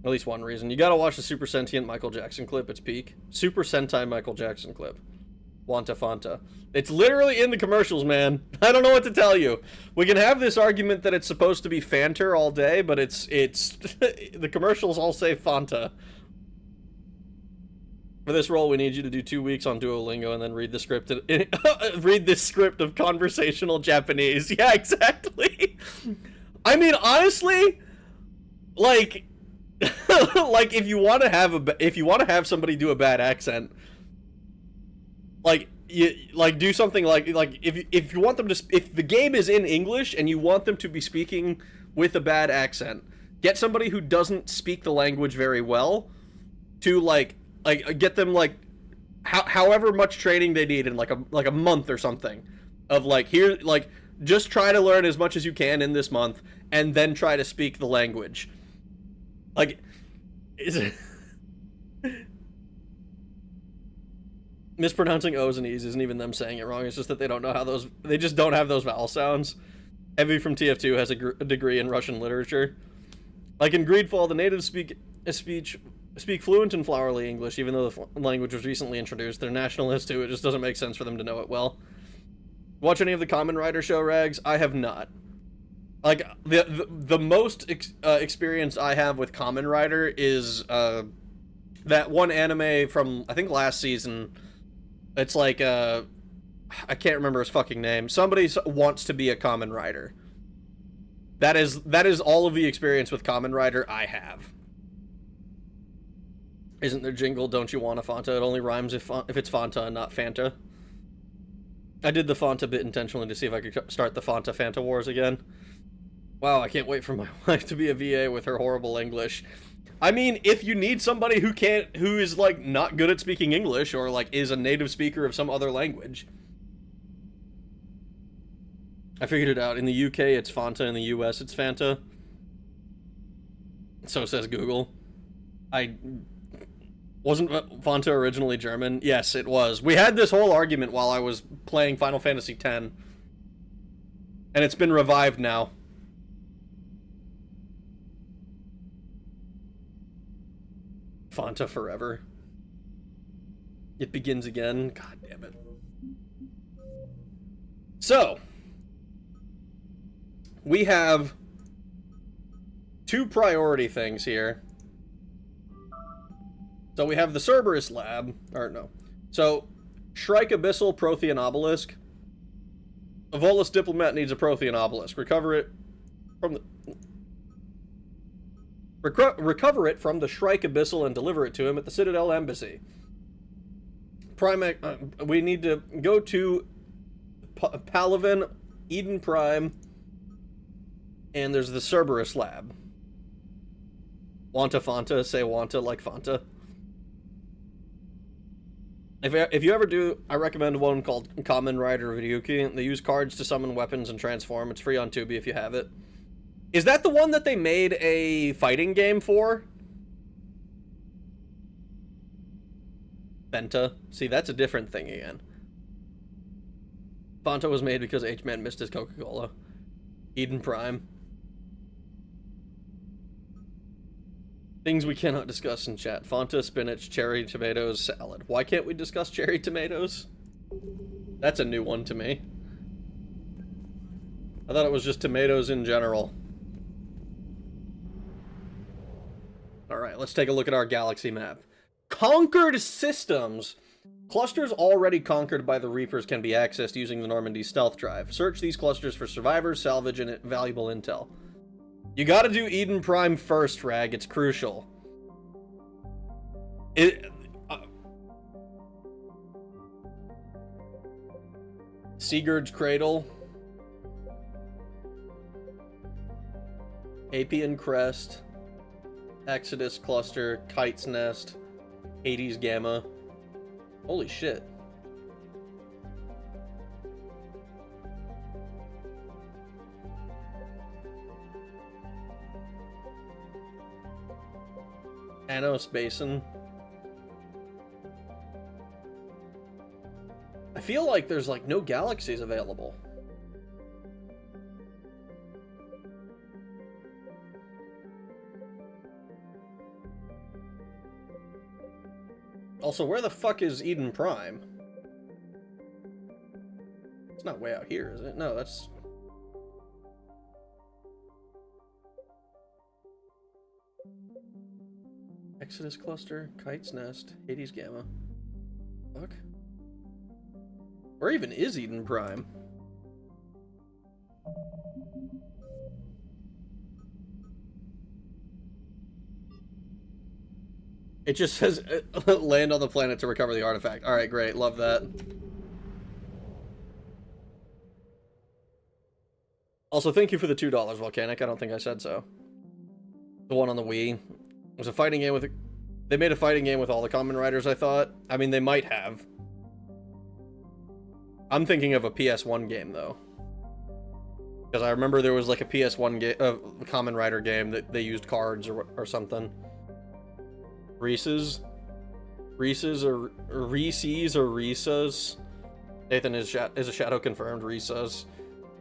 At least one reason. You gotta watch the Super Sentient Michael Jackson clip. It's peak. Super Sentai Michael Jackson clip. Wanta Fanta. It's literally in the commercials, man. I don't know what to tell you. We can have this argument that it's supposed to be Fanter all day, but it's the commercials all say Fanta. For this role, we need you to do 2 weeks on Duolingo and then read the script. Read this script of conversational Japanese. Yeah, exactly. I mean, honestly, like, like, if you want to have somebody do a bad accent, like, do something like if you want them to, if the game is in English and you want them to be speaking with a bad accent, get somebody who doesn't speak the language very well to, like get them, like, however much training they need in like a month or something, of, like, here, like, just try to learn as much as you can in this month and then try to speak the language. Like, is it mispronouncing O's and E's isn't even them saying it wrong, it's just that they don't know how they just don't have those vowel sounds. Evie from TF2 has a degree in Russian literature. Like in Greedfall, the natives speak fluent and flowery English, even though the language was recently introduced. They're nationalists too, it just doesn't make sense for them to know it well. Watch any of the Kamen Rider show, Rags? I have not. Like, the most experience I have with Kamen Rider is that one anime from, I think, last season. It's like, I can't remember his fucking name. Somebody wants to be a Kamen Rider. That is all of the experience with Kamen Rider I have. Isn't there jingle, don't you want a Fanta? It only rhymes if it's Fanta and not Fanta. I did the Fanta bit intentionally to see if I could start the Fanta Wars again. Wow, I can't wait for my wife to be a VA with her horrible English. I mean, if you need somebody who is, like, not good at speaking English, or, like, is a native speaker of some other language. I figured it out. In the UK, it's Fanta. In the US, it's Fanta. So says Google. Wasn't Fanta originally German? Yes, it was. We had this whole argument while I was playing Final Fantasy X. And it's been revived now. Fanta forever. It begins again. God damn it. So, we have two priority things here. So we have the Cerberus lab, or no. So, Shrike Abyssal Prothean Obelisk. A Volus diplomat needs a Prothean Obelisk. Recover it from the Shrike Abyssal and deliver it to him at the Citadel Embassy. We need to go to Palaven, Eden Prime, and there's the Cerberus lab. Wanta Fanta, say Wanta like Fanta. If you ever do, I recommend one called Kamen Rider Ryuki. They use cards to summon weapons and transform. It's free on Tubi if you have it. Is that the one that they made a fighting game for? Benta? See, that's a different thing again. Fanta was made because H-Man missed his Coca-Cola. Eden Prime. Things we cannot discuss in chat. Fanta, spinach, cherry, tomatoes, salad. Why can't we discuss cherry tomatoes? That's a new one to me. I thought it was just tomatoes in general. Alright, let's take a look at our galaxy map. Conquered systems! Clusters already conquered by the Reapers can be accessed using the Normandy stealth drive. Search these clusters for survivors, salvage, and valuable intel. You gotta do Eden Prime first, Rag. It's crucial. Sigurd's Cradle. Apian Crest. Exodus Cluster. Kite's Nest. Hades Gamma. Holy shit. Anos Basin. I feel like there's like no galaxies available. Also, where the fuck is Eden Prime? It's not way out here, is it? No, that's... Exodus Cluster, Kite's Nest, Hades Gamma. Fuck. Where even is Eden Prime? It just says land on the planet to recover the artifact. Alright, great. Love that. Also, thank you for the $2, Volcanic. I don't think I said so. The one on the Wii. It was a fighting game with... They made a fighting game with all the Kamen Riders, I thought. I mean, they might have. I'm thinking of a PS1 game, though. Because I remember there was like a PS1 game, Kamen Rider game that they used cards or something. Reese's or Reese's. Nathan is a shadow confirmed. Reese's.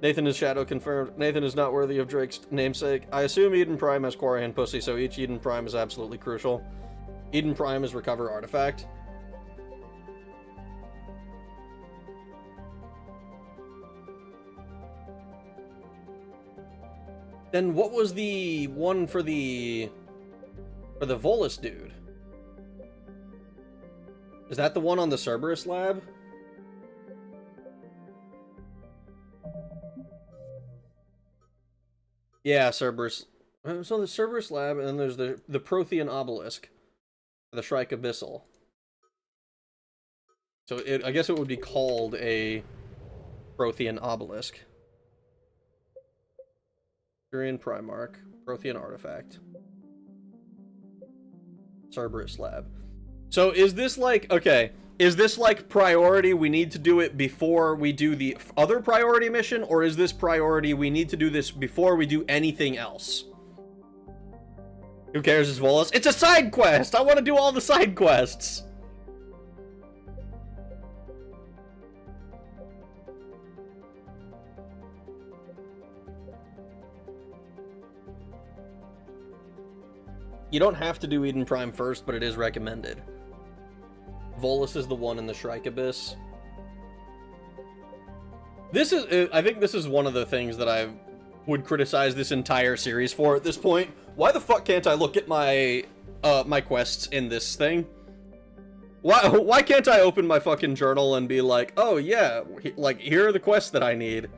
Nathan is shadow confirmed. Nathan is not worthy of Drake's namesake. I assume Eden Prime has Quarian pussy, so each Eden Prime is absolutely crucial. Eden Prime is recover artifact. Then what was the one for the Volus dude? Is that the one on the Cerberus lab? Yeah, Cerberus. So the Cerberus lab, and then there's the Prothean obelisk, the Shrike Abyssal. So I guess it would be called a Prothean obelisk. Turian Primarch, Prothean artifact, Cerberus lab. So is this like, okay, is this like priority, we need to do it before we do the other priority mission, or is this priority, we need to do this before we do anything else? Who cares, is Volus? It's a side quest! I want to do all the side quests! You don't have to do Eden Prime first, but it is recommended. Volus is the one in the Shrike Abyss. This is, I think this is one of the things that I would criticize this entire series for at this point. Why the fuck can't I look at my, my quests in this thing? Why can't I open my fucking journal and be like, oh yeah, like, here are the quests that I need.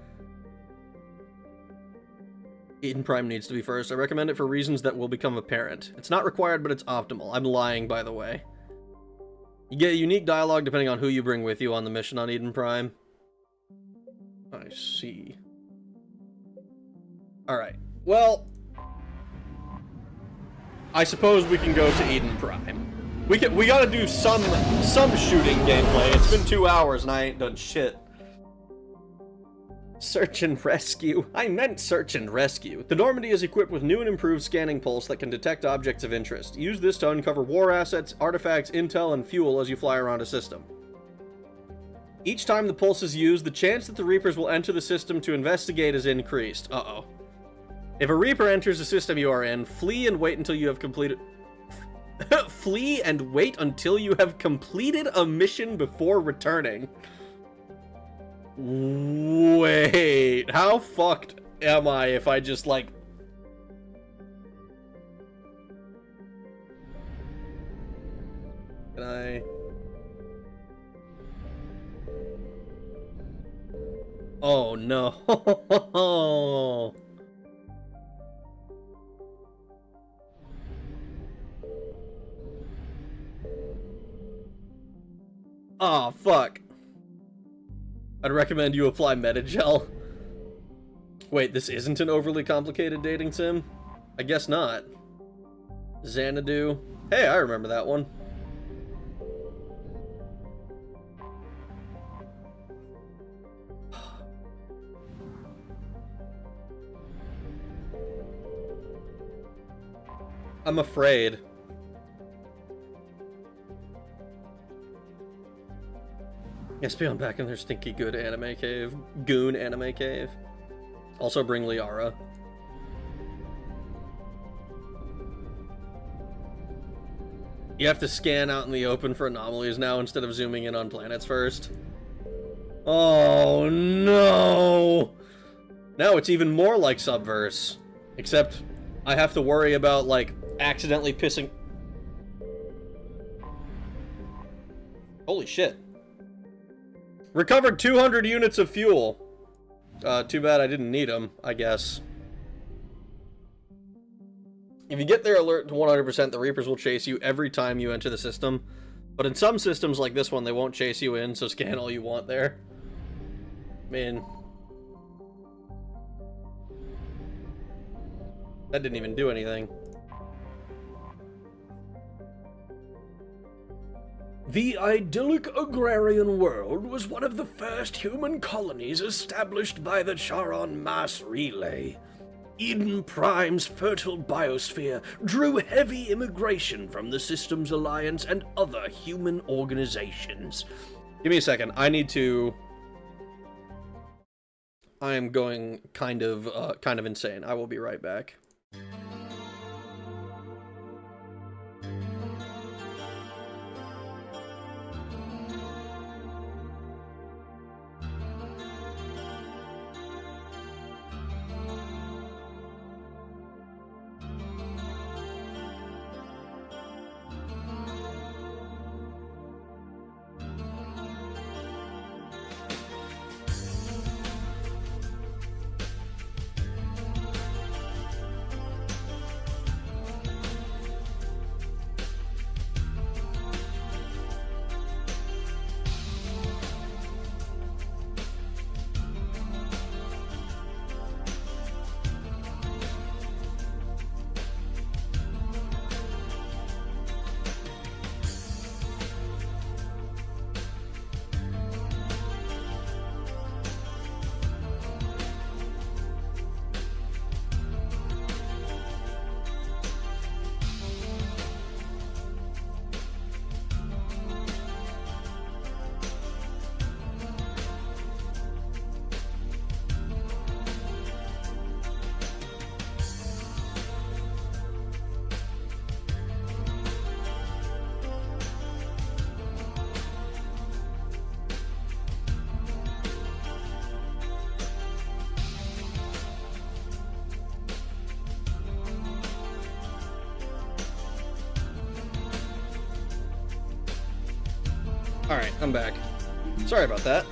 Eden Prime needs to be first. I recommend it for reasons that will become apparent. It's not required, but it's optimal. I'm lying, by the way. You get a unique dialogue depending on who you bring with you on the mission on Eden Prime. I see. Alright. Well, I suppose we can go to Eden Prime. We gotta do some shooting gameplay. It's been 2 hours and I ain't done shit. Search and rescue. I meant search and rescue. The Normandy is equipped with new and improved scanning pulse that can detect objects of interest. Use this to uncover war assets, artifacts, intel, and fuel as you fly around a system. Each time the pulse is used, the chance that the Reapers will enter the system to investigate is increased. Uh-oh. If a Reaper enters the system you are in, flee and wait until you have completed... flee and wait until you have completed a mission before returning. Wait, how fucked am I if I just, like... Can I... Oh, no. Oh, fuck. I'd recommend you apply Metagel. Wait, this isn't an overly complicated dating sim? I guess not. Xanadu. Hey, I remember that one. I'm afraid. Yes, be on back in their stinky good anime cave. Goon anime cave. Also bring Liara. You have to scan out in the open for anomalies now instead of zooming in on planets first. Oh no! Now it's even more like Subverse. Except I have to worry about, like, accidentally pissing... Holy shit. Recovered 200 units of fuel. Too bad I didn't need them, I guess. If you get their alert to 100%, the Reapers will chase you every time you enter the system. But in some systems like this one, they won't chase you in, so scan all you want there. I mean... that didn't even do anything. The idyllic agrarian world was one of the first human colonies established by the Charon Mass Relay. Eden Prime's fertile biosphere drew heavy immigration from the Systems Alliance and other human organizations. Give me a second. I am going kind of insane. I will be right back. Alright, I'm back. Sorry about that.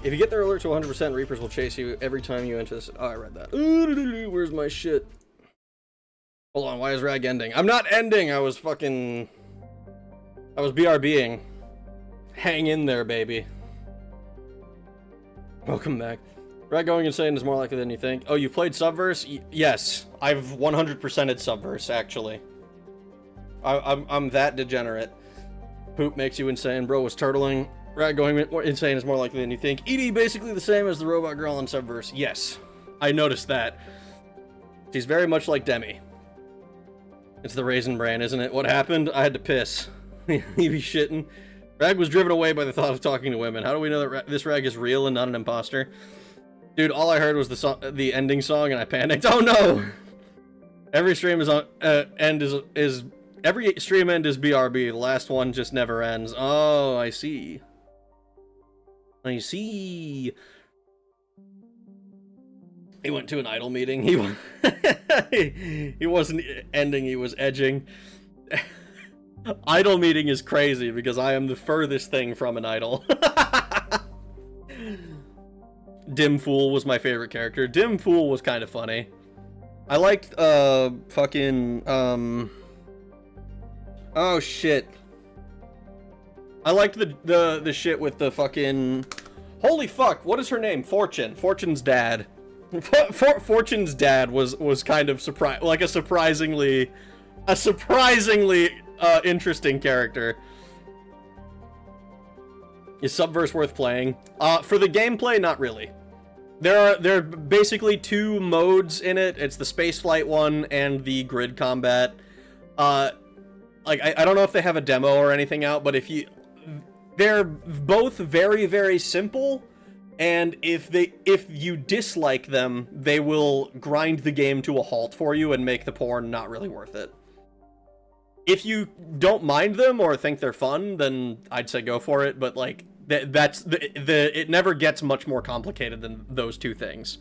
If you get their alert to 100%, Reapers will chase you every time you enter this. Oh, I read that. Where's my shit? Hold on, why is Rag ending? I'm not ending! I was BRBing. Hang in there, baby. Welcome back. Rag going insane is more likely than you think. Oh, you played Subverse? Yes. I've 100%ed Subverse, actually. I'm that degenerate. Poop makes you insane. Bro was turtling. Rag going insane is more likely than you think. Edie basically the same as the robot girl in Subverse. Yes. I noticed that. She's very much like Demi. It's the Raisin Bran, isn't it? What happened? I had to piss. You be shitting. Rag was driven away by the thought of talking to women. How do we know that this Rag is real and not an imposter? Dude, all I heard was the ending song and I panicked. Oh no! Every stream is on every stream end is BRB. The last one just never ends. Oh, I see. I see. He went to an idol meeting. He wasn't ending, he was edging. Idol meeting is crazy because I am the furthest thing from an idol. Dim Fool was my favorite character. Dim Fool was kind of funny. I liked oh shit. I liked the shit with the fucking, holy fuck, what is her name? Fortune. Fortune's dad. Fortune's dad was kind of a surprisingly interesting character. Is Subverse worth playing? For the gameplay, not really. There are basically two modes in it. It's the spaceflight one and the grid combat. I don't know if they have a demo or anything out, but they're both very, very simple. And if you dislike them, they will grind the game to a halt for you and make the porn not really worth it. If you don't mind them or think they're fun, then I'd say go for it. But like it never gets much more complicated than those two things.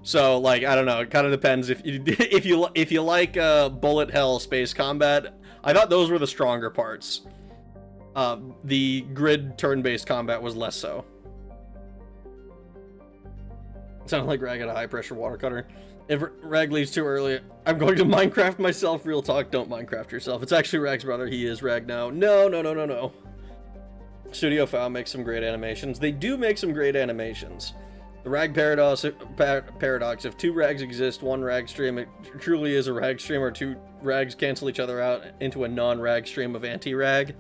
So like I don't know, it kind of depends. If you like bullet hell space combat, I thought those were the stronger parts. The grid turn-based combat was less so. It sounded like Rag had a high-pressure water cutter. If Rag leaves too early, I'm going to Minecraft myself. Real talk, don't Minecraft yourself. It's actually Rag's brother. He is Rag now. No. Studio Foul makes some great animations. They do make some great animations. The Rag paradox, if two Rags exist, one Rag stream, it truly is a Rag stream, or two Rags cancel each other out into a non-Rag stream of anti-Rag.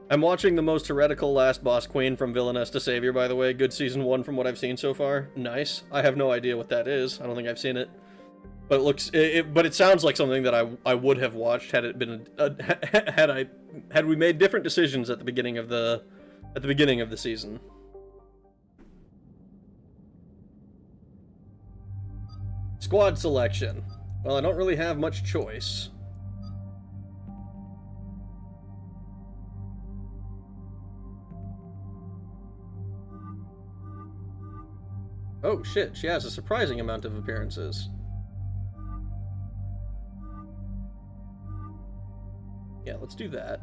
I'm watching the most heretical last boss queen from Villainess to Savior, by the way. Good season 1 from what I've seen so far. Nice. I have no idea what that is. I don't think I've seen it. But it looks, but it sounds like something that I would have watched had it been had we made different decisions at the beginning of the season. Squad selection. Well, I don't really have much choice. Oh shit, she has a surprising amount of appearances. Yeah, let's do that.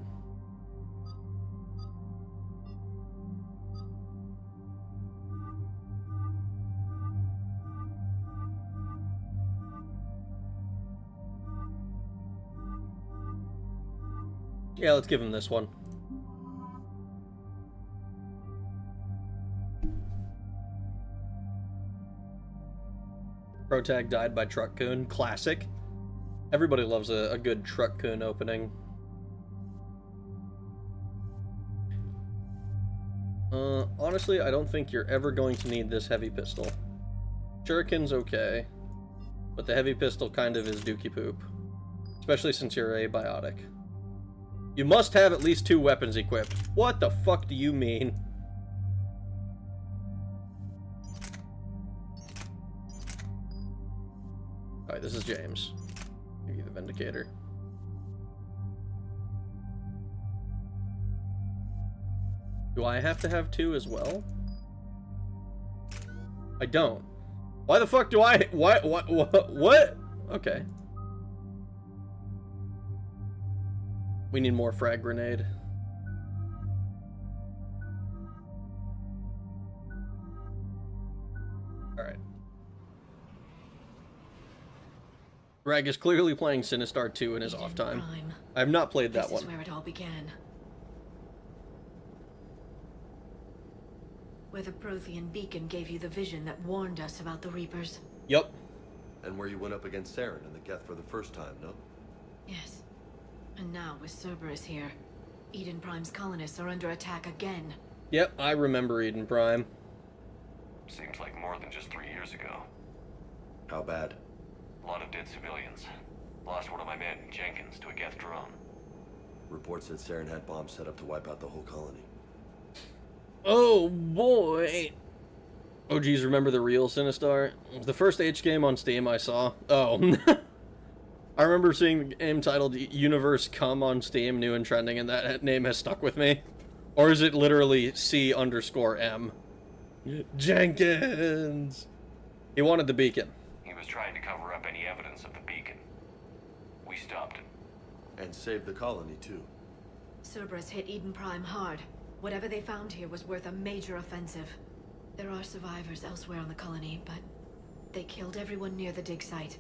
Yeah, let's give him this one. Protag died by Truck Coon. Classic. Everybody loves a good Truck Coon opening. Honestly, I don't think you're ever going to need this heavy pistol. Shuriken's okay, but the heavy pistol kind of is dookie poop. Especially since you're abiotic. You must have at least 2 weapons equipped. What the fuck do you mean? Alright, this is James. Give you the Vindicator. Do I have to have 2 as well? I don't. Why the fuck do I... What? Okay. We need more frag grenade. Alright. Rag is clearly playing Sinistar 2 in his off time. I have not played that one. This is where it all began. Where the Prothean beacon gave you the vision that warned us about the Reapers. Yep. And where you went up against Saren and the Geth for the first time, no? Yes. And now, with Cerberus here, Eden Prime's colonists are under attack again. Yep, I remember Eden Prime. Seems like more than just 3 years ago. How bad? A lot of dead civilians. Lost one of my men, Jenkins, to a Geth drone. Reports said Saren had bombs set up to wipe out the whole colony. Oh boy. Oh geez, remember the real Sinistar? It was the first H game on Steam I saw. Oh. I remember seeing the game titled Universe Come on Steam, new and trending, and that name has stuck with me. Or is it literally C_M? Jenkins! He wanted the beacon. He was trying to cover up any evidence of the beacon. We stopped him. And saved the colony, too. Cerberus hit Eden Prime hard. Whatever they found here was worth a major offensive. There are survivors elsewhere on the colony, but they killed everyone near the dig site.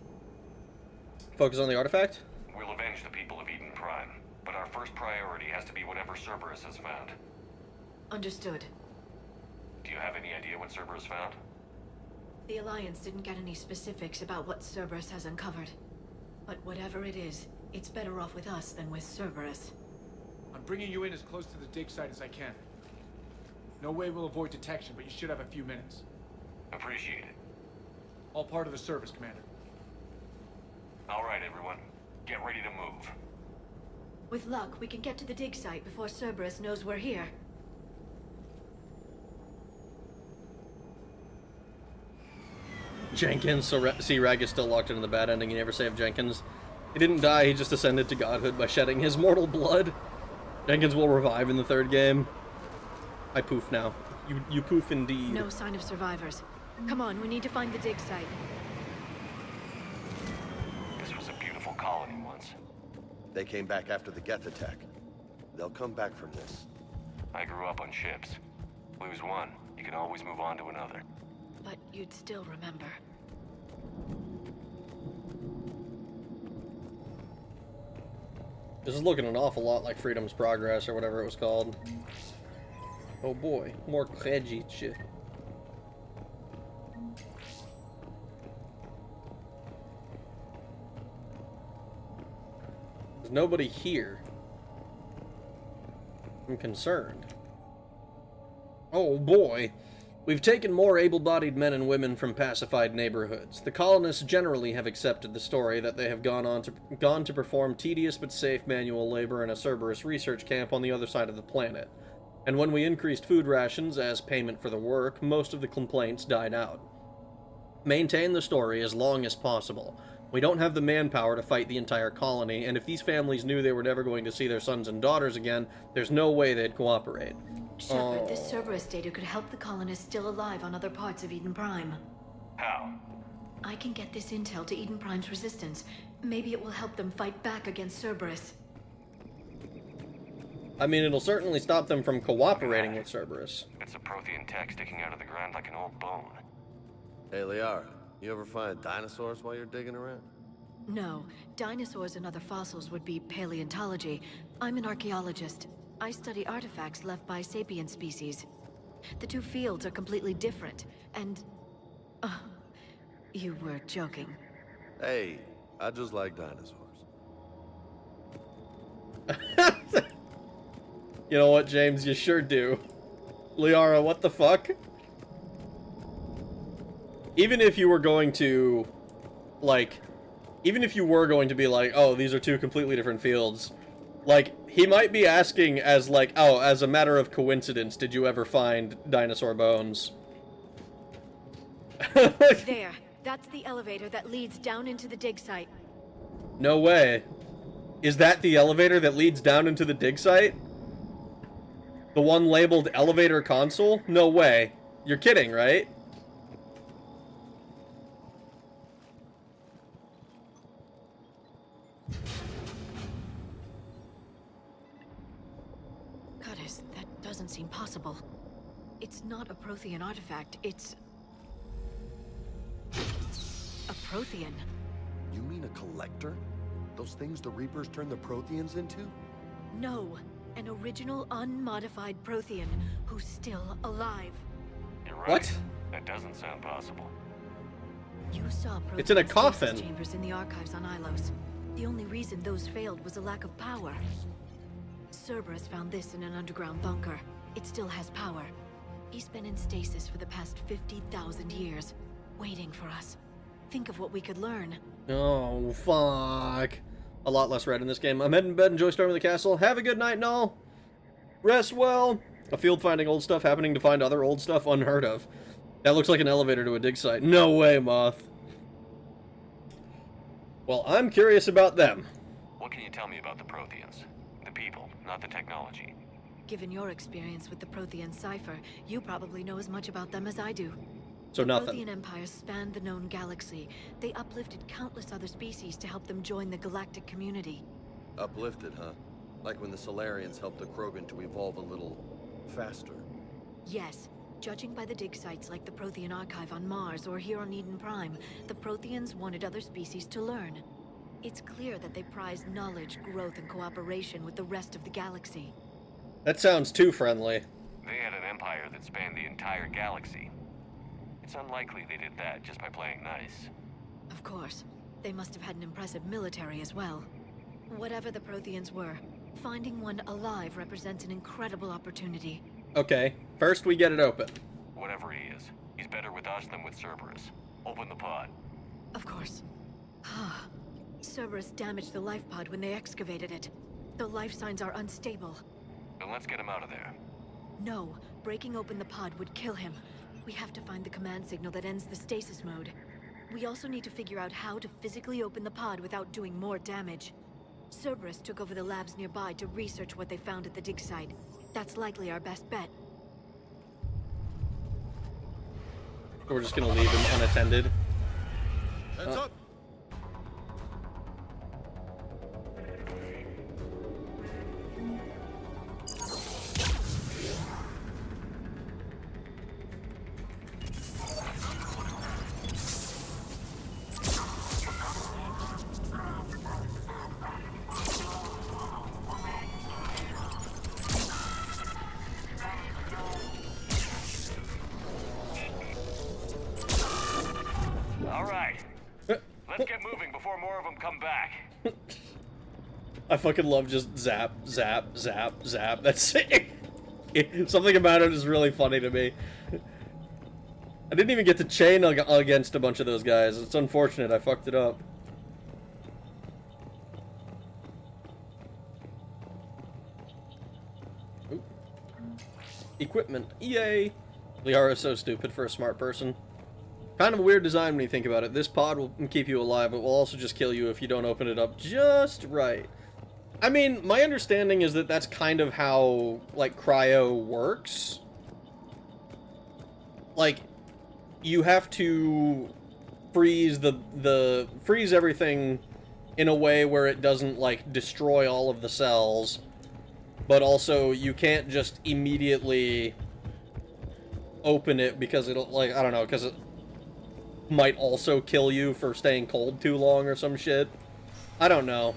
Focus on the artifact? We'll avenge the people of Eden Prime, but our first priority has to be whatever Cerberus has found. Understood. Do you have any idea what Cerberus found? The Alliance didn't get any specifics about what Cerberus has uncovered. But whatever it is, it's better off with us than with Cerberus. I'm bringing you in as close to the dig site as I can. No way we'll avoid detection, but you should have a few minutes. Appreciate it. All part of the service, Commander. All right, everyone. Get ready to move. With luck, we can get to the dig site before Cerberus knows we're here. Jenkins, so see, Rag is still locked into the bad ending. He never saved Jenkins. He didn't die, he just ascended to godhood by shedding his mortal blood. Jenkins will revive in the third game. I poof now. You poof indeed. No sign of survivors. Come on, we need to find the dig site. This was a beautiful colony once. They came back after the Geth attack. They'll come back from this. I grew up on ships. Lose one, you can always move on to another. But you'd still remember. This is looking an awful lot like Freedom's Progress or whatever it was called. Oh boy, more Khajiit shit. There's nobody here. I'm concerned. Oh boy. We've taken more able-bodied men and women from pacified neighborhoods. The colonists generally have accepted the story that they have gone to perform tedious but safe manual labor in a Cerberus research camp on the other side of the planet. And when we increased food rations as payment for the work, most of the complaints died out. Maintain the story as long as possible. We don't have the manpower to fight the entire colony, and if these families knew they were never going to see their sons and daughters again, there's no way they'd cooperate. Shepard, this Cerberus data could help the colonists still alive on other parts of Eden Prime. How? I can get this intel to Eden Prime's resistance. Maybe it will help them fight back against Cerberus. I mean, it'll certainly stop them from cooperating with Cerberus. It's a Prothean tech sticking out of the ground like an old bone. Hey, Liara, you ever find dinosaurs while you're digging around? No. Dinosaurs and other fossils would be paleontology. I'm an archaeologist. I study artifacts left by sapient species. The two fields are completely different, and... you were joking. Hey, I just like dinosaurs. You know what, James? You sure do. Liara, what the fuck? Even if you were going to, like... Even if you were going to be like, oh, these are two completely different fields, like, he might be asking as, like, oh, as a matter of coincidence, did you ever find dinosaur bones? There. That's the elevator that leads down into the dig site. No way. Is that the elevator that leads down into the dig site? The one labeled elevator console? No way. You're kidding, right? this. That doesn't seem possible. It's not a Prothean artifact, it's... a Prothean. You mean a collector? Those things the Reapers turn the Protheans into? No, an original unmodified Prothean who's still alive. You're right. What? That doesn't sound possible. You saw Prothean It's in a stasis coffin. chambers in the archives on Ilos. The only reason those failed was a lack of power. Cerberus found this in an underground bunker. It still has power. He's been in stasis for the past 50,000 years, waiting for us. Think of what we could learn. Oh, fuck. A lot less red in this game. I'm heading to bed. Enjoy storming the castle. Have a good night and all. Rest well. A field finding old stuff, happening to find other old stuff unheard of. That looks like an elevator to a dig site. No way, Moth. Well, I'm curious about them. What can you tell me about the Protheans? The people, not the technology. Given your experience with the Prothean cipher, you probably know as much about them as I do. So the nothing. Prothean empires spanned the known galaxy. They uplifted countless other species to help them join the galactic community. Uplifted, huh? Like when the Solarians helped the Krogan to evolve a little faster. Yes. Judging by the dig sites like the Prothean Archive on Mars or here on Eden Prime, the Protheans wanted other species to learn. It's clear that they prized knowledge, growth, and cooperation with the rest of the galaxy. That sounds too friendly. They had an empire that spanned the entire galaxy. It's unlikely they did that just by playing nice. Of course. They must have had an impressive military as well. Whatever the Protheans were, finding one alive represents an incredible opportunity. Okay, first we get it open. Whatever he is, he's better with us than with Cerberus. Open the pod. Of course. Cerberus damaged the life pod when they excavated it. The life signs are unstable. Then let's get him out of there. No, breaking open the pod would kill him. We have to find the command signal that ends the stasis mode. We also need to figure out how to physically open the pod without doing more damage. Cerberus took over the labs nearby to research what they found at the dig site. That's likely our best bet. We're just gonna leave him unattended. Heads up! Let's get moving before more of them come back. I fucking love just zap, zap, zap, zap. That's it. Something about it is really funny to me. I didn't even get to chain against a bunch of those guys. It's unfortunate. I fucked it up. Ooh. Equipment. Yay! Liara is so stupid for a smart person. Kind of a weird design when you think about it. This pod will keep you alive, but will also just kill you if you don't open it up just right. I mean, my understanding is that that's kind of how, like, cryo works. Like, you have to freeze freeze everything in a way where it doesn't, like, destroy all of the cells, but also you can't just immediately open it because it'll, like, I don't know, because it might also kill you for staying cold too long or some shit. I don't know.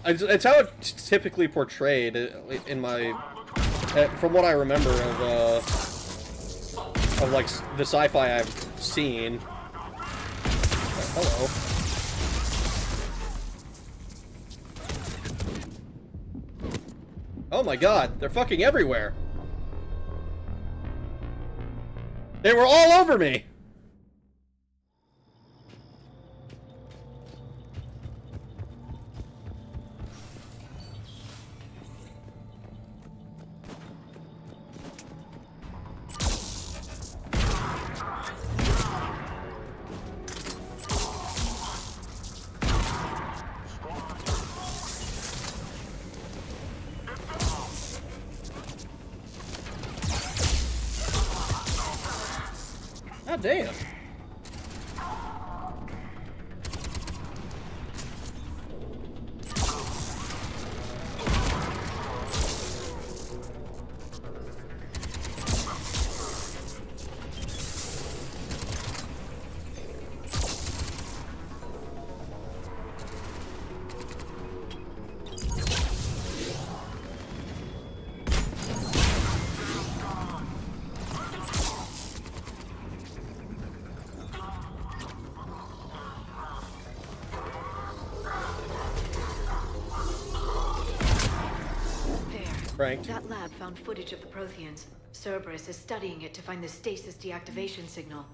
It's how it's typically portrayed in my, from what I remember of like the sci-fi I've seen. Hello. Oh my god, they're fucking everywhere. They were all over me. God damn. Frank. That lab found footage of the Protheans. Cerberus is studying it to find the stasis deactivation signal.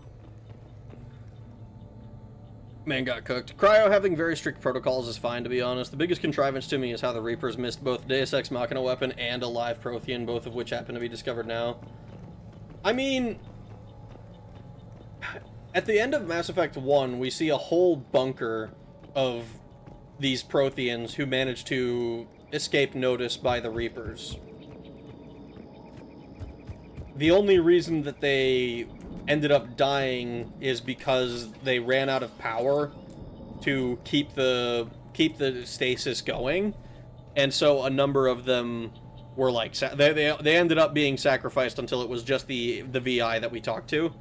Man got cooked. Cryo having very strict protocols is fine, to be honest. The biggest contrivance to me is how the Reapers missed both Deus Ex Machina weapon and a live Prothean, both of which happen to be discovered now. I mean, at the end of Mass Effect 1, we see a whole bunker of these Protheans who managed to escape notice by the Reapers. The only reason that they ended up dying is because they ran out of power to keep the stasis going, and so a number of them were like they ended up being sacrificed until it was just the VI that we talked to.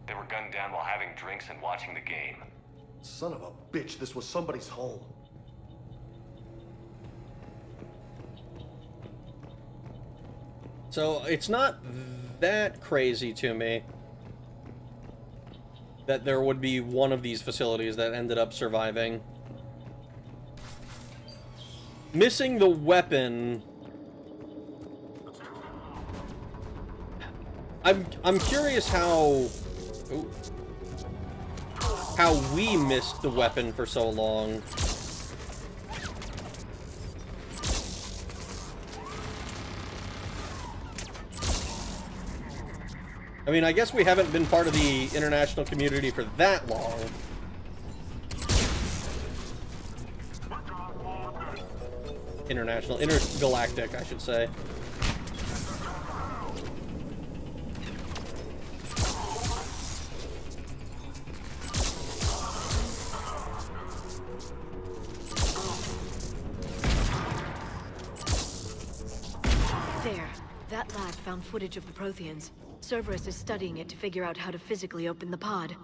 They were gunned down while having drinks and watching the game. Son of a bitch, this was somebody's home. So it's not that crazy to me that there would be one of these facilities that ended up surviving. Missing the weapon... I'm curious how we missed the weapon for so long. I mean, I guess we haven't been part of the international community for that long. Intergalactic, I should say. There. That lab found footage of the Protheans. Cerberus is studying it to figure out how to physically open the pod.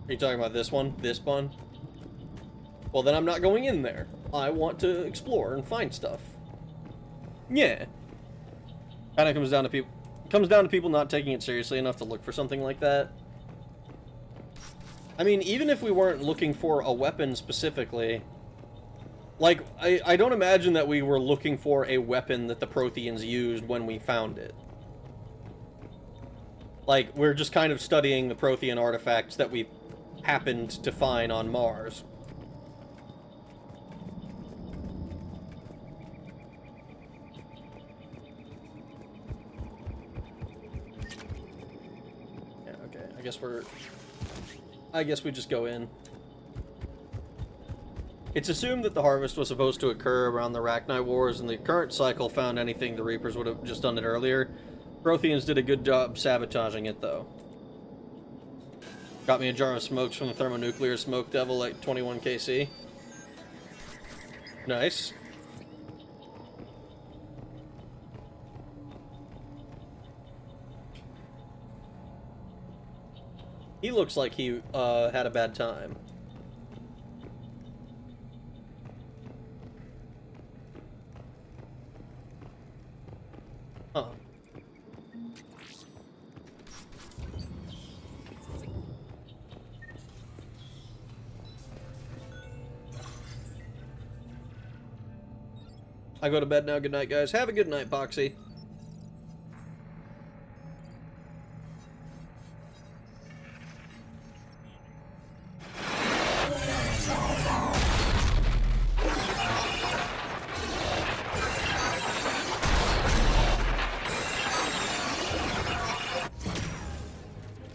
Are you talking about this one? This one? Well, then I'm not going in there. I want to explore and find stuff. Yeah. Kinda comes down to people not taking it seriously enough to look for something like that. I mean, even if we weren't looking for a weapon specifically, like, I don't imagine that we were looking for a weapon that the Protheans used when we found it. Like, we're just kind of studying the Prothean artifacts that we happened to find on Mars. Yeah, okay. I guess we just go in. It's assumed that the harvest was supposed to occur around the Arachnite Wars, and the current cycle found anything the Reapers would have just done it earlier. Protheans did a good job sabotaging it, though. Got me a jar of smokes from the thermonuclear smoke devil at 21 KC. Nice. He looks like he had a bad time. Huh. I go to bed now. Good night, guys. Have a good night, Poxy.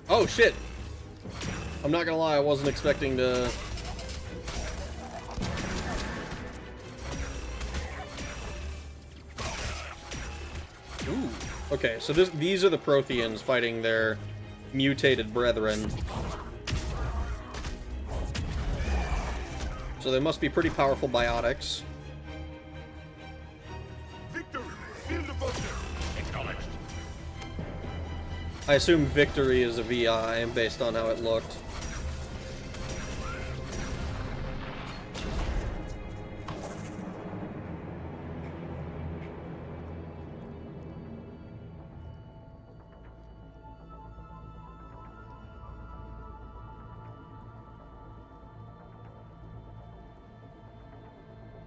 Oh, shit. I'm not gonna lie, I wasn't expecting to... Ooh. Okay, so these are the Protheans fighting their mutated brethren. So they must be pretty powerful biotics. I assume Victory is a VI based on how it looked.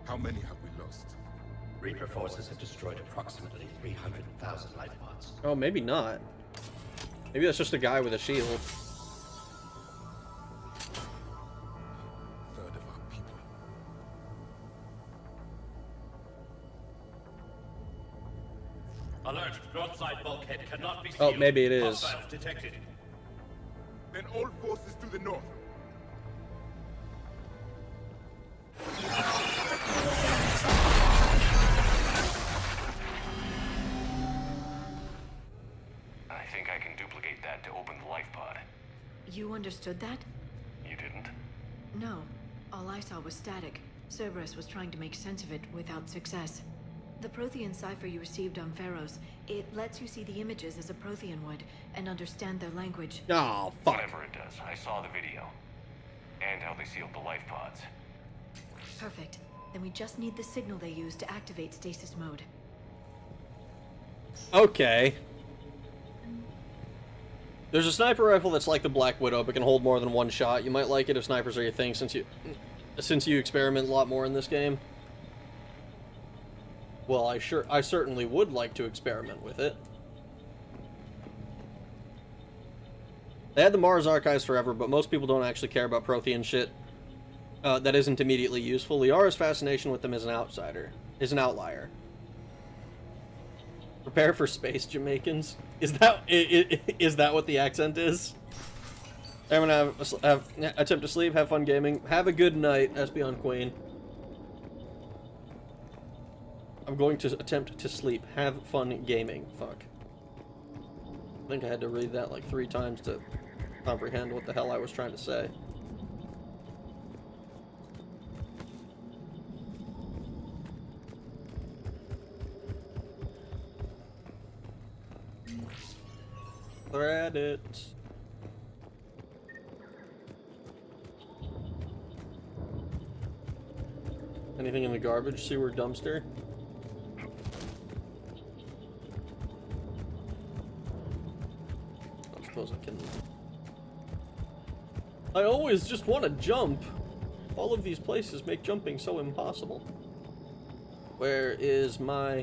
How many have we lost? Reaper forces have destroyed approximately 300,000 life pods. Oh, maybe not. Maybe that's just a guy with a shield. Third of our people. Alert! Broadside bulkhead cannot be sealed. Oh, maybe it is. Hostiles detected. Then all forces to the north. I think I can duplicate that to open the life pod. You understood that? You didn't? No. All I saw was static. Cerberus was trying to make sense of it without success. The Prothean cipher you received on Pharaohs, it lets you see the images as a Prothean would, and understand their language. Oh, fuck. Whatever it does, I saw the video. And how they sealed the life pods. Perfect. Then we just need the signal they use to activate stasis mode. Okay. There's a sniper rifle that's like the Black Widow, but can hold more than one shot. You might like it if snipers are your thing, since you experiment a lot more in this game. Well, I certainly would like to experiment with it. They had the Mars archives forever, but most people don't actually care about Prothean shit that isn't immediately useful. Liara's fascination with them is an outlier. Prepare for space Jamaicans. Is that what the accent is? I'm gonna attempt to sleep. Have fun gaming. Have a good night, Espeon Queen. I'm going to attempt to sleep. Have fun gaming. Fuck. I think I had to read that like 3 times to comprehend what the hell I was trying to say. Thread it. Anything in the garbage sewer dumpster? I suppose I can. I always just want to jump. All of these places make jumping so impossible. Where is my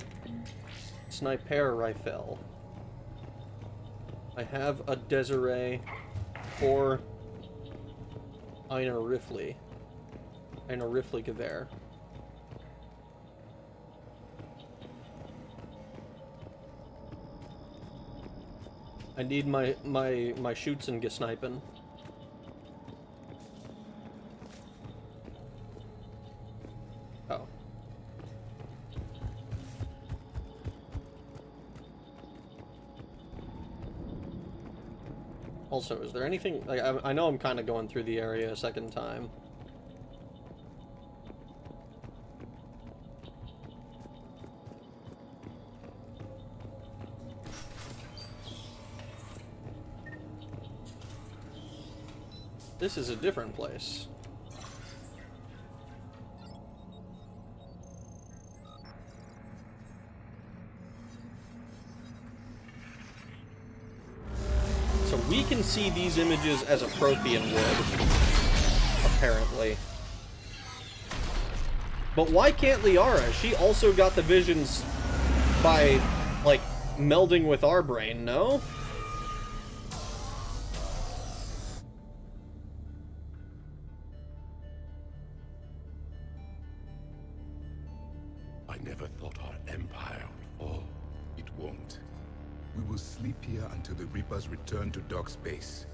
sniper rifle? I have a Desiree or eine Rifle Gewehr. I need my shoots and gesnipen. Oh. Also, is there anything, like, I know I'm kind of going through the area a second time. This is a different place. So we can see these images as a Prothean would, apparently. But why can't Liara? She also got the visions by, like, melding with our brain, no? I never thought our empire would fall. It won't. We will sleep here until the Reapers return to Dorks base.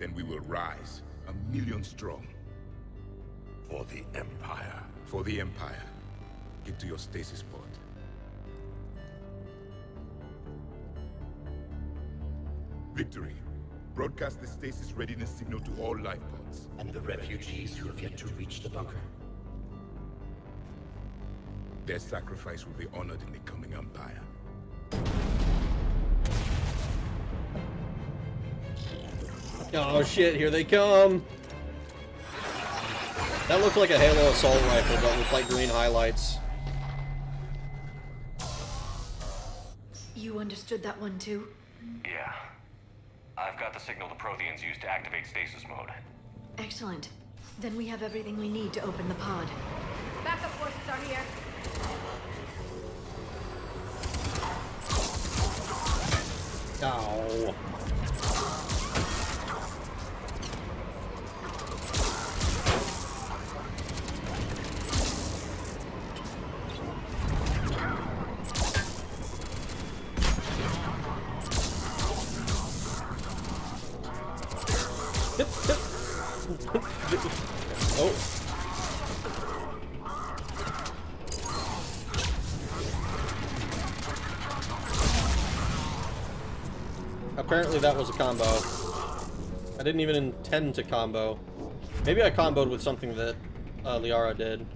Then we will rise, 1,000,000 strong. For the Empire. For the Empire. Get to your stasis pod. Victory. Broadcast the stasis readiness signal to all life pods. And the refugees who have yet to reach the bunker. Their sacrifice will be honored in the coming Empire. Oh shit, here they come! That looked like a Halo assault rifle, but with like green highlights. You understood that one too? Yeah. I've got the signal the Protheans use to activate stasis mode. Excellent. Then we have everything we need to open the pod. Backup forces Outposts are here. Ow. Oh. Apparently that was a combo. I didn't even intend to combo. Maybe I comboed with something that Liara did.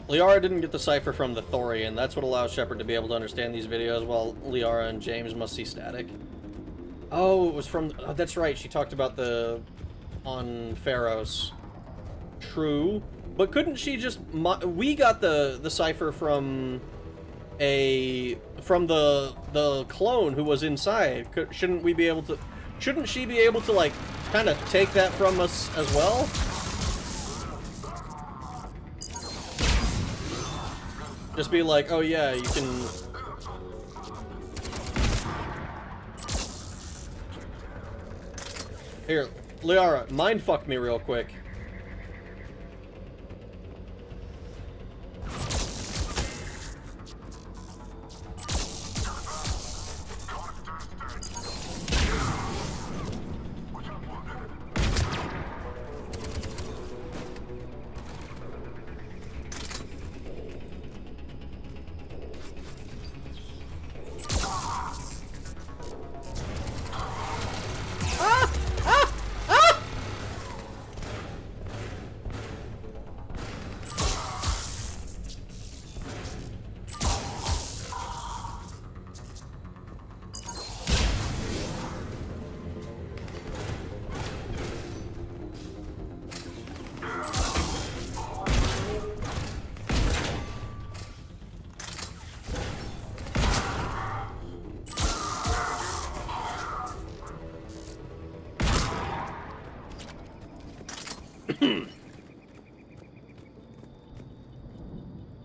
Liara didn't get the cipher from the Thorian. That's what allows Shepard to be able to understand these videos, while Liara and James must see static. Oh, it was from... Oh, that's right. She talked about the... on Pharos. True. But couldn't she just... We got the cipher from... from the clone who was inside. Shouldn't we be able to... Shouldn't she be able to, like, kind of take that from us as well? Just be like, oh yeah, you can... Here, Liara, mindfuck me real quick.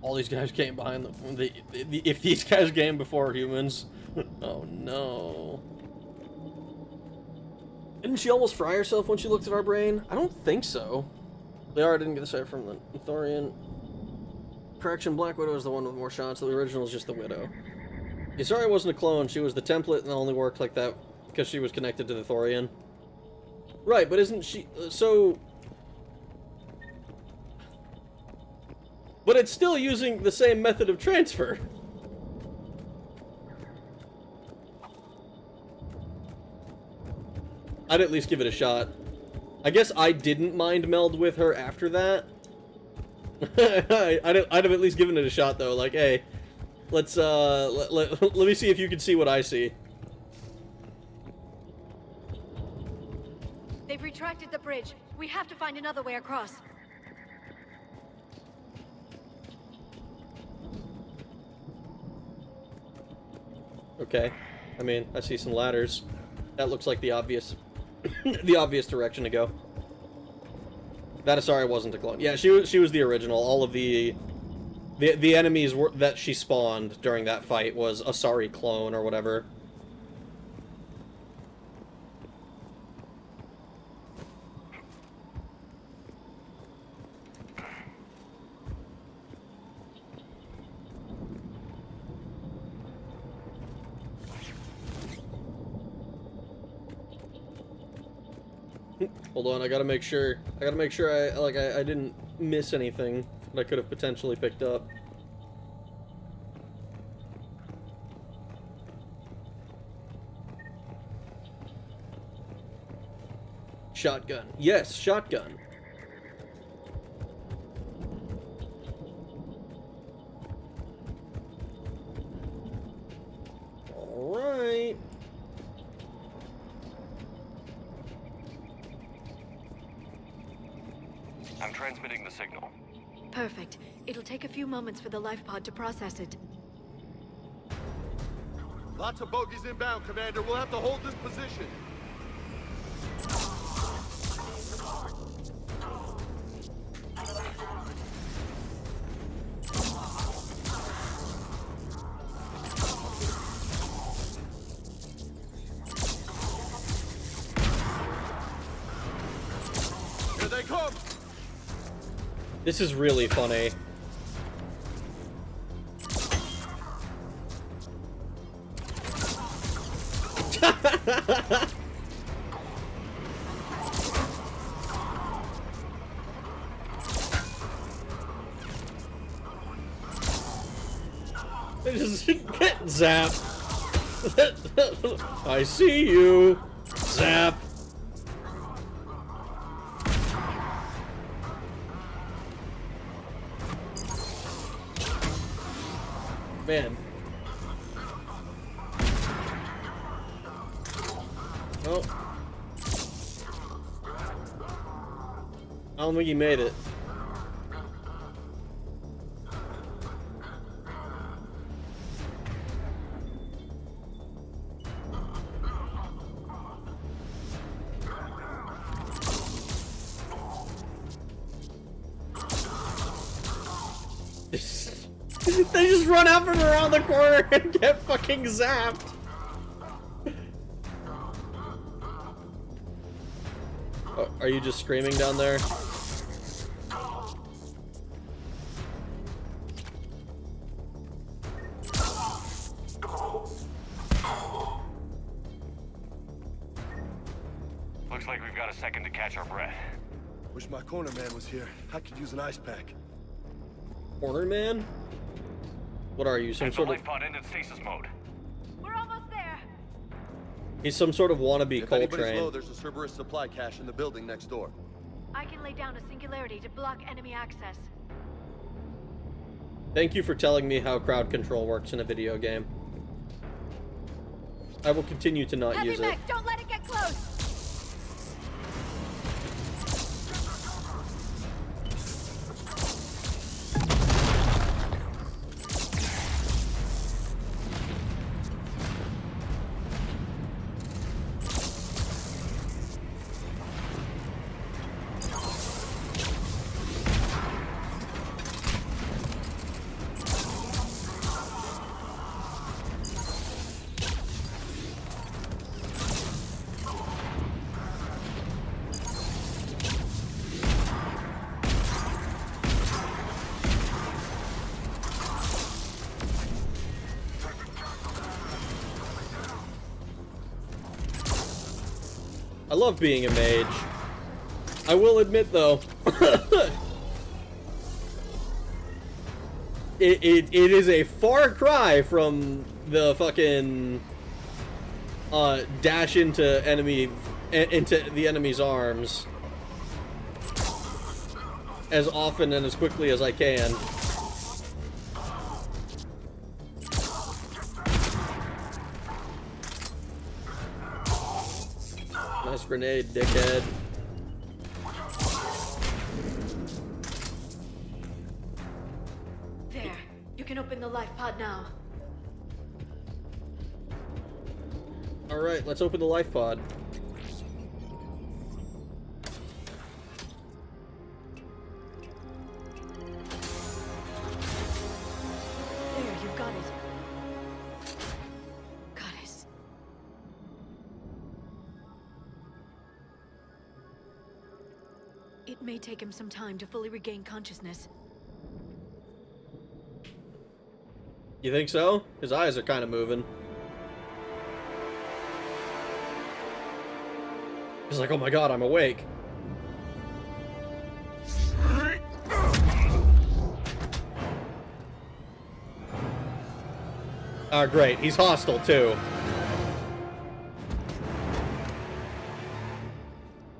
All these guys came behind if these guys came before humans. Oh no. Didn't she almost fry herself when she looked at our brain? I don't think so. Liara didn't get the sight from the Thorian. Correction, Black Widow is the one with more shots. The original is just the Widow. Isari wasn't a clone. She was the template and only worked like that because she was connected to the Thorian. Right, but isn't she... So... But it's still using the same method of transfer. I'd at least give it a shot. I guess I didn't mind meld with her after that. I'd have at least given it a shot though. Like, hey, let's let me see if you can see what I see. They've retracted the bridge. We have to find another way across. Okay. I mean, I see some ladders. That looks like the obvious the obvious direction to go. That Asari wasn't a clone. Yeah, she was the original. All of the enemies that she spawned during that fight was Asari clone or whatever. Hold on, I gotta make sure I didn't miss anything that I could have potentially picked up. Shotgun. Yes, shotgun. All right. I'm transmitting the signal. Perfect. It'll take a few moments for the life pod to process it. Lots of bogies inbound, Commander. We'll have to hold this position. they come! This is really funny. They just get zapped. I see you. Zap. Man. Oh. I don't think he made it. They just run out from around the corner and get fucking zapped. Are you just screaming down there? Looks like we've got a second to catch our breath. Wish my corner man was here. I could use an ice pack. Corner man? What are you, some Get the sort life of... pod in stasis mode. We're almost there. He's some sort of wannabe If anybody's Coltrane. low, there's a Cerberus supply cache in the building next door. I can lay down a singularity to block enemy access. Thank you for telling me how crowd control works in a video game. I will continue to not use it. Don't let it get close. I love being a mage. I will admit, though, it is a far cry from the fucking dash into the enemy's arms as often and as quickly as I can. Nice grenade, dickhead. There. You can open the life pod now. Alright, let's open the life pod. There, you've got it. Goddess. It may take him some time to fully regain consciousness. You think so? His eyes are kind of moving. He's like, oh my god, I'm awake. Ah, great. He's hostile, too.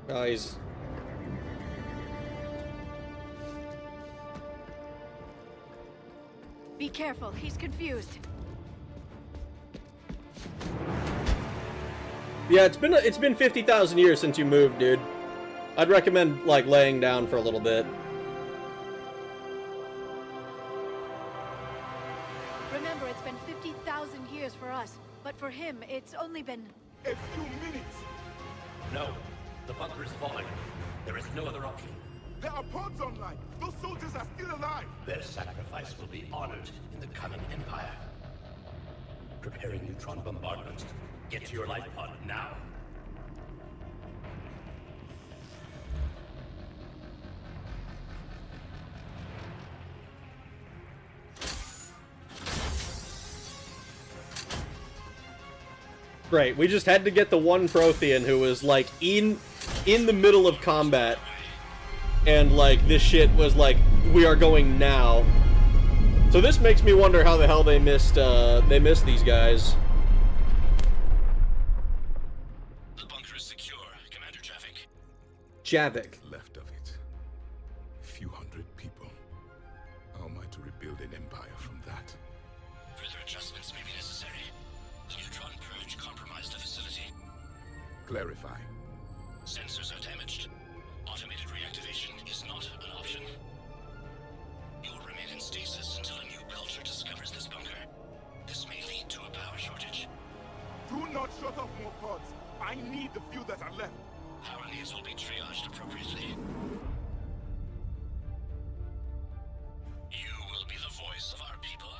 Oh, he's... Be careful, he's confused. Yeah, it's been 50,000 years since you moved, dude. I'd recommend, like, laying down for a little bit. Remember, it's been 50,000 years for us, but for him, it's only been... A few minutes! No. The bunker is falling. There is no other option. There are pods online! Those soldiers are still alive! Their sacrifice will be honored in the coming Empire. Preparing neutron bombardment. Get to your life pod now. Great, we just had to get the one Prothean who was, like, in the middle of combat. And, like, this shit was like, we are going now. So this makes me wonder how the hell they missed these guys. The bunker is secure, Commander Javik. Javik. Left of it. Few hundred people. How am I to rebuild an empire from that? Further adjustments may be necessary. The neutron purge compromised the facility. Clarify. Sensors are damaged. Automated reactivation is not an option. You will remain in stasis until a new culture discovers this bunker. This may lead to a power shortage. Do not shut off more pods. I need the few that are left. Power needs will be triaged appropriately. You will be the voice of our people.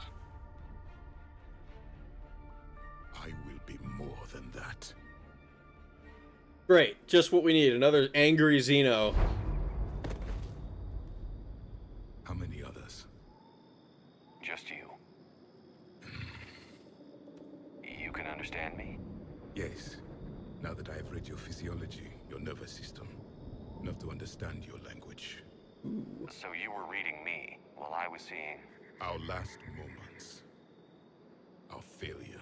I will be more than that. Great, just what we need. Another angry Xeno. How many others? Just you. You can understand me? Yes. Now that I have read your physiology, your nervous system, enough to understand your language. So you were reading me while I was seeing... Our last moments. Our failure.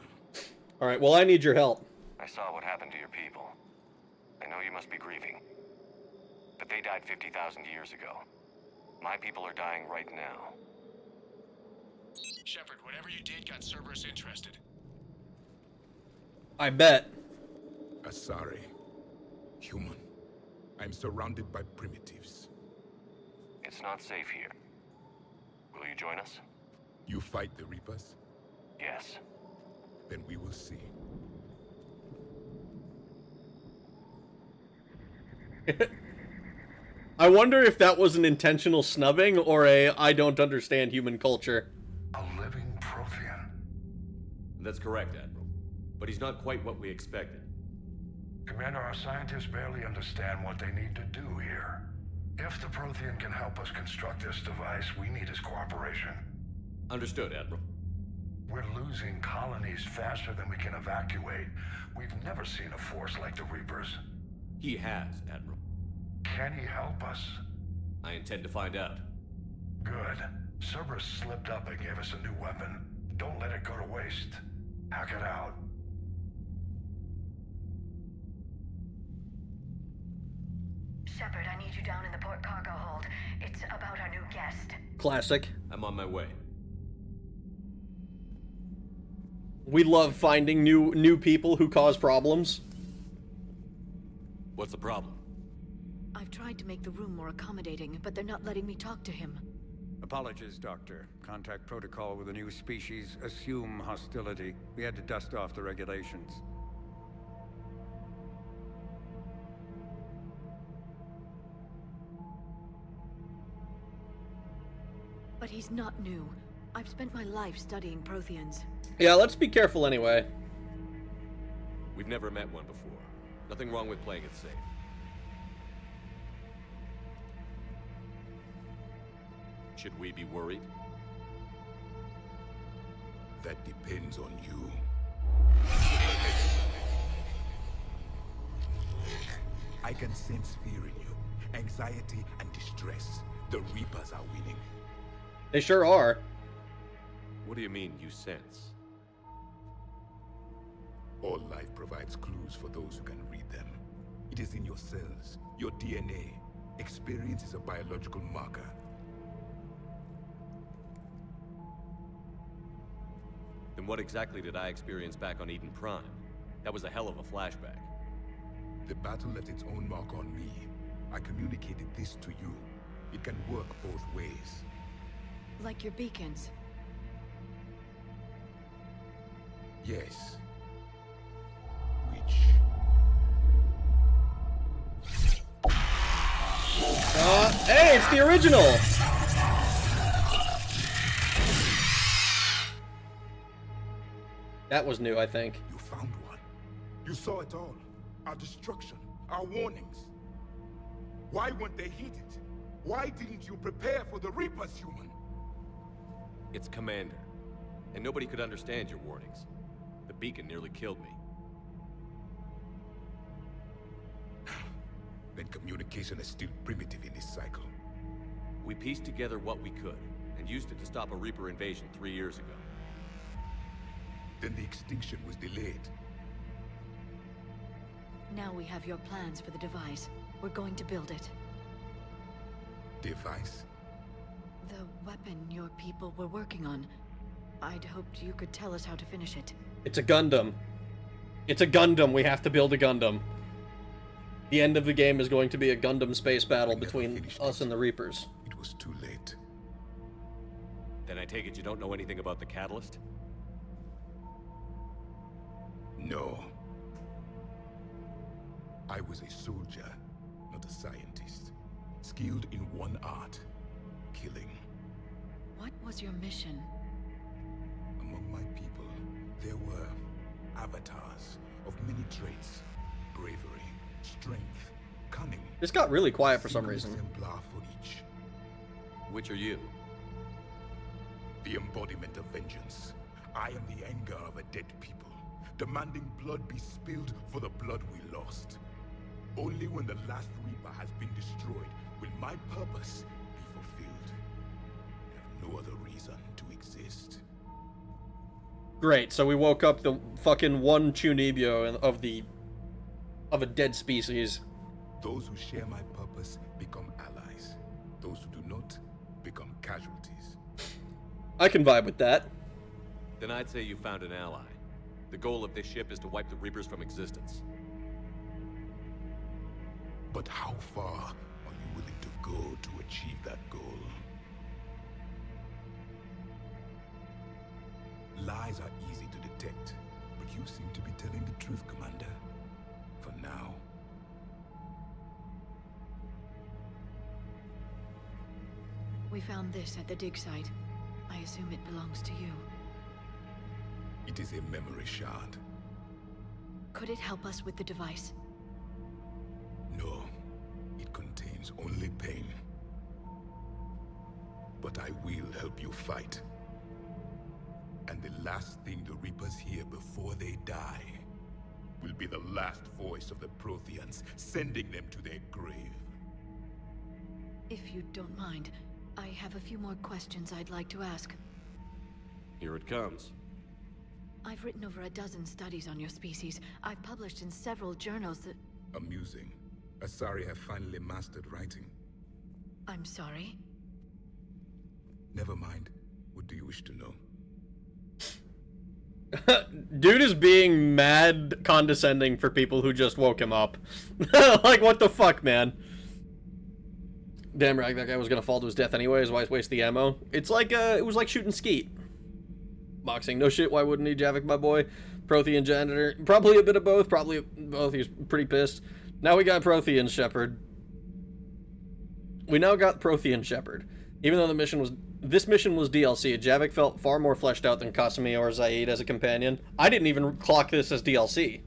Alright, well I need your help. I saw what happened to your people. I know you must be grieving. But they died 50,000 years ago. My people are dying right now. Shepard, whatever you did got Cerberus interested. I bet. Asari. Human. I'm surrounded by primitives. It's not safe here. Will you join us? You fight the Reapers? Yes. Then we will see. I wonder if that was an intentional snubbing or a I don't understand human culture. A living Prothean. That's correct, Admiral. But he's not quite what we expected. Commander, our scientists barely understand what they need to do here. If the Prothean can help us construct this device, we need his cooperation. Understood, Admiral. We're losing colonies faster than we can evacuate. We've never seen a force like the Reapers. He has, Admiral. Can he help us? I intend to find out. Good. Cerberus slipped up and gave us a new weapon. Don't let it go to waste. Hack it out. Shepard, I need you down in the port cargo hold. It's about our new guest. Classic. I'm on my way. We love finding new people who cause problems. What's the problem? I've tried to make the room more accommodating, but they're not letting me talk to him. Apologies, Doctor. Contact protocol with a new species. Assume hostility. We had to dust off the regulations. But he's not new. I've spent my life studying Protheans. Yeah, let's be careful anyway. We've never met one before. Nothing wrong with playing it safe. Should we be worried? That depends on you. I can sense fear in you. Anxiety and distress. The Reapers are winning. They sure are. What do you mean, you sense? All life provides clues for those who can read them. It is in your cells, your DNA. Experience is a biological marker. Then what exactly did I experience back on Eden Prime? That was a hell of a flashback. The battle left its own mark on me. I communicated this to you. It can work both ways. Like your beacons. Yes. Which? Hey, it's the original! That was new, I think. You found one. You saw it all. Our destruction, our warnings. Why weren't they heeded? Why didn't you prepare for the Reapers, human? It's Commander. And nobody could understand your warnings. The beacon nearly killed me. Communication is still primitive in this cycle. We pieced together what we could, and used it to stop a Reaper invasion 3 years ago. Then the extinction was delayed. Now we have your plans for the device. We're going to build it. Device? The weapon your people were working on. I'd hoped you could tell us how to finish it. It's a Gundam. It's a Gundam. We have to build a Gundam. The end of the game is going to be a Gundam space battle between us and the Reapers. It was too late. Then I take it you don't know anything about the catalyst? No. I was a soldier, not a scientist. Skilled in one art, killing. What was your mission? Among my people, there were avatars of many traits. Bravery, strength, cunning. This got really quiet for some reason. Exemplar for each. Which are you? The embodiment of vengeance. I am the anger of a dead people, demanding blood be spilled for the blood we lost. Only when the last Reaper has been destroyed will my purpose be fulfilled. I have no other reason to exist. Great, so we woke up the fucking one Chunibyo of a dead species. Those who share my purpose become allies. Those who do not become casualties. I can vibe with that. Then I'd say you found an ally. The goal of this ship is to wipe the Reapers from existence. But how far are you willing to go to achieve that goal? Lies are easy to detect, but you seem to be telling the truth, Commander. For now. We found this at the dig site. I assume it belongs to you. It is a memory shard. Could it help us with the device? No. It contains only pain. But I will help you fight. And the last thing the Reapers hear before they die will be the last voice of the Protheans, sending them to their grave. If you don't mind, I have a few more questions I'd like to ask. Here it comes. I've written over a dozen studies on your species. I've published in several journals that... Amusing. Asari have finally mastered writing. I'm sorry? Never mind. What do you wish to know? Dude is being mad condescending for people who just woke him up. Like, what the fuck, man? Damn right, that guy was gonna fall to his death anyways. Why waste the ammo? It's like, it was like shooting skeet. Boxing, no shit, why wouldn't he, Javik, my boy? Prothean janitor, probably a bit of both, probably both. He's pretty pissed. Now we got Prothean Shepherd. We now got Prothean Shepherd. Even though this mission was DLC, Javik felt far more fleshed out than Kasumi or Zaid as a companion. I didn't even clock this as DLC.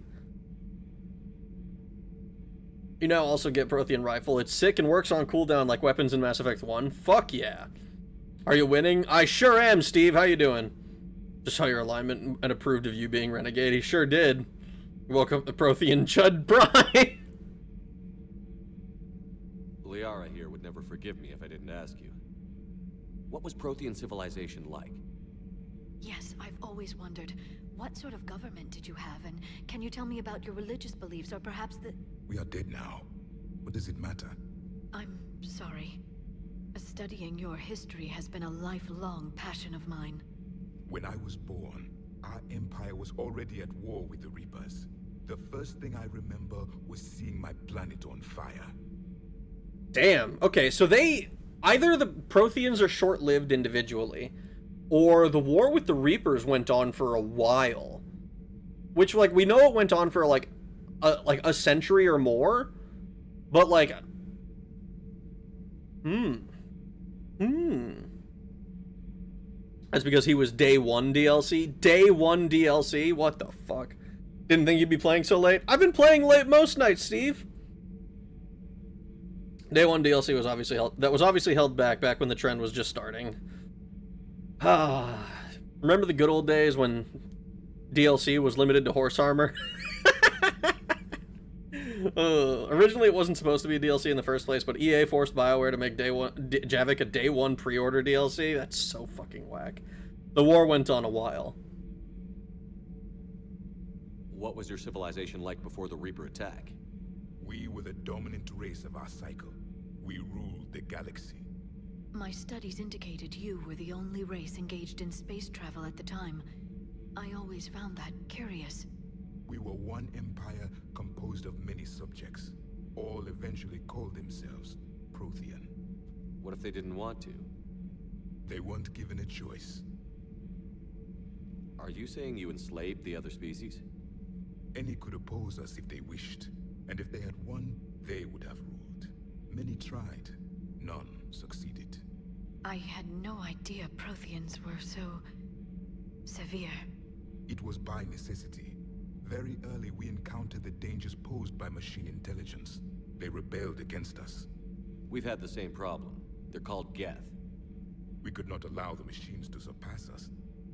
You now also get Prothean Rifle. It's sick and works on cooldown like weapons in Mass Effect 1. Fuck yeah. Are you winning? I sure am, Steve. How you doing? Just saw your alignment and approved of you being Renegade. He sure did. Welcome to Prothean Chud Bry. Liara here would never forgive me if I didn't ask you. What was Prothean civilization like? Yes, I've always wondered. What sort of government did you have, and can you tell me about your religious beliefs, or perhaps the... We are dead now. What does it matter? I'm sorry. Studying your history has been a lifelong passion of mine. When I was born, our empire was already at war with the Reapers. The first thing I remember was seeing my planet on fire. Damn. Okay, so either the Protheans are short-lived individually, or the war with the Reapers went on for a while. Which, like, we know it went on for, like a century or more, but, like... That's because he was Day 1 DLC? Day 1 DLC? What the fuck? Didn't think you'd be playing so late? I've been playing late most nights, Steve! Day 1 DLC was obviously held back when the trend was just starting. Remember the good old days when DLC was limited to horse armor? Originally, it wasn't supposed to be a DLC in the first place, but EA forced BioWare to make Javik a day one pre-order DLC. That's so fucking whack. The war went on a while. What was your civilization like before the Reaper attack? We were the dominant race of our cycle. We ruled the galaxy. My studies indicated you were the only race engaged in space travel at the time. I always found that curious. We were one empire composed of many subjects. All eventually called themselves Prothean. What if they didn't want to? They weren't given a choice. Are you saying you enslaved the other species? Any could oppose us if they wished. And if they had won, they would have ruled. Many tried. None succeeded. I had no idea Protheans were so... severe. It was by necessity. Very early we encountered the dangers posed by machine intelligence. They rebelled against us. We've had the same problem. They're called Geth. We could not allow the machines to surpass us.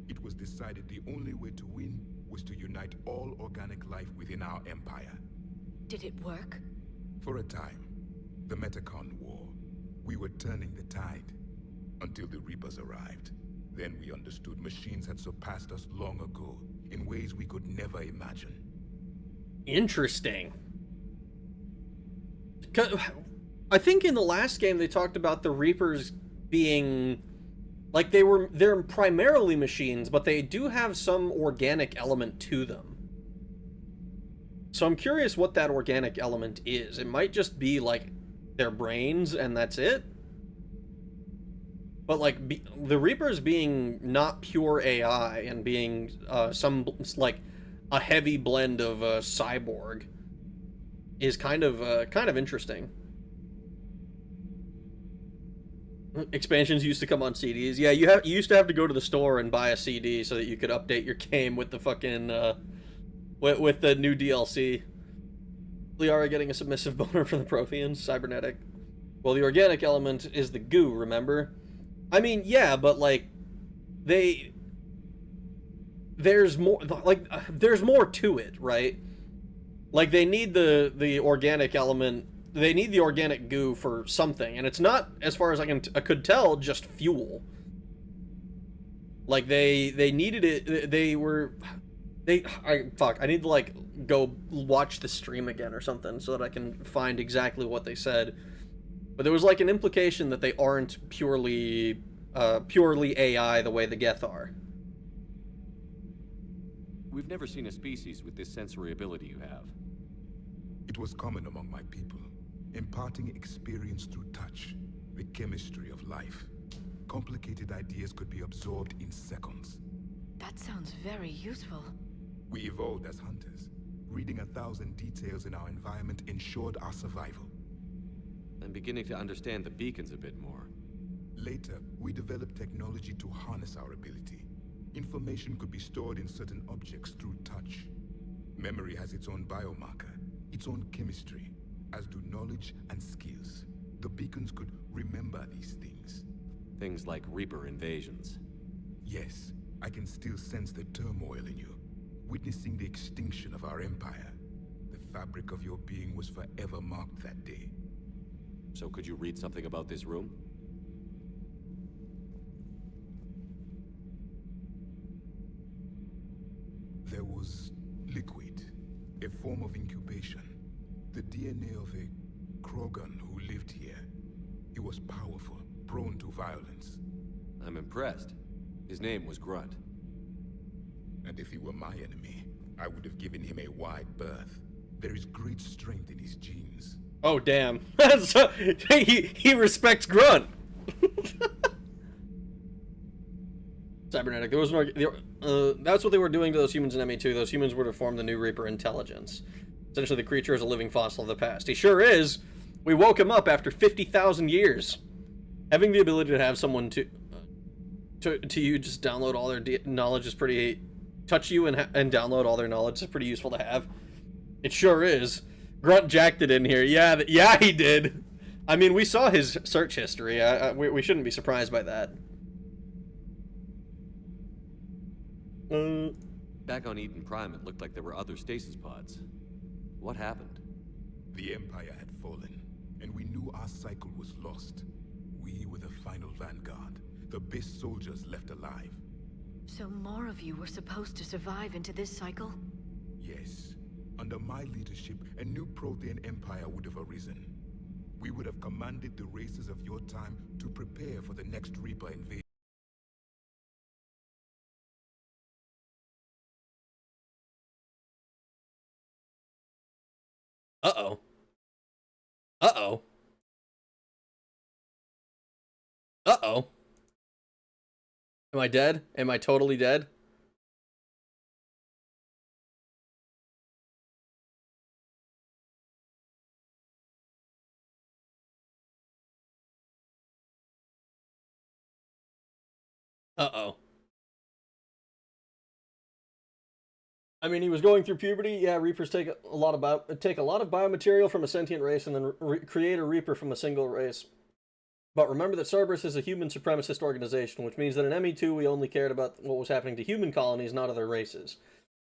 It was decided the only way to win was to unite all organic life within our empire. Did it work? For a time. The Metacon War. We were turning the tide. Until the Reapers arrived. Then we understood machines had surpassed us long ago, in ways we could never imagine. Interesting. I think in the last game they talked about the Reapers being... like, they're primarily machines, but they do have some organic element to them. So I'm curious what that organic element is. It might just be, like, their brains and that's it. But, like, the Reapers being not pure AI and being like, a heavy blend of cyborg is kind of interesting. Expansions used to come on CDs. Yeah, you used to have to go to the store and buy a CD so that you could update your game with the fucking, with the new DLC. Liara getting a submissive boner from the Protheans, cybernetic. Well, the organic element is the goo, remember? I mean, yeah, but, like, there's more, like, there's more to it, right? Like, they need the organic element, they need the organic goo for something, and it's not, as far as I could tell, just fuel. Like, they needed it, I need to, like, go watch the stream again or something so that I can find exactly what they said. But there was, like, an implication that they aren't purely AI the way the Geth are. We've never seen a species with this sensory ability you have. It was common among my people, imparting experience through touch, the chemistry of life. Complicated ideas could be absorbed in seconds. That sounds very useful. We evolved as hunters. Reading 1,000 details in our environment ensured our survival. I'm beginning to understand the beacons a bit more. Later, we developed technology to harness our ability. Information could be stored in certain objects through touch. Memory has its own biomarker, its own chemistry, as do knowledge and skills. The beacons could remember these things. Things like Reaper invasions. Yes, I can still sense the turmoil in you, witnessing the extinction of our empire. The fabric of your being was forever marked that day. So could you read something about this room? There was liquid, a form of incubation. The DNA of a Krogan who lived here. He was powerful, prone to violence. I'm impressed. His name was Grunt. And if he were my enemy, I would have given him a wide berth. There is great strength in his genes. Oh, damn. So, he respects Grunt. Cybernetic. There was that's what they were doing to those humans in ME2. Those humans were to form the new Reaper intelligence. Essentially, the creature is a living fossil of the past. He sure is. We woke him up after 50,000 years. Having the ability to have someone to you just download all their knowledge is pretty... touch you and download all their knowledge is pretty useful to have. It sure is. Grunt jacked it in here. Yeah, he did. I mean, we saw his search history. We shouldn't be surprised by that. Back on Eden Prime, it looked like there were other stasis pods. What happened? The Empire had fallen, and we knew our cycle was lost. We were the final vanguard, the best soldiers left alive. So more of you were supposed to survive into this cycle? Yes. Under my leadership, a new Prothean empire would have arisen. We would have commanded the races of your time to prepare for the next Reaper invasion. Uh-oh. Uh-oh. Uh-oh. Am I dead? Am I totally dead? Uh-oh. I mean, he was going through puberty. Yeah, Reapers take a lot of biomaterial from a sentient race and then create a Reaper from a single race. But remember that Cerberus is a human supremacist organization, which means that in ME2 we only cared about what was happening to human colonies, not other races.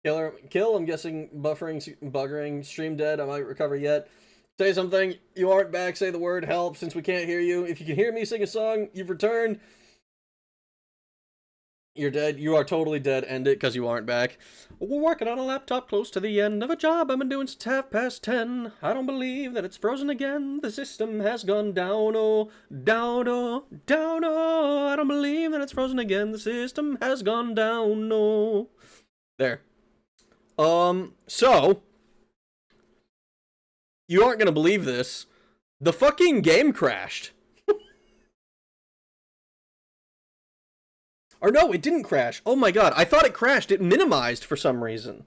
Kill, I'm guessing, buggering, stream dead, I might recover yet. Say something, you aren't back, say the word, help, since we can't hear you. If you can hear me sing a song, you've returned. You're dead. You are totally dead. End it, because you aren't back. We're working on a laptop close to the end of a job I've been doing since 10:30. I don't believe that it's frozen again. The system has gone down, oh, down, oh, down, oh. I don't believe that it's frozen again. The system has gone down, oh. There. So, you aren't gonna believe this. The fucking game crashed. Or no, it didn't crash. Oh my god, I thought it crashed. It minimized for some reason.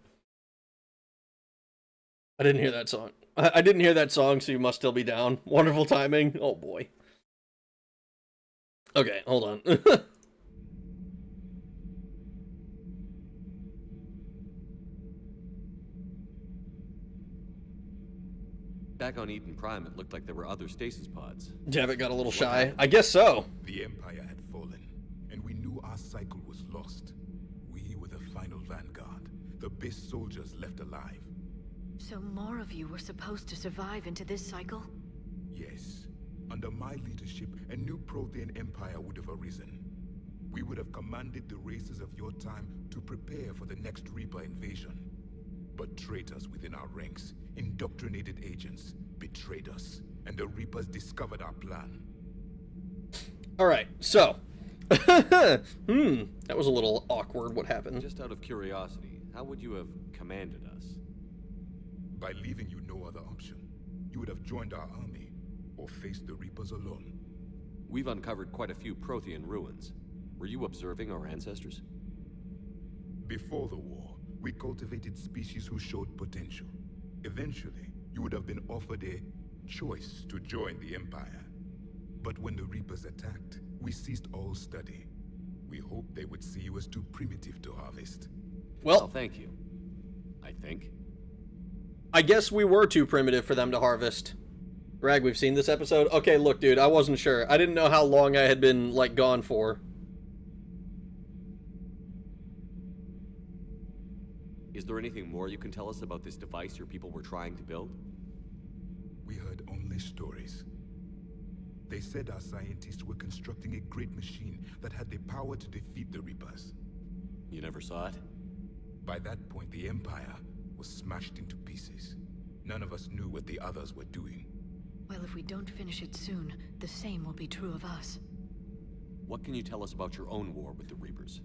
I didn't hear that song. I didn't hear that song, so you must still be down. Wonderful timing. Oh boy. Okay, hold on. Back on Eden Prime, it looked like there were other stasis pods. Javik got a little shy. I guess so. The Empire had fallen, and we knew our cycle was lost. We were the final vanguard, the best soldiers left alive. So more of you were supposed to survive into this cycle? Yes. Under my leadership, a new Prothean empire would have arisen. We would have commanded the races of your time to prepare for the next Reaper invasion. But traitors within our ranks, indoctrinated agents, betrayed us, and the Reapers discovered our plan. Alright, so. That was a little awkward, what happened. Just out of curiosity, how would you have commanded us? By leaving you no other option. You would have joined our army, or faced the Reapers alone. We've uncovered quite a few Prothean ruins. Were you observing our ancestors? Before the war, we cultivated species who showed potential. Eventually, you would have been offered a choice to join the Empire. But when the Reapers attacked, we ceased all study. We hoped they would see you as too primitive to harvest. Well, thank you. I think. I guess we were too primitive for them to harvest. Rag, we've seen this episode? Okay, look, dude, I wasn't sure. I didn't know how long I had been, like, gone for. Is there anything more you can tell us about this device your people were trying to build? We heard only stories. They said our scientists were constructing a great machine that had the power to defeat the Reapers. You never saw it? By that point, the Empire was smashed into pieces. None of us knew what the others were doing. Well, if we don't finish it soon, the same will be true of us. What can you tell us about your own war with the Reapers?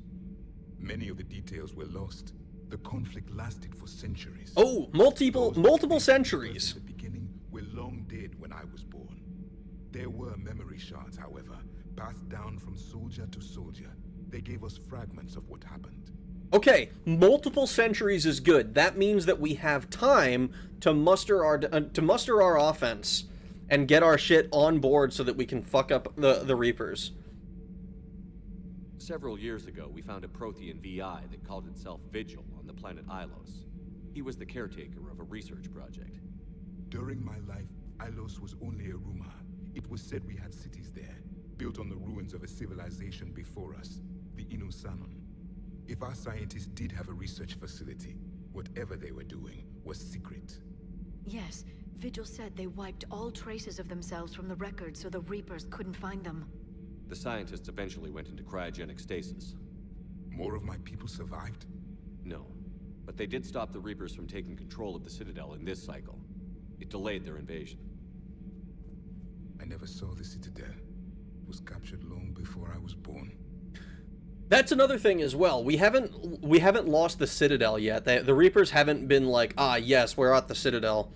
Many of the details were lost. The conflict lasted for centuries. Oh, multiple centuries. At the beginning were long dead when I was born. There were memory shards, however, passed down from soldier to soldier. They gave us fragments of what happened. Okay, multiple centuries is good. That means that we have time to muster our offense and get our shit on board so that we can fuck up the Reapers. Several years ago, we found a Prothean VI that called itself Vigil on the planet Ilos. He was the caretaker of a research project. During my life, Ilos was only a rumor. It was said we had cities there, built on the ruins of a civilization before us, the Inusanon. If our scientists did have a research facility, whatever they were doing was secret. Yes, Vigil said they wiped all traces of themselves from the records so the Reapers couldn't find them. The scientists eventually went into cryogenic stasis. More of my people survived? No, but they did stop the Reapers from taking control of the Citadel in this cycle. It delayed their invasion. I never saw the Citadel. It was captured long before I was born. That's another thing as well. We haven't lost the Citadel yet. The Reapers haven't been like, ah, yes, we're at the Citadel.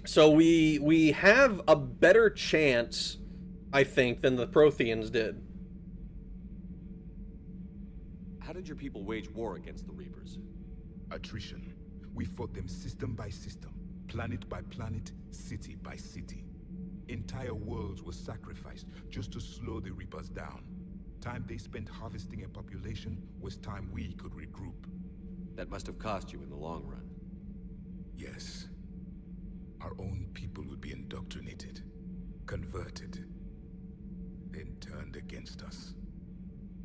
So we have a better chance, I think, than the Protheans did. How did your people wage war against the Reapers? Attrition. We fought them system by system, planet by planet, city by city. Entire worlds were sacrificed just to slow the Reapers down. Time they spent harvesting a population was time we could regroup. That must have cost you in the long run. Yes. Our own people would be indoctrinated, converted, then turned against us.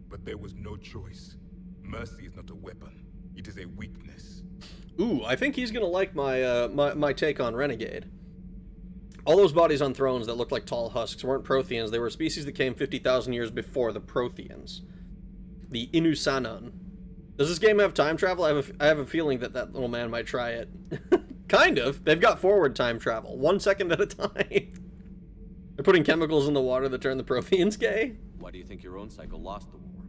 But there was no choice. Mercy is not a weapon. It is a weakness. Ooh, I think he's gonna like my my take on Renegade. All those bodies on thrones that looked like tall husks weren't Protheans. They were a species that came 50,000 years before the Protheans. The Inusanon. Does this game have time travel? I have a feeling that that little man might try it. Kind of. They've got forward time travel. 1 second at a time. They're putting chemicals in the water that turn the Protheans gay. Why do you think your own cycle lost the war?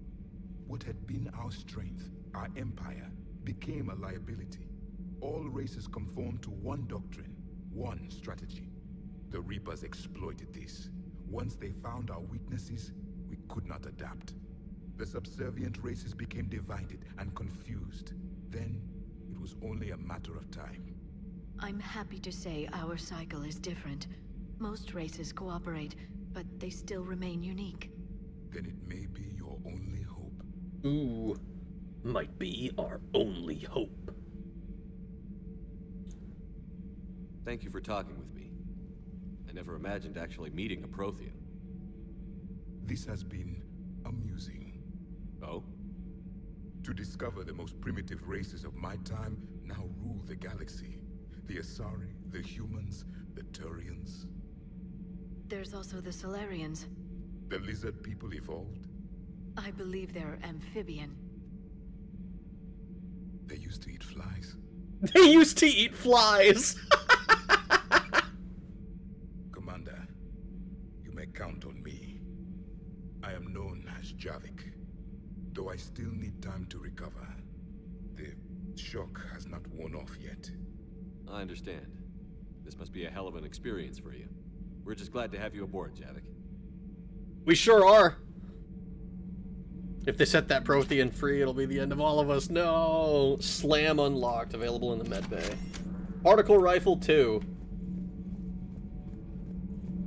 What had been our strength, our empire, became a liability. All races conformed to one doctrine, one strategy. The Reapers exploited this. Once they found our weaknesses, we could not adapt. The subservient races became divided and confused. Then, it was only a matter of time. I'm happy to say our cycle is different. Most races cooperate, but they still remain unique. Then it may be your only hope. Ooh, might be our only hope. Thank you for talking with me. I never imagined actually meeting a Prothean. This has been amusing. Oh? To discover the most primitive races of my time now rule the galaxy. The Asari, the humans, the Turians. There's also the Solarians. The lizard people evolved? I believe they're amphibian. They used to eat flies. They used to eat flies! Commander, you may count on me. I am known as Javik, though I still need time to recover. The shock has not worn off yet. I understand. This must be a hell of an experience for you. We're just glad to have you aboard, Javik. We sure are. If they set that Prothean free, it'll be the end of all of us. No! Slam unlocked, available in the medbay. Particle Rifle 2.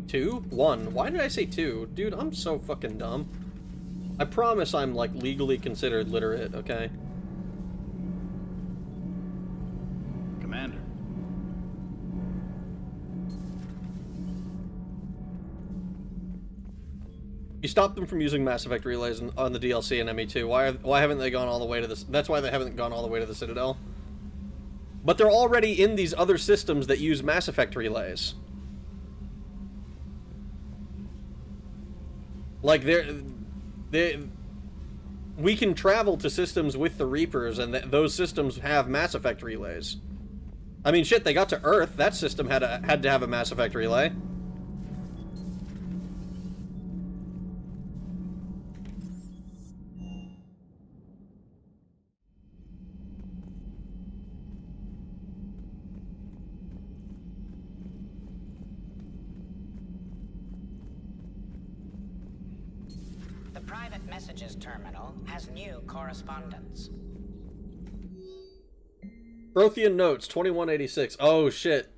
2? 1. Why did I say 2? Dude, I'm so fucking dumb. I promise I'm, like, legally considered literate, okay? Commander. You stopped them from using Mass Effect relays on the DLC and ME2. Why haven't they gone all the way to this? That's why they haven't gone all the way to the Citadel. But they're already in these other systems that use Mass Effect relays. Like we can travel to systems with the Reapers, and those systems have Mass Effect relays. I mean, shit, they got to Earth. That system had to have a Mass Effect relay. The private messages terminal has new correspondence. Prothean notes, 2186. Oh, shit.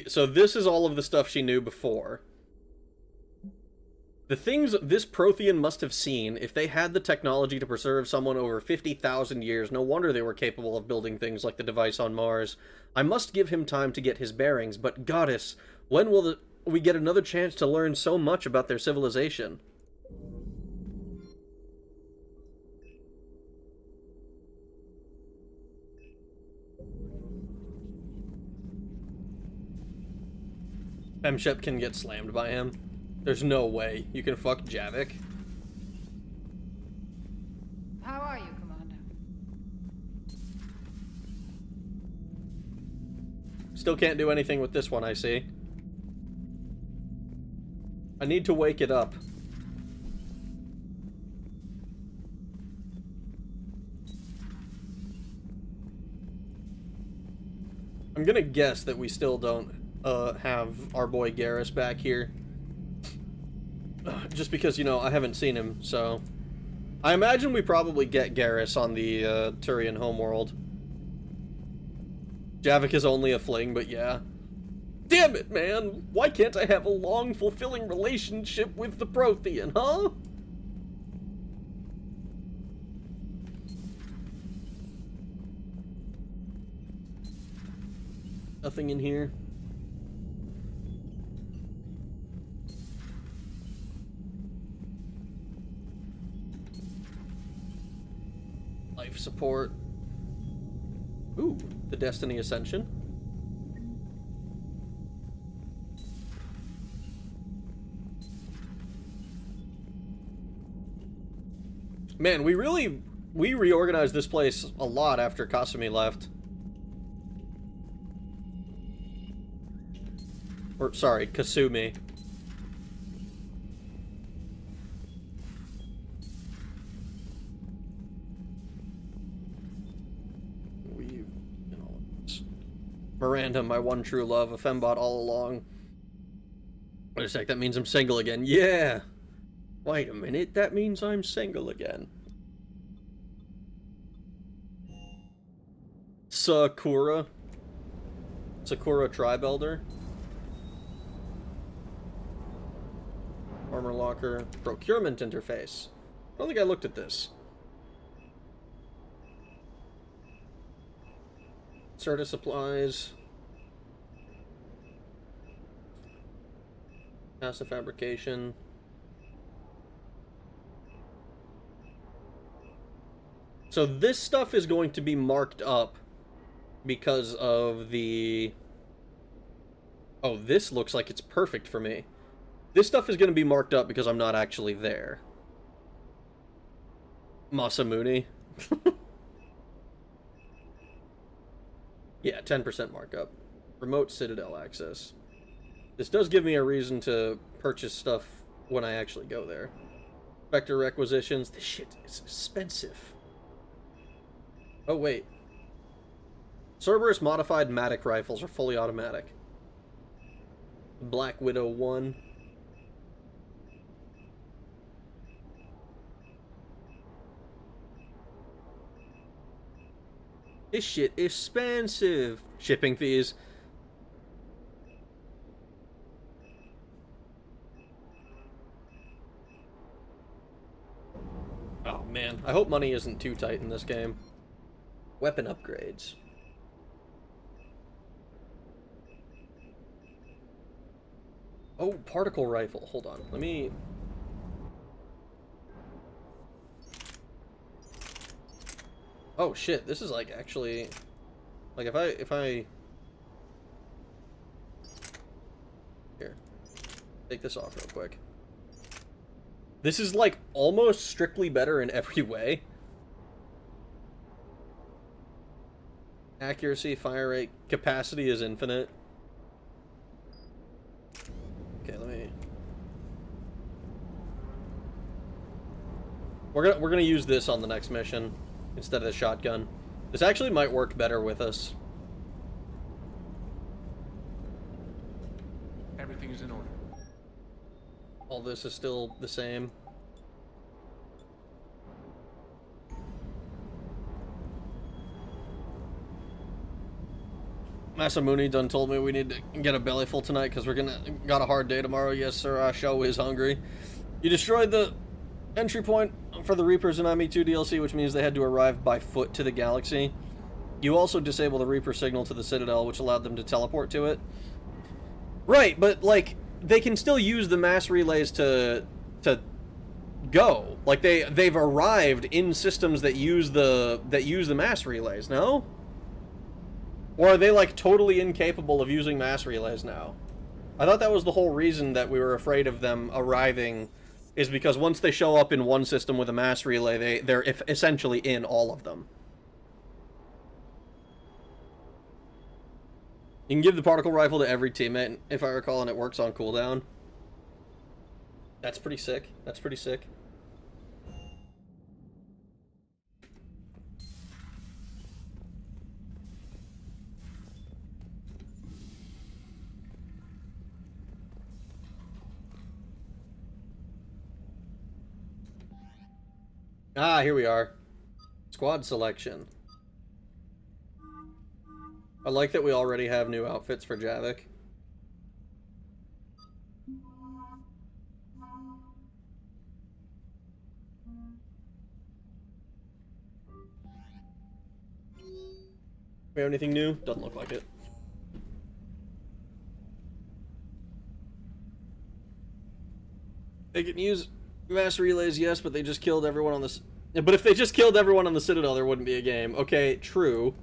So this is all of the stuff she knew before. The things this Prothean must have seen, if they had the technology to preserve someone over 50,000 years, no wonder they were capable of building things like the device on Mars. I must give him time to get his bearings, but Goddess, when will we get another chance to learn so much about their civilization? Femshep can get slammed by him. There's no way you can fuck Javik. How are you, Commander? Still can't do anything with this one, I see. I need to wake it up. I'm gonna guess that we still don't have our boy Garrus back here. Just because, you know, I haven't seen him, so... I imagine we probably get Garrus on the Turian homeworld. Javik is only a fling, but yeah. Damn it, man! Why can't I have a long, fulfilling relationship with the Prothean, huh? Nothing in here. Life support. Ooh, the Destiny Ascension. Man, we reorganized this place a lot after Kasumi left. Or, sorry, Kasumi. Miranda, my one true love, a fembot all along. Wait a sec, that means I'm single again. Yeah! Wait a minute, that means I'm single again. Sakura. Sakura Tribe Elder. Armor locker. Procurement interface. I don't think I looked at this. Certa supplies. Passive fabrication. So this stuff is going to be marked up because of the... Oh, this looks like it's perfect for me. This stuff is going to be marked up because I'm not actually there. Masamune. Yeah, 10% markup. Remote Citadel access. This does give me a reason to purchase stuff when I actually go there. Vector requisitions. This shit is expensive. Oh, wait. Cerberus modified Matic rifles are fully automatic. Black Widow 1. This shit is expensive. Shipping fees. Oh man, I hope money isn't too tight in this game. Weapon upgrades. Oh, particle rifle. Hold on. Let me... Oh shit, this is like actually... Like if I... Here. Take this off real quick. This is like almost strictly better in every way. Accuracy, fire rate, capacity is infinite. Okay, let me... We're gonna use this on the next mission instead of the shotgun. This actually might work better with us. Everything is in order. All this is still the same. Masamune done told me we need to get a belly full tonight because we're got a hard day tomorrow. Yes, sir, our show is hungry. You destroyed the entry point for the Reapers in IME 2 DLC, which means they had to arrive by foot to the galaxy. You also disabled the Reaper signal to the Citadel, which allowed them to teleport to it. Right, but, like, they can still use the mass relays to go. Like, they've arrived in systems that use the mass relays, no? Or are they, like, totally incapable of using mass relays now? I thought that was the whole reason that we were afraid of them arriving, is because once they show up in one system with a mass relay, they're essentially in all of them. You can give the particle rifle to every teammate, if I recall, and it works on cooldown. That's pretty sick. That's pretty sick. Ah, here we are. Squad selection. I like that we already have new outfits for Javik. We have anything new? Doesn't look like it. They can use mass relays, yes, but they just killed everyone on this. But if they just killed everyone on the Citadel, there wouldn't be a game. Okay, true.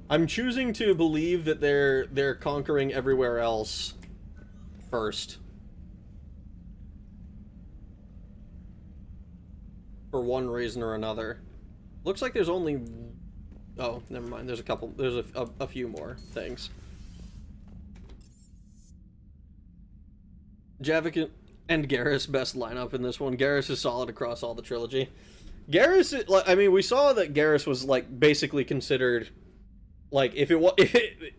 I'm choosing to believe that they're conquering everywhere else first. For one reason or another. Looks like there's only... Oh, never mind. There's a couple... There's a few more things. Javik and Garrus, best lineup in this one. Garrus is solid across all the trilogy. Garrus, I mean, we saw that Garrus was, like, basically considered... Like, if it was...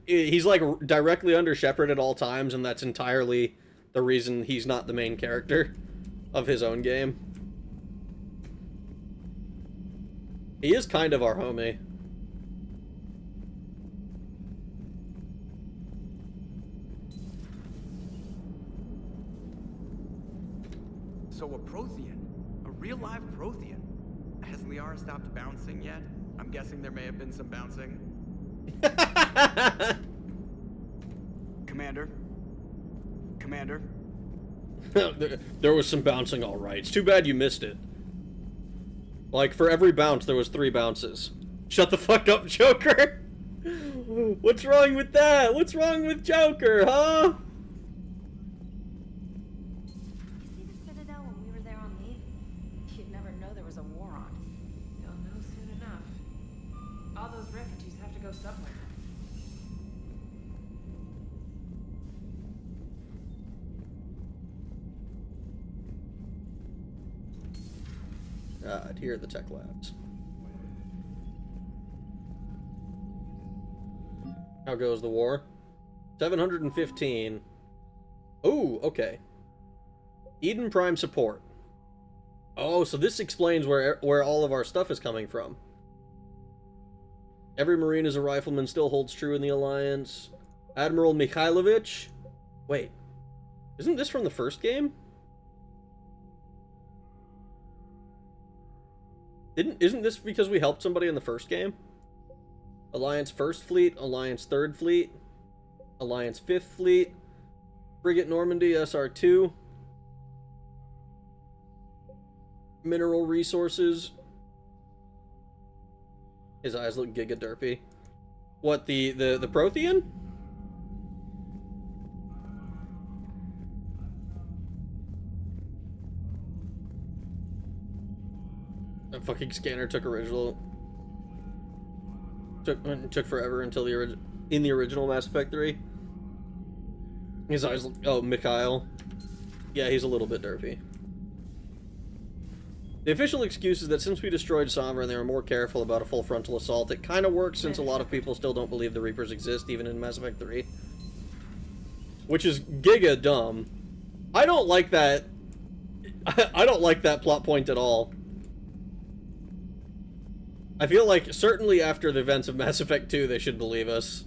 He's, like, directly under Shepard at all times, and that's entirely the reason he's not the main character of his own game. He is kind of our homie. So a Prothean. A real live Prothean. Has Liara stopped bouncing yet? I'm guessing there may have been some bouncing. Commander? Commander? There was some bouncing, alright. It's too bad you missed it. Like, for every bounce, there was 3 bounces. Shut the fuck up, Joker! What's wrong with that? What's wrong with Joker, huh? You see the Citadel when we were there on leave? You'd never know there was a war on. You'll know soon enough. All those refugees have to go somewhere. God, here are the tech labs. How goes the war? 715. Oh, okay. Eden Prime support. Oh, so this explains where all of our stuff is coming from. Every Marine is a rifleman still holds true in the Alliance. Admiral Mikhailovich? Wait. Isn't this from the first game? Isn't this because we helped somebody in the first game? Alliance 1st Fleet, Alliance 3rd Fleet, Alliance 5th Fleet, Frigate Normandy, SR2, Mineral Resources. His eyes look giga derpy. What, the Prothean? That fucking scanner took took forever until in the original Mass Effect 3. His eyes look... Oh, Mikhail. Yeah, he's a little bit derpy. The official excuse is that since we destroyed Sombra and they were more careful about a full frontal assault, it kind of works since a lot of people still don't believe the Reapers exist, even in Mass Effect 3. Which is giga dumb. I don't like that... I don't like that plot point at all. I feel like, certainly after the events of Mass Effect 2, they should believe us.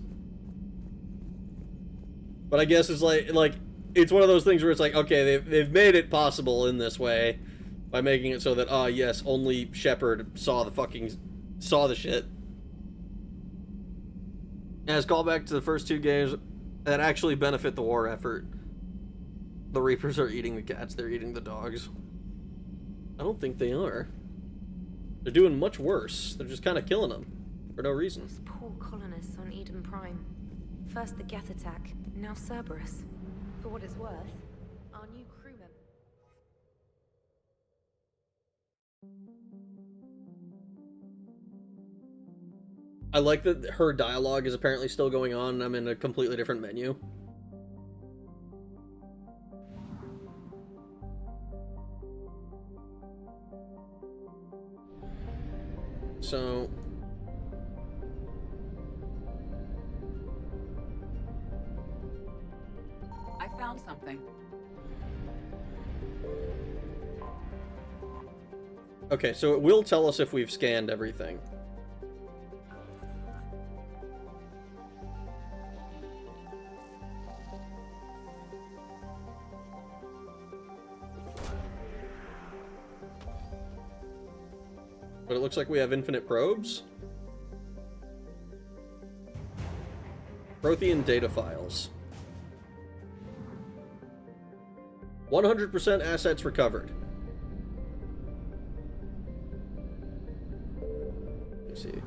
But I guess it's like it's one of those things where it's like, okay, they've made it possible in this way by making it so that, yes, only Shepard saw the shit. As callback to the first 2 games that actually benefit the war effort. The Reapers are eating the cats, they're eating the dogs. I don't think they are. They're doing much worse. They're just kind of killing them for no reason. Those poor colonists on Eden Prime. First the Geth attack, now Cerberus. For what it's worth, our new crewman. I like that her dialogue is apparently still going on. I'm in a completely different menu. So... I found something. Okay, so it will tell us if we've scanned everything. But it looks like we have infinite probes. Prothean data files. 100% assets recovered. Let's see.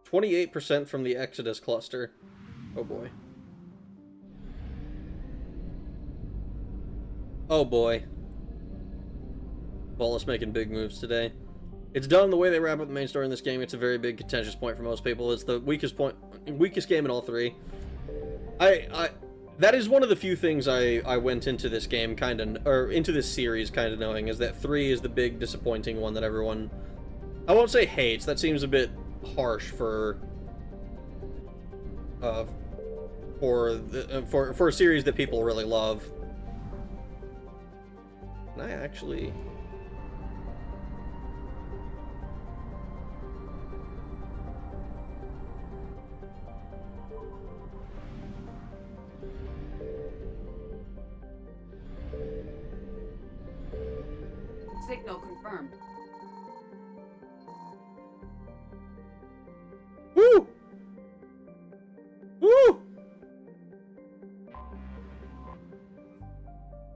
28% from the Exodus cluster. Oh boy. Oh boy. Wallace making big moves today. It's done the way they wrap up the main story in this game. It's a very big contentious point for most people. It's the weakest game in all three. That is one of the few things I went into this game into this series kind of knowing, is that 3 is the big disappointing one that everyone, I won't say hates, that seems a bit harsh for a series that people really love. Can I actually... Signal confirmed. Woo! Woo!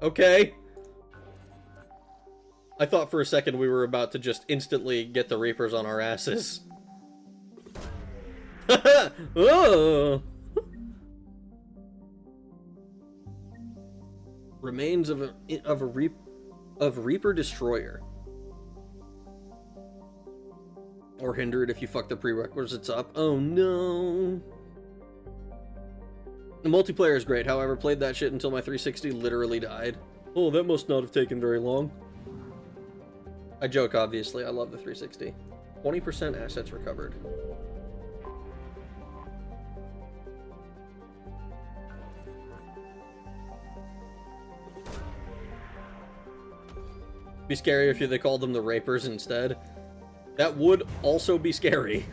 Okay. I thought for a second we were about to just instantly get the Reapers on our asses. Oh! Remains of Reaper Destroyer. Or hinder it if you fuck the prerequisites up. Oh no. The multiplayer is great, however, played that shit until my 360 literally died. Oh, that must not have taken very long. I joke, obviously. I love the 360. 20% assets recovered. Be scary if they called them the Rapers instead. That would also be scary.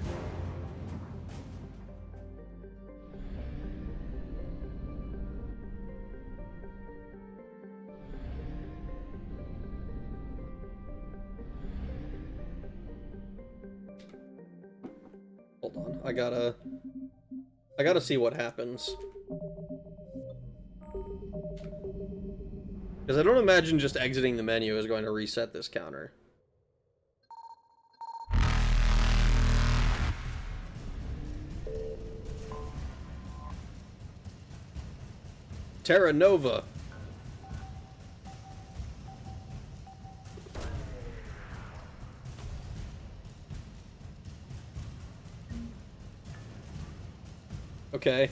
Hold on, I gotta see what happens. Because I don't imagine just exiting the menu is going to reset this counter. Terra Nova. Okay.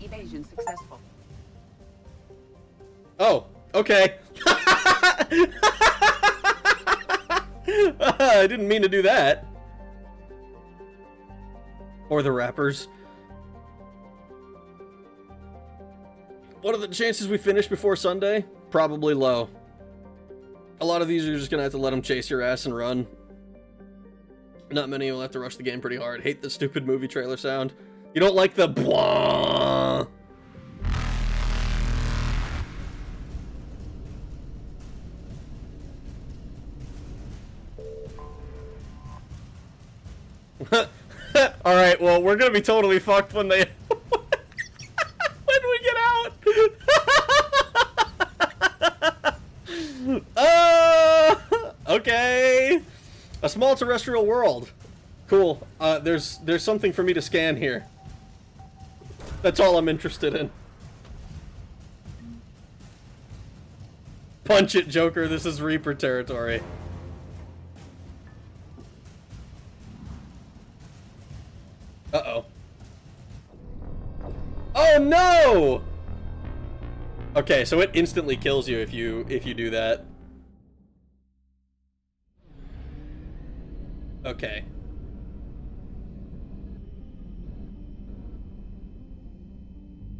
Evasion successful. Oh, okay. I didn't mean to do that. Or the rappers. What are the chances we finish before Sunday? Probably low. A lot of these are just gonna have to let them chase your ass and run. Not many will have to rush the game pretty hard. Hate the stupid movie trailer sound. You don't like the blah. Alright, well, we're gonna be totally fucked when they... when we get out! Okay. A small terrestrial world. Cool. There's something for me to scan here. That's all I'm interested in. Punch it, Joker. This is Reaper territory. Uh-oh. Oh no! Okay, so it instantly kills you if you do that. Okay.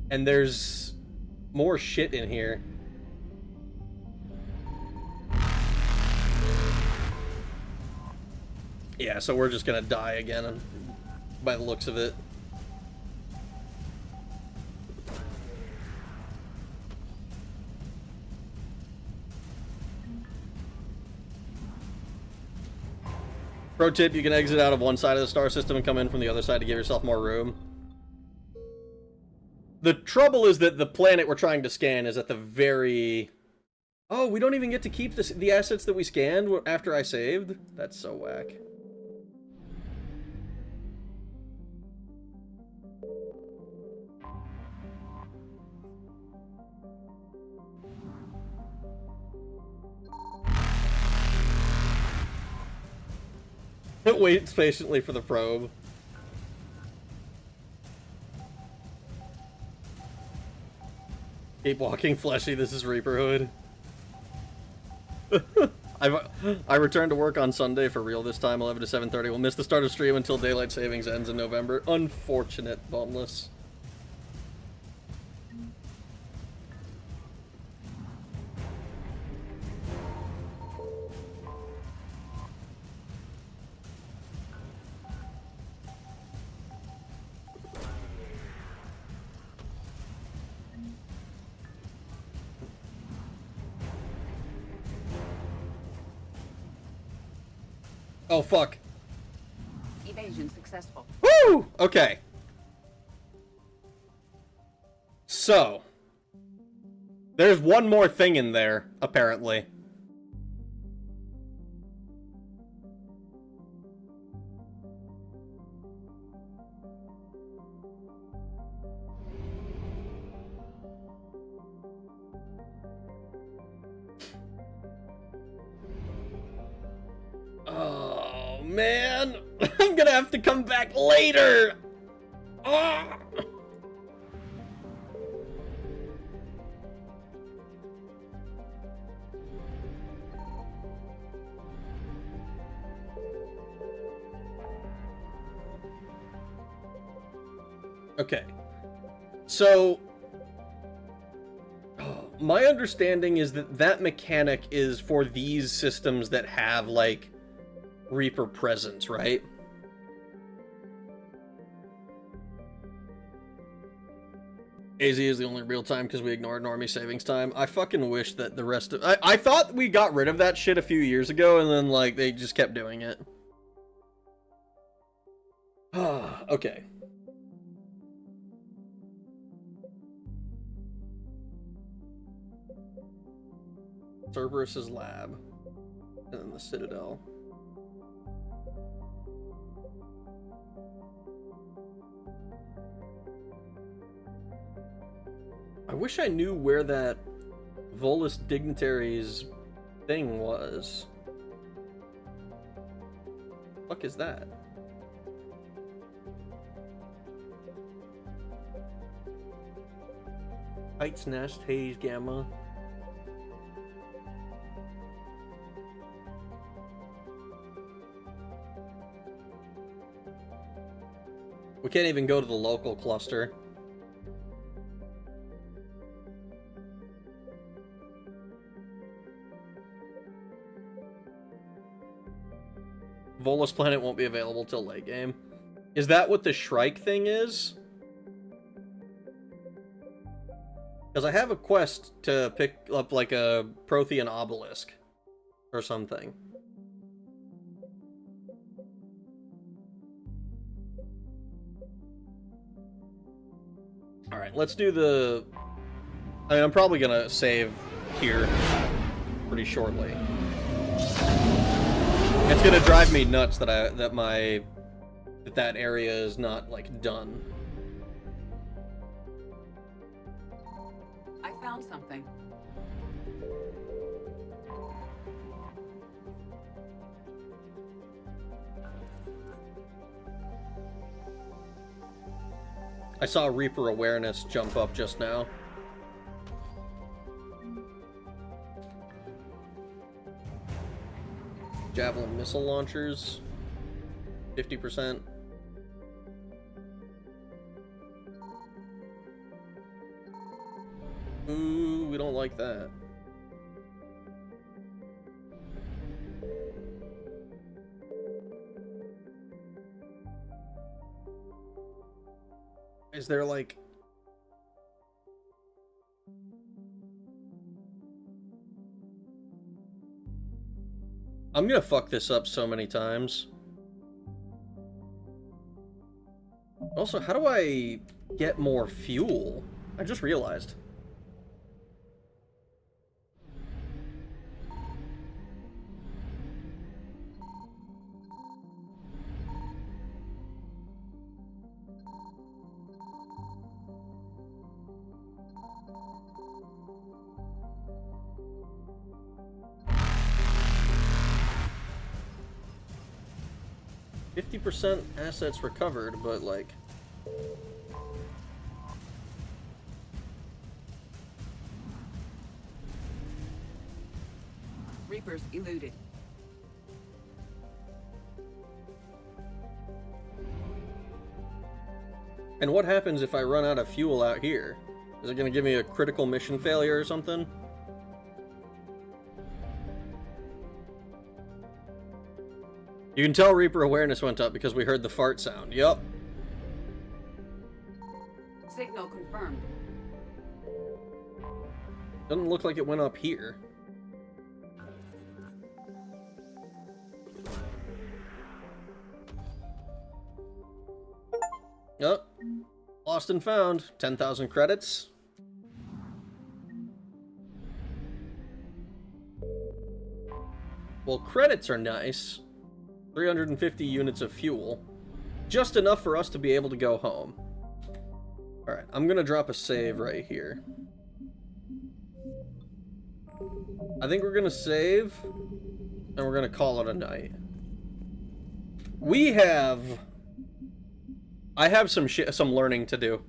And there's more shit in here. Yeah, so we're just gonna die again by the looks of it. Pro tip, you can exit out of one side of the star system and come in from the other side to give yourself more room. The trouble is that the planet we're trying to scan is at the very... Oh, we don't even get to keep the assets that we scanned after I saved? That's so whack. It waits patiently for the probe. Keep walking, Fleshy. This is Reaperhood. I return to work on Sunday for real this time, 11 to 7:30. We'll miss the start of stream until daylight savings ends in November. Unfortunate, Bumless. Oh, fuck. Evasion successful. Woo! Okay. So. There's one more thing in there, apparently. Oh, man. I'm gonna have to come back later. Oh. Okay. So, my understanding is that that mechanic is for these systems that have, like, Reaper presence, right? AZ is the only real time because we ignored Normie savings time. I fucking wish that the rest of... I thought we got rid of that shit a few years ago, and then, like, they just kept doing it. Okay. Cerberus's lab. And then the Citadel. I wish I knew where that Volus Dignitary's thing was. The fuck is that? Heights, Nest, Haze, Gamma. We can't even go to the local cluster. Volus Planet won't be available till late game. Is that what the Shrike thing is? Because I have a quest to pick up like a Prothean obelisk or something. Alright, let's do the... I mean, I'm probably gonna save here. pretty shortly. It's gonna drive me nuts that that area is not, like, done. I found something. I saw Reaper awareness jump up just now. Javelin missile launchers, 50%. Ooh, we don't like that. Is there, like... I'm gonna fuck this up so many times. Also, how do I get more fuel? I just realized. %, assets recovered, but like... Reapers eluded. And what happens if I run out of fuel out here? Is it gonna give me a critical mission failure or something? You can tell Reaper awareness went up because we heard the fart sound. Yup. Signal confirmed. Doesn't look like it went up here. Yup. Lost and found. 10,000 credits. Well, credits are nice. 350 units of fuel. Just enough for us to be able to go home. Alright, I'm gonna drop a save right here. I think we're gonna save, and we're gonna call it a night. I have some learning to do.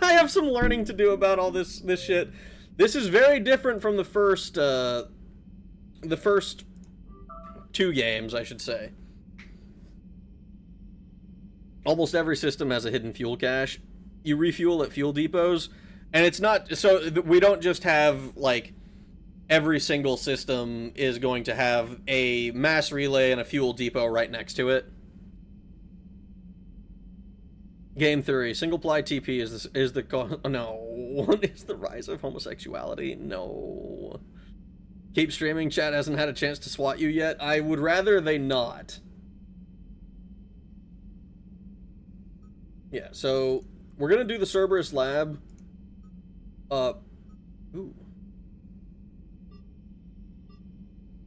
I have some learning to do about all this shit. This is very different from the first 2 games, I should say. Almost every system has a hidden fuel cache. You refuel at fuel depots, and it's not so we don't just have like every single system is going to have a mass relay and a fuel depot right next to it. Game theory: single ply TP is the no is the rise of homosexuality. No. Keep streaming. Chat hasn't had a chance to swat you yet. I would rather they not. Yeah, so we're gonna do the Cerberus lab. Ooh.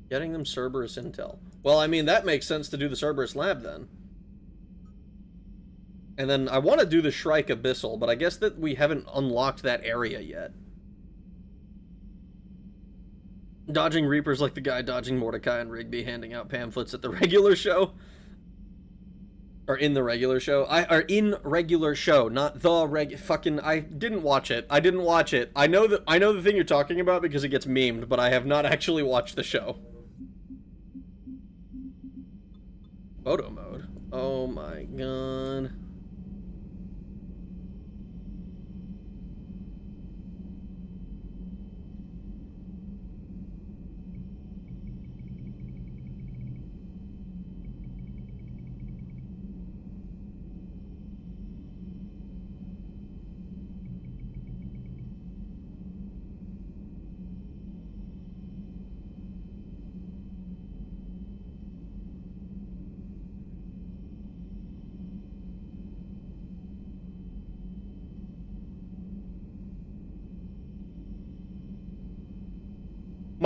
Getting them Cerberus intel. Well, I mean, that makes sense to do the Cerberus lab then. And then I want to do the Shrike Abyssal, but I guess that we haven't unlocked that area yet. Dodging Reapers like the guy dodging Mordecai and Rigby handing out pamphlets at the regular show. Or in the regular show. Or in regular show, not the fucking... I didn't watch it. I didn't watch it. I know the thing you're talking about because it gets memed, but I have not actually watched the show. Photo mode. Oh my god.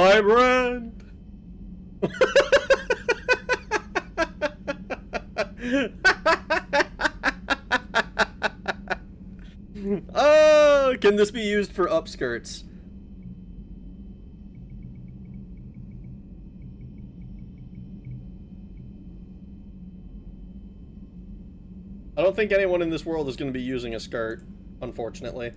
My brand! Oh, can this be used for upskirts? I don't think anyone in this world is going to be using a skirt, unfortunately.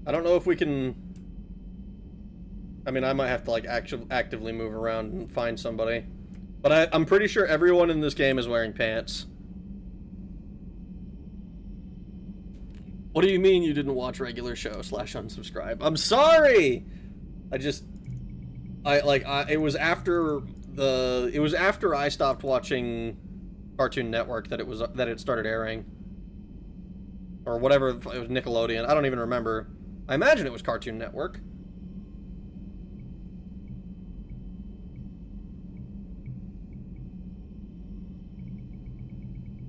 I don't know if we can... I mean, I might have to, like, actively move around and find somebody. But I'm pretty sure everyone in this game is wearing pants. What do you mean you didn't watch regular show / unsubscribe? I'm sorry! It was after I stopped watching Cartoon Network that it started airing. Or whatever, it was Nickelodeon. I don't even remember. I imagine it was Cartoon Network.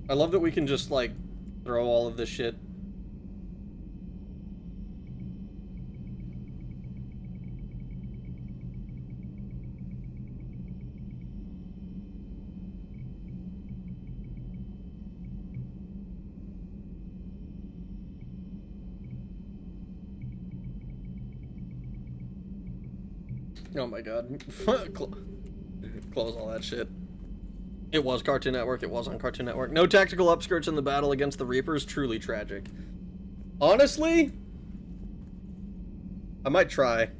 I love that we can just, like, throw all of this shit. Oh my god. Close all that shit. It was Cartoon Network, it was on Cartoon Network. No tactical upskirts in the battle against the Reapers, truly tragic. Honestly, I might try.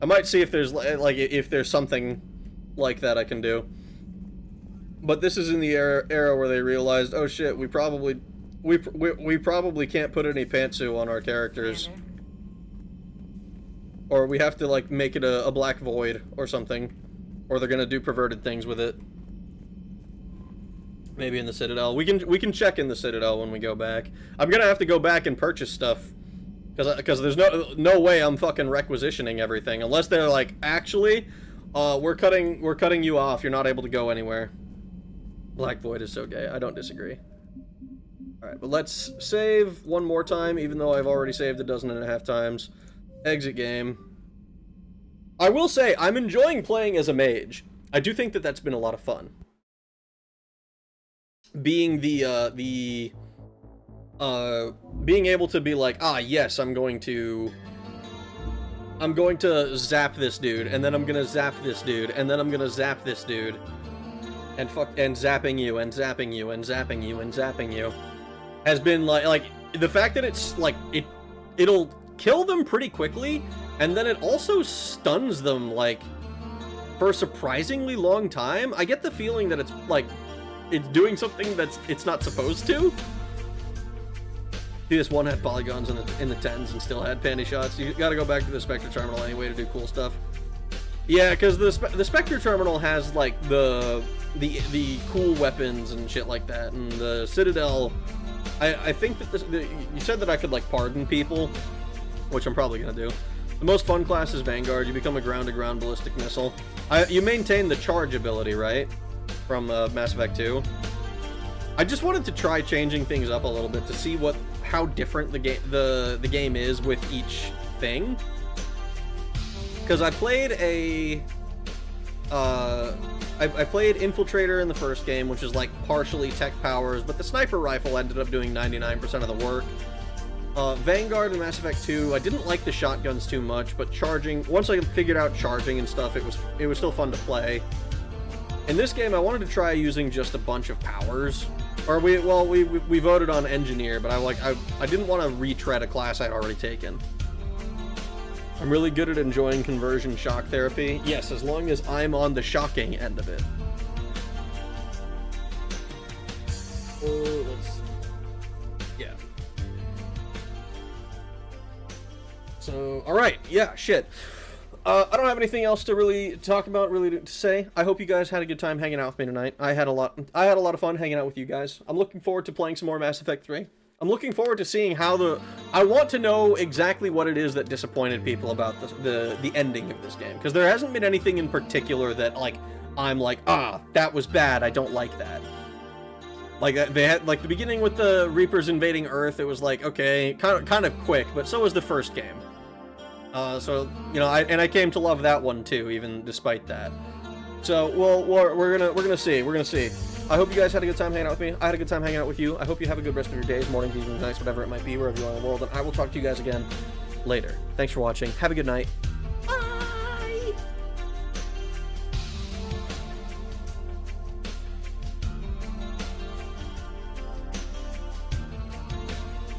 I might see if there's, like, if there's something like that I can do. But this is in the era where they realized, oh shit, we probably can't put any pantsu on our characters. Or we have to, like, make it a black void or something. Or they're gonna do perverted things with it. Maybe in the Citadel. We can check in the Citadel when we go back. I'm gonna have to go back and purchase stuff. Because there's no way I'm fucking requisitioning everything. Unless they're like, actually, we're cutting you off. You're not able to go anywhere. Black Void is so gay. I don't disagree. Alright, but let's save one more time, even though I've already saved 12.5 times. Exit game. I will say, I'm enjoying playing as a mage. I do think that that's been a lot of fun. Being being able to be like, ah, yes, I'm going to zap this dude, and then I'm gonna zap this dude, and then I'm gonna zap this dude, and zapping you, and zapping you, and zapping you, and zapping you, has been like the fact that it's like it'll kill them pretty quickly, and then it also stuns them like for a surprisingly long time. I get the feeling that it's like it's doing something that's it's not supposed to. This one had polygons in the 10s and still had panty shots. You gotta go back to the Spectre Terminal anyway to do cool stuff. Yeah, because the Spectre Terminal has like the cool weapons and shit like that, and the Citadel. I think that you said that I could like pardon people, which I'm probably gonna do. The most fun class is Vanguard. You become a ground-to-ground ballistic missile. You maintain the charge ability, right, from Mass Effect 2. I just wanted to try changing things up a little bit to see how different the game is with each thing. Because I played I played Infiltrator in the first game, which is like partially tech powers, but the sniper rifle ended up doing 99% of the work. Vanguard and Mass Effect 2, I didn't like the shotguns too much, but charging, once I figured out charging and stuff, it was still fun to play. In this game, I wanted to try using just a bunch of powers. Or we voted on Engineer, but I didn't want to retread a class I'd already taken. I'm really good at enjoying conversion shock therapy. Yes, as long as I'm on the shocking end of it. Yeah. So, alright, yeah, shit. I don't have anything else to really talk about, to say. I hope you guys had a good time hanging out with me tonight. I had a lot of fun hanging out with you guys. I'm looking forward to playing some more Mass Effect 3. I'm looking forward to seeing how I want to know exactly what it is that disappointed people about the ending of this game, because there hasn't been anything in particular that like I'm like, ah, that was bad, I don't like that. Like, they had, like, the beginning with the Reapers invading Earth, it was like, okay, kind of quick, but so was the first game. So, you know, I came to love that one too, even despite that. So, well, we're gonna see. I hope you guys had a good time hanging out with me. I had a good time hanging out with you. I hope you have a good rest of your days, mornings, evenings, nights, whatever it might be, wherever you are in the world. And I will talk to you guys again later. Thanks for watching. Have a good night.